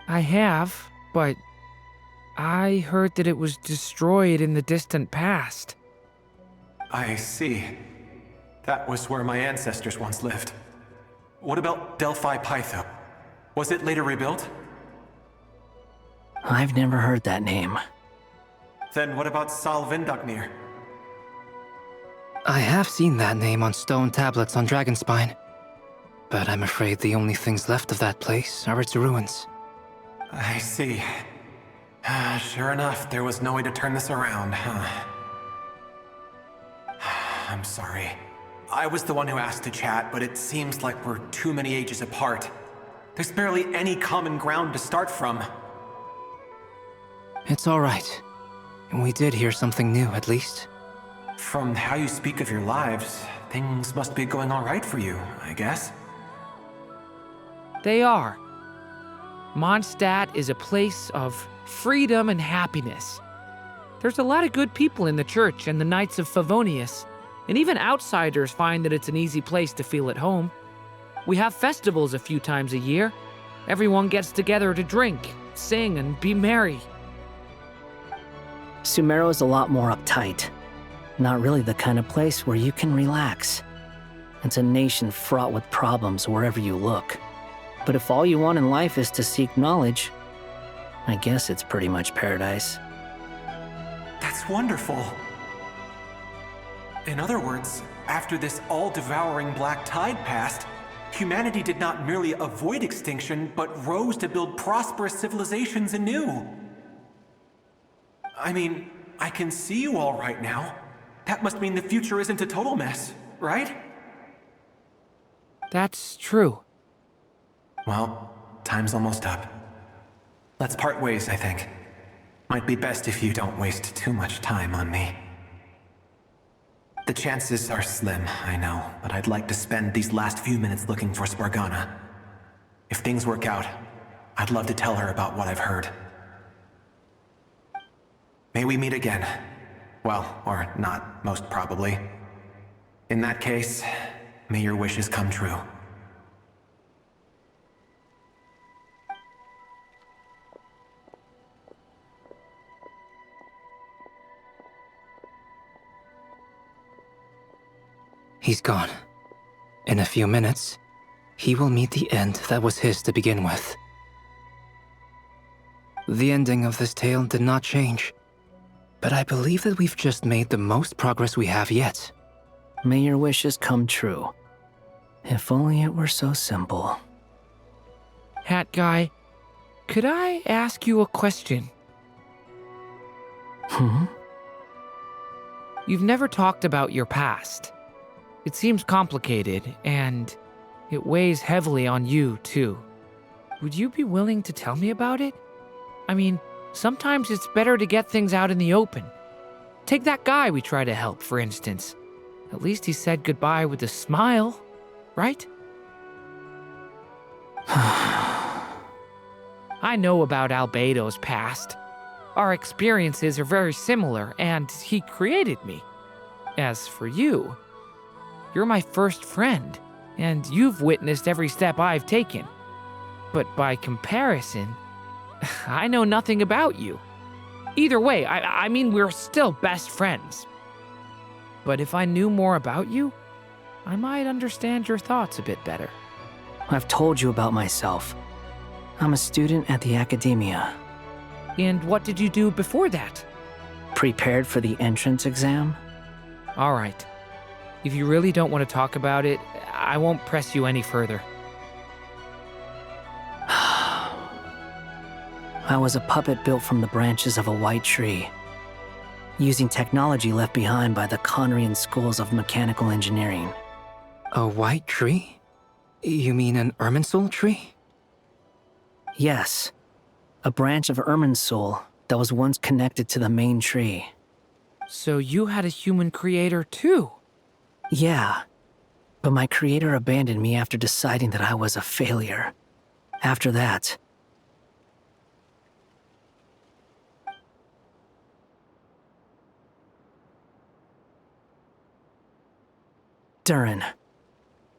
I have, but I heard that it was destroyed in the distant past. I see. That was where my ancestors once lived. What about Delphi Pytho? Was it later rebuilt? I've never heard that name. Then what about Salvindagnir? I have seen that name on stone tablets on Dragonspine. But I'm afraid the only things left of that place are its ruins. I see. Sure enough, there was no way to turn this around, huh? I'm sorry. I was the one who asked to chat, but it seems like we're too many ages apart. There's barely any common ground to start from. It's all right. We did hear something new, at least. From how you speak of your lives, things must be going all right for you, I guess. They are. Mondstadt is a place of freedom and happiness. There's a lot of good people in the church and the Knights of Favonius, and even outsiders find that it's an easy place to feel at home. We have festivals a few times a year. Everyone gets together to drink, sing, and be merry. Sumeru is a lot more uptight. Not really the kind of place where you can relax. It's a nation fraught with problems wherever you look. But if all you want in life is to seek knowledge, I guess it's pretty much paradise. That's wonderful. In other words, after this all-devouring black tide passed, humanity did not merely avoid extinction, but rose to build prosperous civilizations anew. I mean, I can see you all right now. That must mean the future isn't a total mess, right? That's true. Well, time's almost up. Let's part ways, I think. Might be best if you don't waste too much time on me. The chances are slim, I know, but I'd like to spend these last few minutes looking for Spargana. If things work out, I'd love to tell her about what I've heard. May we meet again. Well, or not, most probably. In that case, may your wishes come true. He's gone. In a few minutes, he will meet the end that was his to begin with. The ending of this tale did not change, but I believe that we've just made the most progress we have yet. May your wishes come true. If only it were so simple. Hat Guy, could I ask you a question? You've never talked about your past. It seems complicated, and it weighs heavily on you, too. Would you be willing to tell me about it? I mean, sometimes it's better to get things out in the open. Take that guy we try to help, for instance. At least he said goodbye with a smile, right? I know about Albedo's past. Our experiences are very similar, and he created me. As for you, you're my first friend, and you've witnessed every step I've taken. But by comparison, I know nothing about you. Either way, I mean, we're still best friends. But if I knew more about you, I might understand your thoughts a bit better. I've told you about myself. I'm a student at the academia. And what did you do before that? Prepared for the entrance exam? All right. If you really don't want to talk about it, I won't press you any further. I was a puppet built from the branches of a white tree, using technology left behind by the Conrian schools of mechanical engineering. A white tree? You mean an Irminsul tree? Yes. A branch of Irminsul that was once connected to the main tree. So you had a human creator too? Yeah. But my creator abandoned me after deciding that I was a failure. After that, Durin.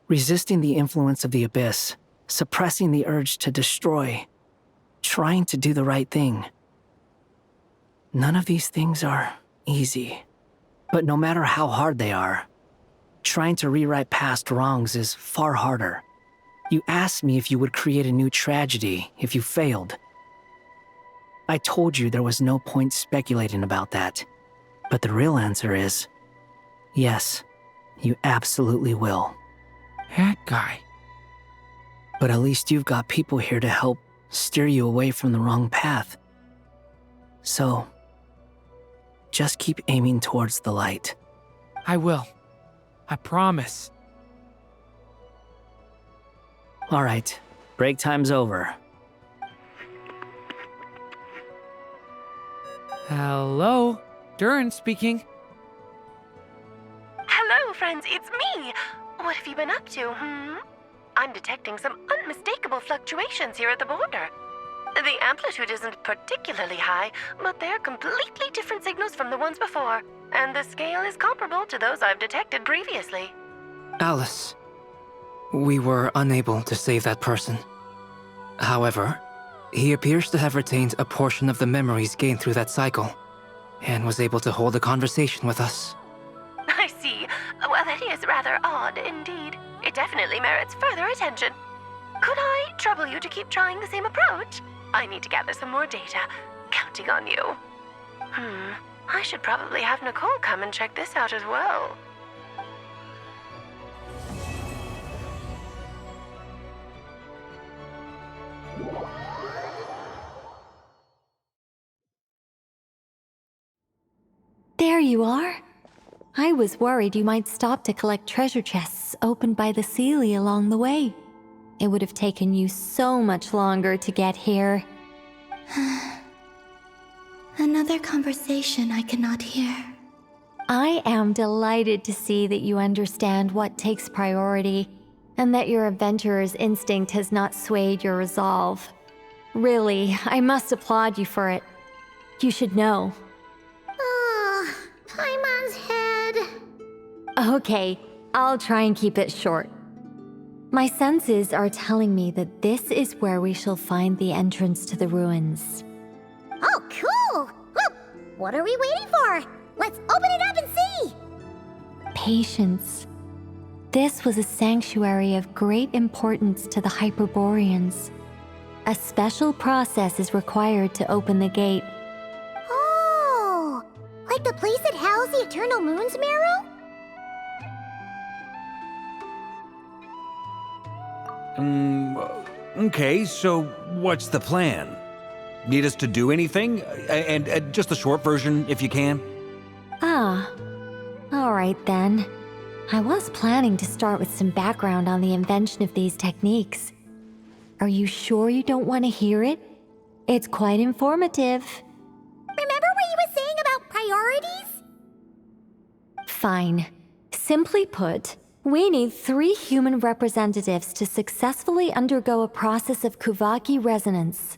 Resisting the influence of the Abyss, suppressing the urge to destroy, trying to do the right thing. None of these things are easy. But no matter how hard they are, trying to rewrite past wrongs is far harder. You asked me if you would create a new tragedy if you failed. I told you there was no point speculating about that. But the real answer is, yes, you absolutely will. Hat Guy. But at least you've got people here to help steer you away from the wrong path. So, just keep aiming towards the light. I will. I promise. All right, break time's over. Hello, Durin speaking. Hello, friends, it's me! What have you been up to, I'm detecting some unmistakable fluctuations here at the border. The amplitude isn't particularly high, but they're completely different signals from the ones before, and the scale is comparable to those I've detected previously. Alice, we were unable to save that person. However, he appears to have retained a portion of the memories gained through that cycle, and was able to hold a conversation with us. I see. Well, that is rather odd indeed. It definitely merits further attention. Could I trouble you to keep trying the same approach? I need to gather some more data. Counting on you. I should probably have Nicole come and check this out as well. There you are. I was worried you might stop to collect treasure chests opened by the Seelie along the way. It would have taken you so much longer to get here. Another conversation I cannot hear. I am delighted to see that you understand what takes priority, and that your adventurer's instinct has not swayed your resolve. Really, I must applaud you for it. You should know. Paimon's head. Okay, I'll try and keep it short. My senses are telling me that this is where we shall find the entrance to the ruins. Oh, cool! Well, what are we waiting for? Let's open it up and see! Patience. This was a sanctuary of great importance to the Hyperboreans. A special process is required to open the gate. Oh! Like the place that housed the Eternal Moon's marrow? Okay, so what's the plan? Need us to do anything? And just the short version, if you can. Ah, all right then. I was planning to start with some background on the invention of these techniques. Are you sure you don't want to hear it? It's quite informative. Remember what you were saying about priorities? Fine. Simply put, we need 3 human representatives to successfully undergo a process of Kuvaki resonance.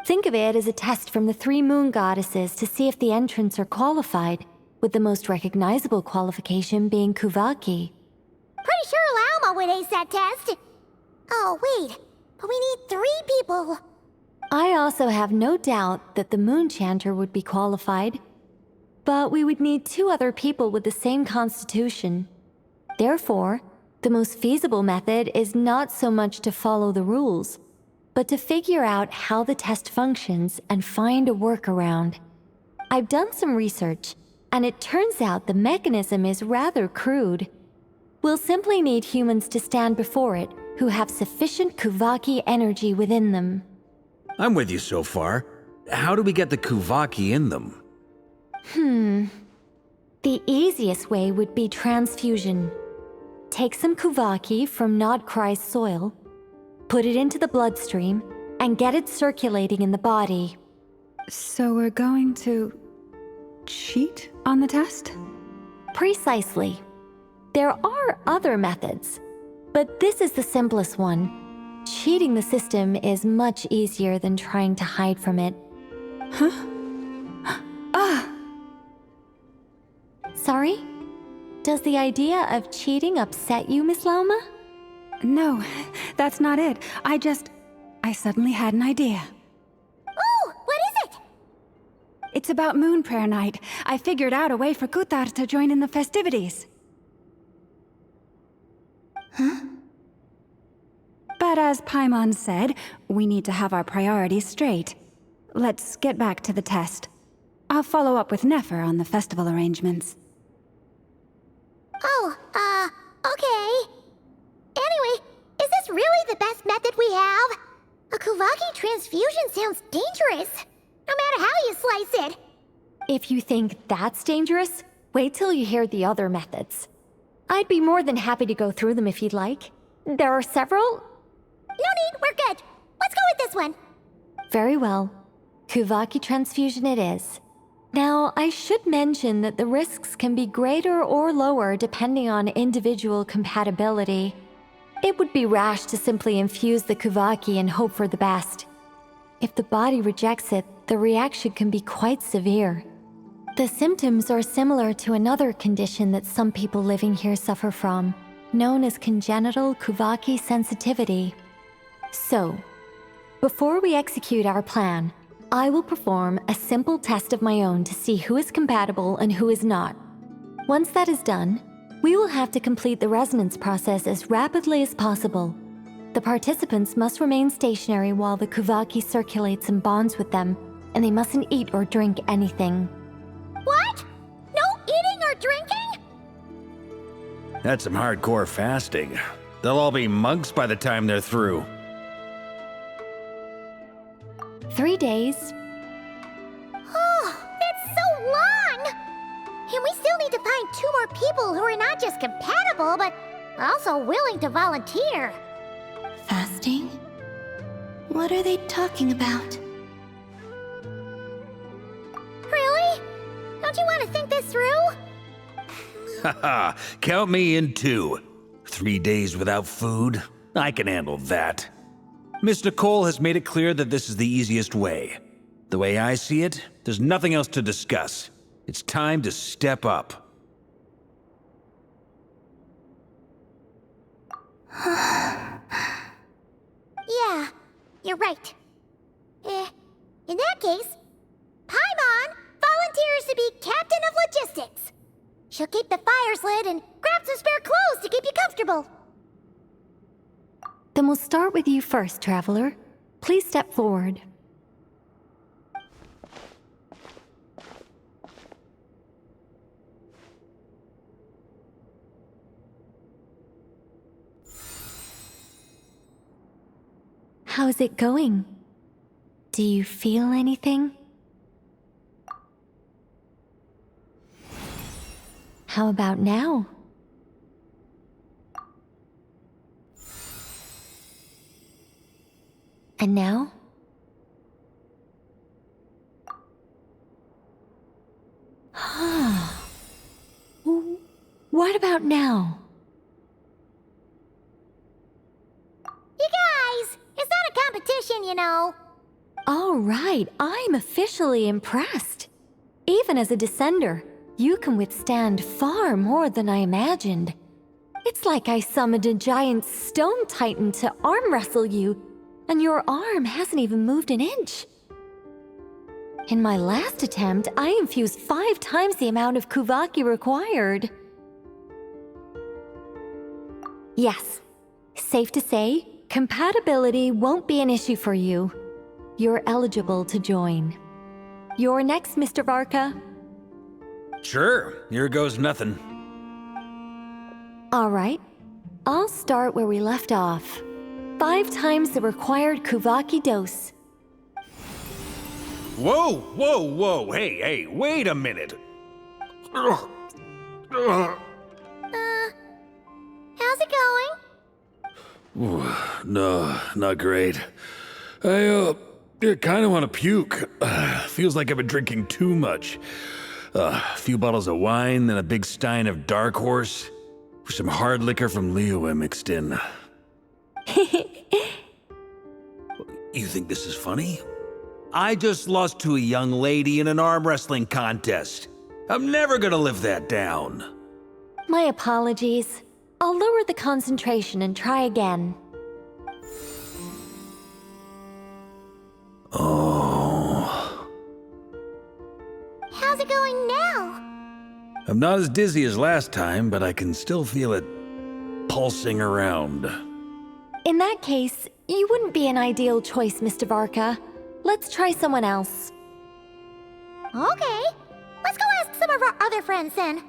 Think of it as a test from the 3 moon goddesses to see if the entrants are qualified, with the most recognizable qualification being Kuvaki. Pretty sure Lauma would ace that test. Oh, wait. But we need 3 people. I also have no doubt that the Moon Chanter would be qualified. But we would need 2 other people with the same constitution. Therefore, the most feasible method is not so much to follow the rules, but to figure out how the test functions and find a workaround. I've done some research, and it turns out the mechanism is rather crude. We'll simply need humans to stand before it who have sufficient Kuvaki energy within them. I'm with you so far. How do we get the Kuvaki in them? The easiest way would be transfusion. Take some Kuvaki from Nodcry's soil, put it into the bloodstream, and get it circulating in the body. So we're going to cheat on the test? Precisely. There are other methods, but this is the simplest one. Cheating the system is much easier than trying to hide from it. Huh? Sorry? Does the idea of cheating upset you, Miss Lauma? No, that's not it. I suddenly had an idea. Oh, what is it? It's about Moon Prayer Night. I figured out a way for Kutar to join in the festivities. Huh? But as Paimon said, we need to have our priorities straight. Let's get back to the test. I'll follow up with Nefer on the festival arrangements. Oh, okay. Anyway, is this really the best method we have? A Kuvaki transfusion sounds dangerous, no matter how you slice it. If you think that's dangerous, wait till you hear the other methods. I'd be more than happy to go through them if you'd like. There are several. No need, we're good. Let's go with this one. Very well. Kuvaki transfusion it is. Now, I should mention that the risks can be greater or lower depending on individual compatibility. It would be rash to simply infuse the Kuvaki and hope for the best. if the body rejects it, the reaction can be quite severe. The symptoms are similar to another condition that some people living here suffer from, known as congenital Kuvaki sensitivity. So, before we execute our plan, I will perform a simple test of my own to see who is compatible and who is not. Once that is done, we will have to complete the resonance process as rapidly as possible. The participants must remain stationary while the Kuvaki circulates and bonds with them, and they mustn't eat or drink anything. What? No eating or drinking? That's some hardcore fasting. They'll all be monks by the time they're through. 3 days. Oh, that's so long! And we still need to find 2 more people who are not just compatible, but also willing to volunteer. Fasting? What are they talking about? Really? Don't you want to think this through? Haha, count me in too. 3 days without food? I can handle that. Miss Nicole has made it clear that this is the easiest way. The way I see it, there's nothing else to discuss. It's time to step up. Yeah, you're right. In that case, Paimon volunteers to be captain of logistics. She'll keep the fires lit and grab some spare clothes to keep you comfortable. Then we'll start with you first, Traveler. Please step forward. How's it going? Do you feel anything? How about now? And now? What about now? You guys, it's not a competition, you know. All right, I'm officially impressed. Even as a descender, you can withstand far more than I imagined. It's like I summoned a giant stone titan to arm wrestle you, and your arm hasn't even moved an inch. In my last attempt, I infused 5 times the amount of Kuvaki required. Yes, safe to say, compatibility won't be an issue for you. You're eligible to join. You're next, Mr. Varka. Sure, here goes nothing. All right, I'll start where we left off. 5 times the required Kuvaki dose. Whoa, whoa, whoa, hey, wait a minute. How's it going? Ooh, no, not great. I kind of want to puke. Feels like I've been drinking too much. A few bottles of wine, then a big stein of Dark Horse, with some hard liquor from Liyue mixed in. You think this is funny? I just lost to a young lady in an arm wrestling contest. I'm never gonna live that down. My apologies. I'll lower the concentration and try again. Oh. How's it going now? I'm not as dizzy as last time, but I can still feel it pulsing around. In that case, you wouldn't be an ideal choice, Mr. Varka. Let's try someone else. Okay, let's go ask some of our other friends then.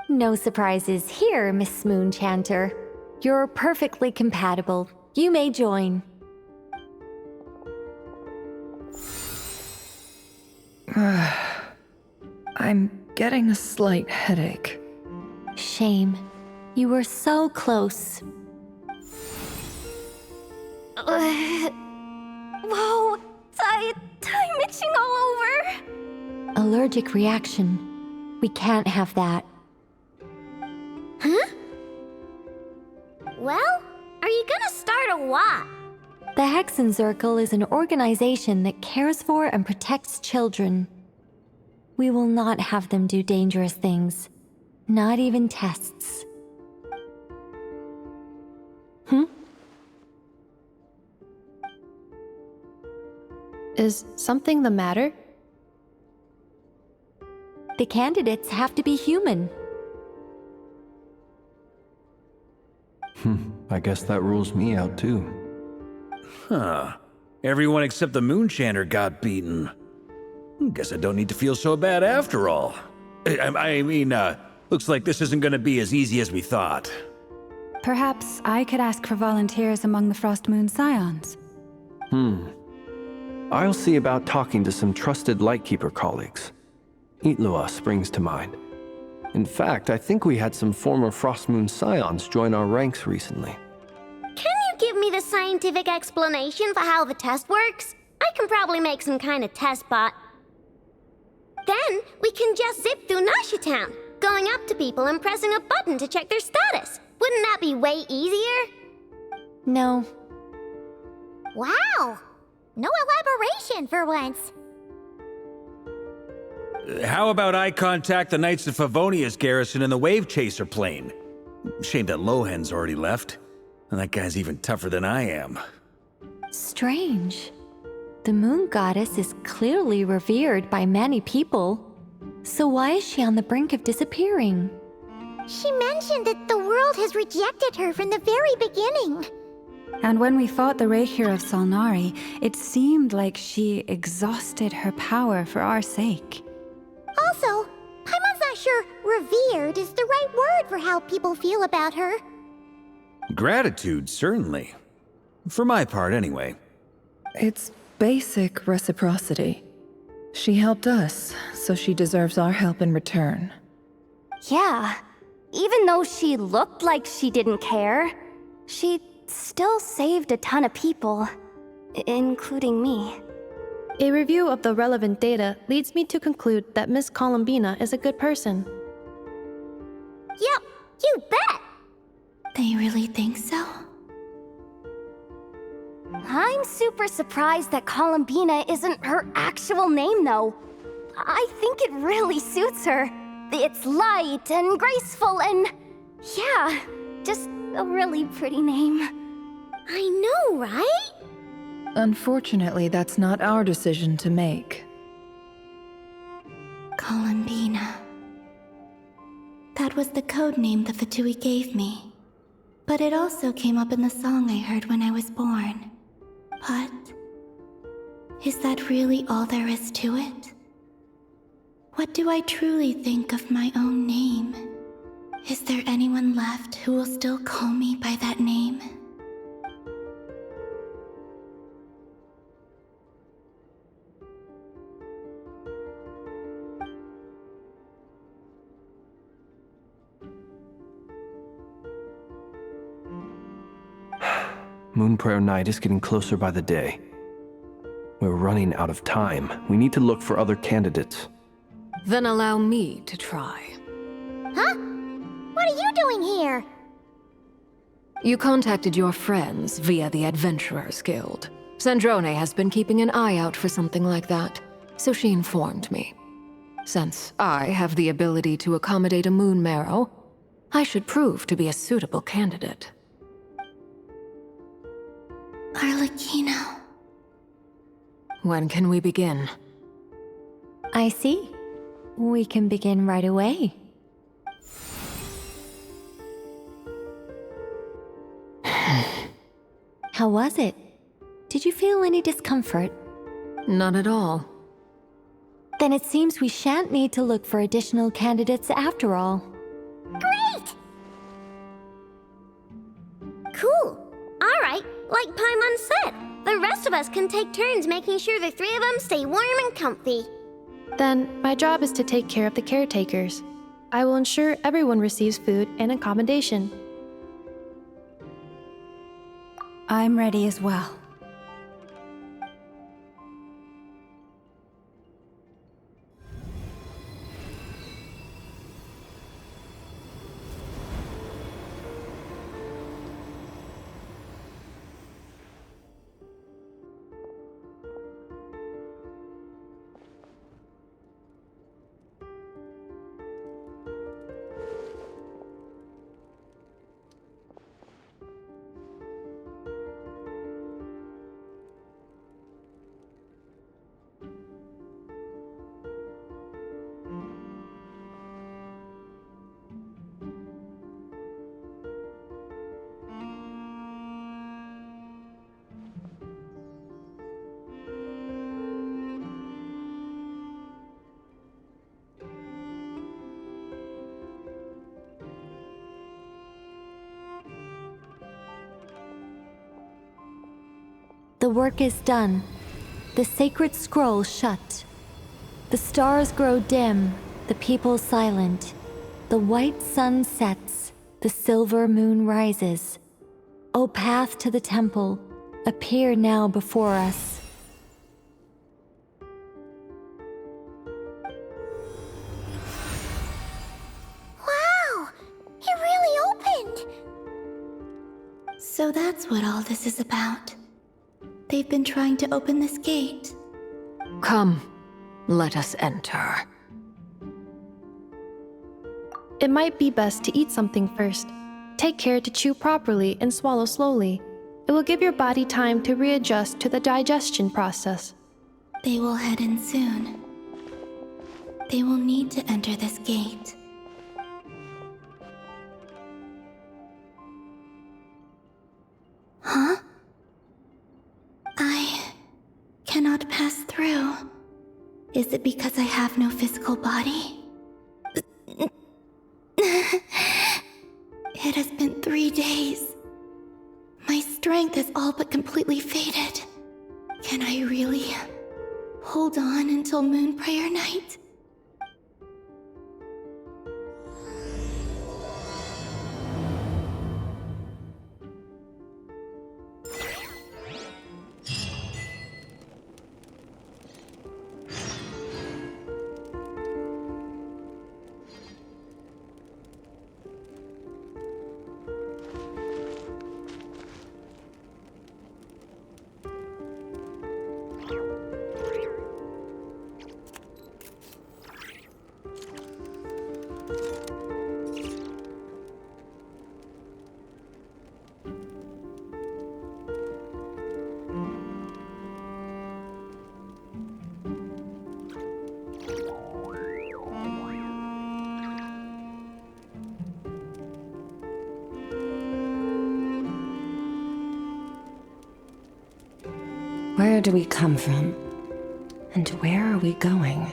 No surprises here, Miss Moonchanter. You're perfectly compatible. You may join. I'm getting a slight headache. Shame. You were so close. Whoa, I'm itching all over. Allergic reaction. We can't have that. Huh? Well, are you gonna start a what? The Hexenzirkel is an organization that cares for and protects children. We will not have them do dangerous things. Not even tests. Is something the matter? The candidates have to be human. I guess that rules me out too. Huh. Everyone except the Moonchanter got beaten. Guess I don't need to feel so bad after all. I mean, looks like this isn't gonna be as easy as we thought. Perhaps I could ask for volunteers among the Frost Moon Scions. I'll see about talking to some trusted Lightkeeper colleagues. Itlua springs to mind. In fact, I think we had some former Frost Moon Scions join our ranks recently. Can you give me the scientific explanation for how the test works? I can probably make some kind of test bot. Then we can just zip through Nashitown, going up to people and pressing a button to check their status. Wouldn't that be way easier? No. Wow! No elaboration for once. How about I contact the Knights of Favonia's garrison in the Wave Chaser plane? Shame that Lohan's already left. And that guy's even tougher than I am. Strange. The moon goddess is clearly revered by many people. So why is she on the brink of disappearing? She mentioned that the world has rejected her from the very beginning. And when we fought the Reikir of Solnari, it seemed like she exhausted her power for our sake. Also, Paimon's not sure revered is the right word for how people feel about her. Gratitude, certainly. For my part, anyway. It's basic reciprocity. She helped us, so she deserves our help in return. Yeah. Even though she looked like she didn't care, she still saved a ton of people, including me. A review of the relevant data leads me to conclude that Miss Columbina is a good person. Yep, you bet! They really think so? I'm super surprised that Columbina isn't her actual name, though. I think it really suits her. It's light and graceful and... yeah, just a really pretty name. I know, right? Unfortunately, that's not our decision to make. Columbina. That was the code name the Fatui gave me. But it also came up in the song I heard when I was born. But... is that really all there is to it? What do I truly think of my own name? Is there anyone left who will still call me by that name? Moon Prayer Night is getting closer by the day. We're running out of time. We need to look for other candidates. Then allow me to try. Huh? What are you doing here? You contacted your friends via the Adventurers Guild. Sandrone has been keeping an eye out for something like that, so she informed me. Since I have the ability to accommodate a moon marrow, I should prove to be a suitable candidate. Arlecchino. When can we begin? I see. We can begin right away. How was it? Did you feel any discomfort? Not at all. Then it seems we shan't need to look for additional candidates after all. Great! Cool. Alright, like Paimon said, the rest of us can take turns making sure the three of them stay warm and comfy. Then, my job is to take care of the caretakers. I will ensure everyone receives food and accommodation. I'm ready as well. The work is done. The sacred scroll shut. The stars grow dim, the people silent. The white sun sets, the silver moon rises. O path to the temple, appear now before us. Wow! It really opened! So that's what all this is about. They've been trying to open this gate. Come, let us enter. It might be best to eat something first. Take care to chew properly and swallow slowly. It will give your body time to readjust to the digestion process. They will head in soon. They will need to enter this gate. Huh? I cannot pass through. Is it because I have no physical body? It has been 3 days. My strength has all but completely faded. Can I really hold on until Moon Prayer Night? Where do we come from? And where are we going?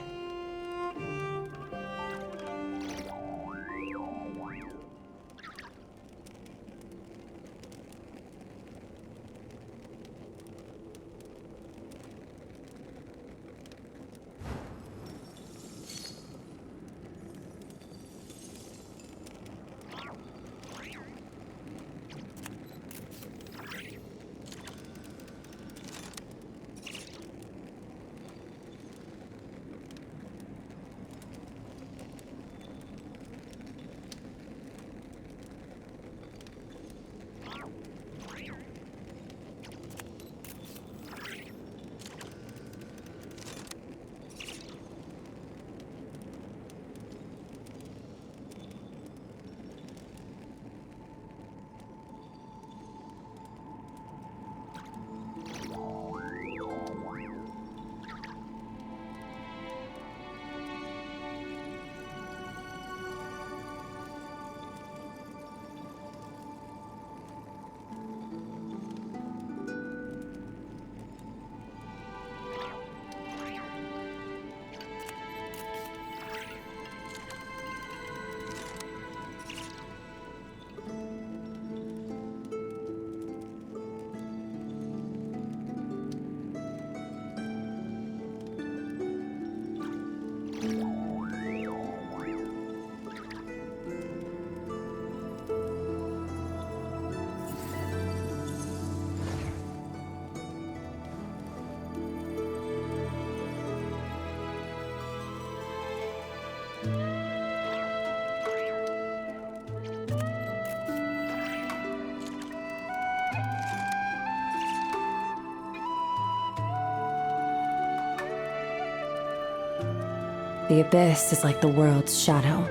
The abyss is like the world's shadow.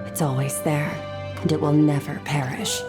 It's always there, and it will never perish.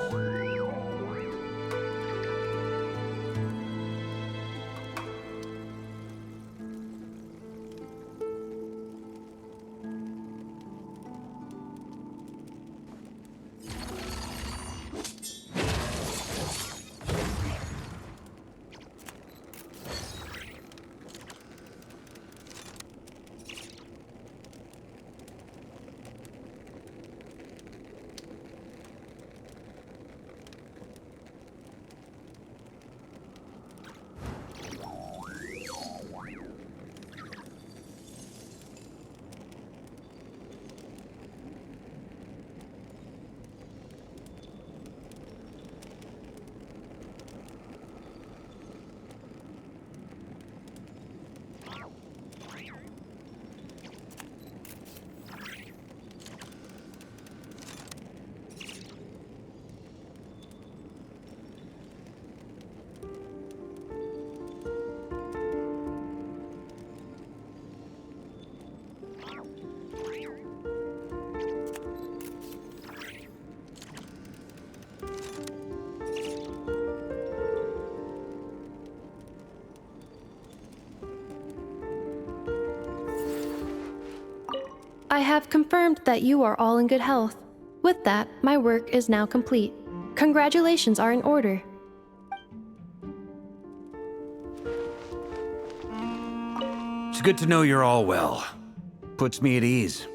I have confirmed that you are all in good health. With that, my work is now complete. Congratulations are in order. It's good to know you're all well. Puts me at ease.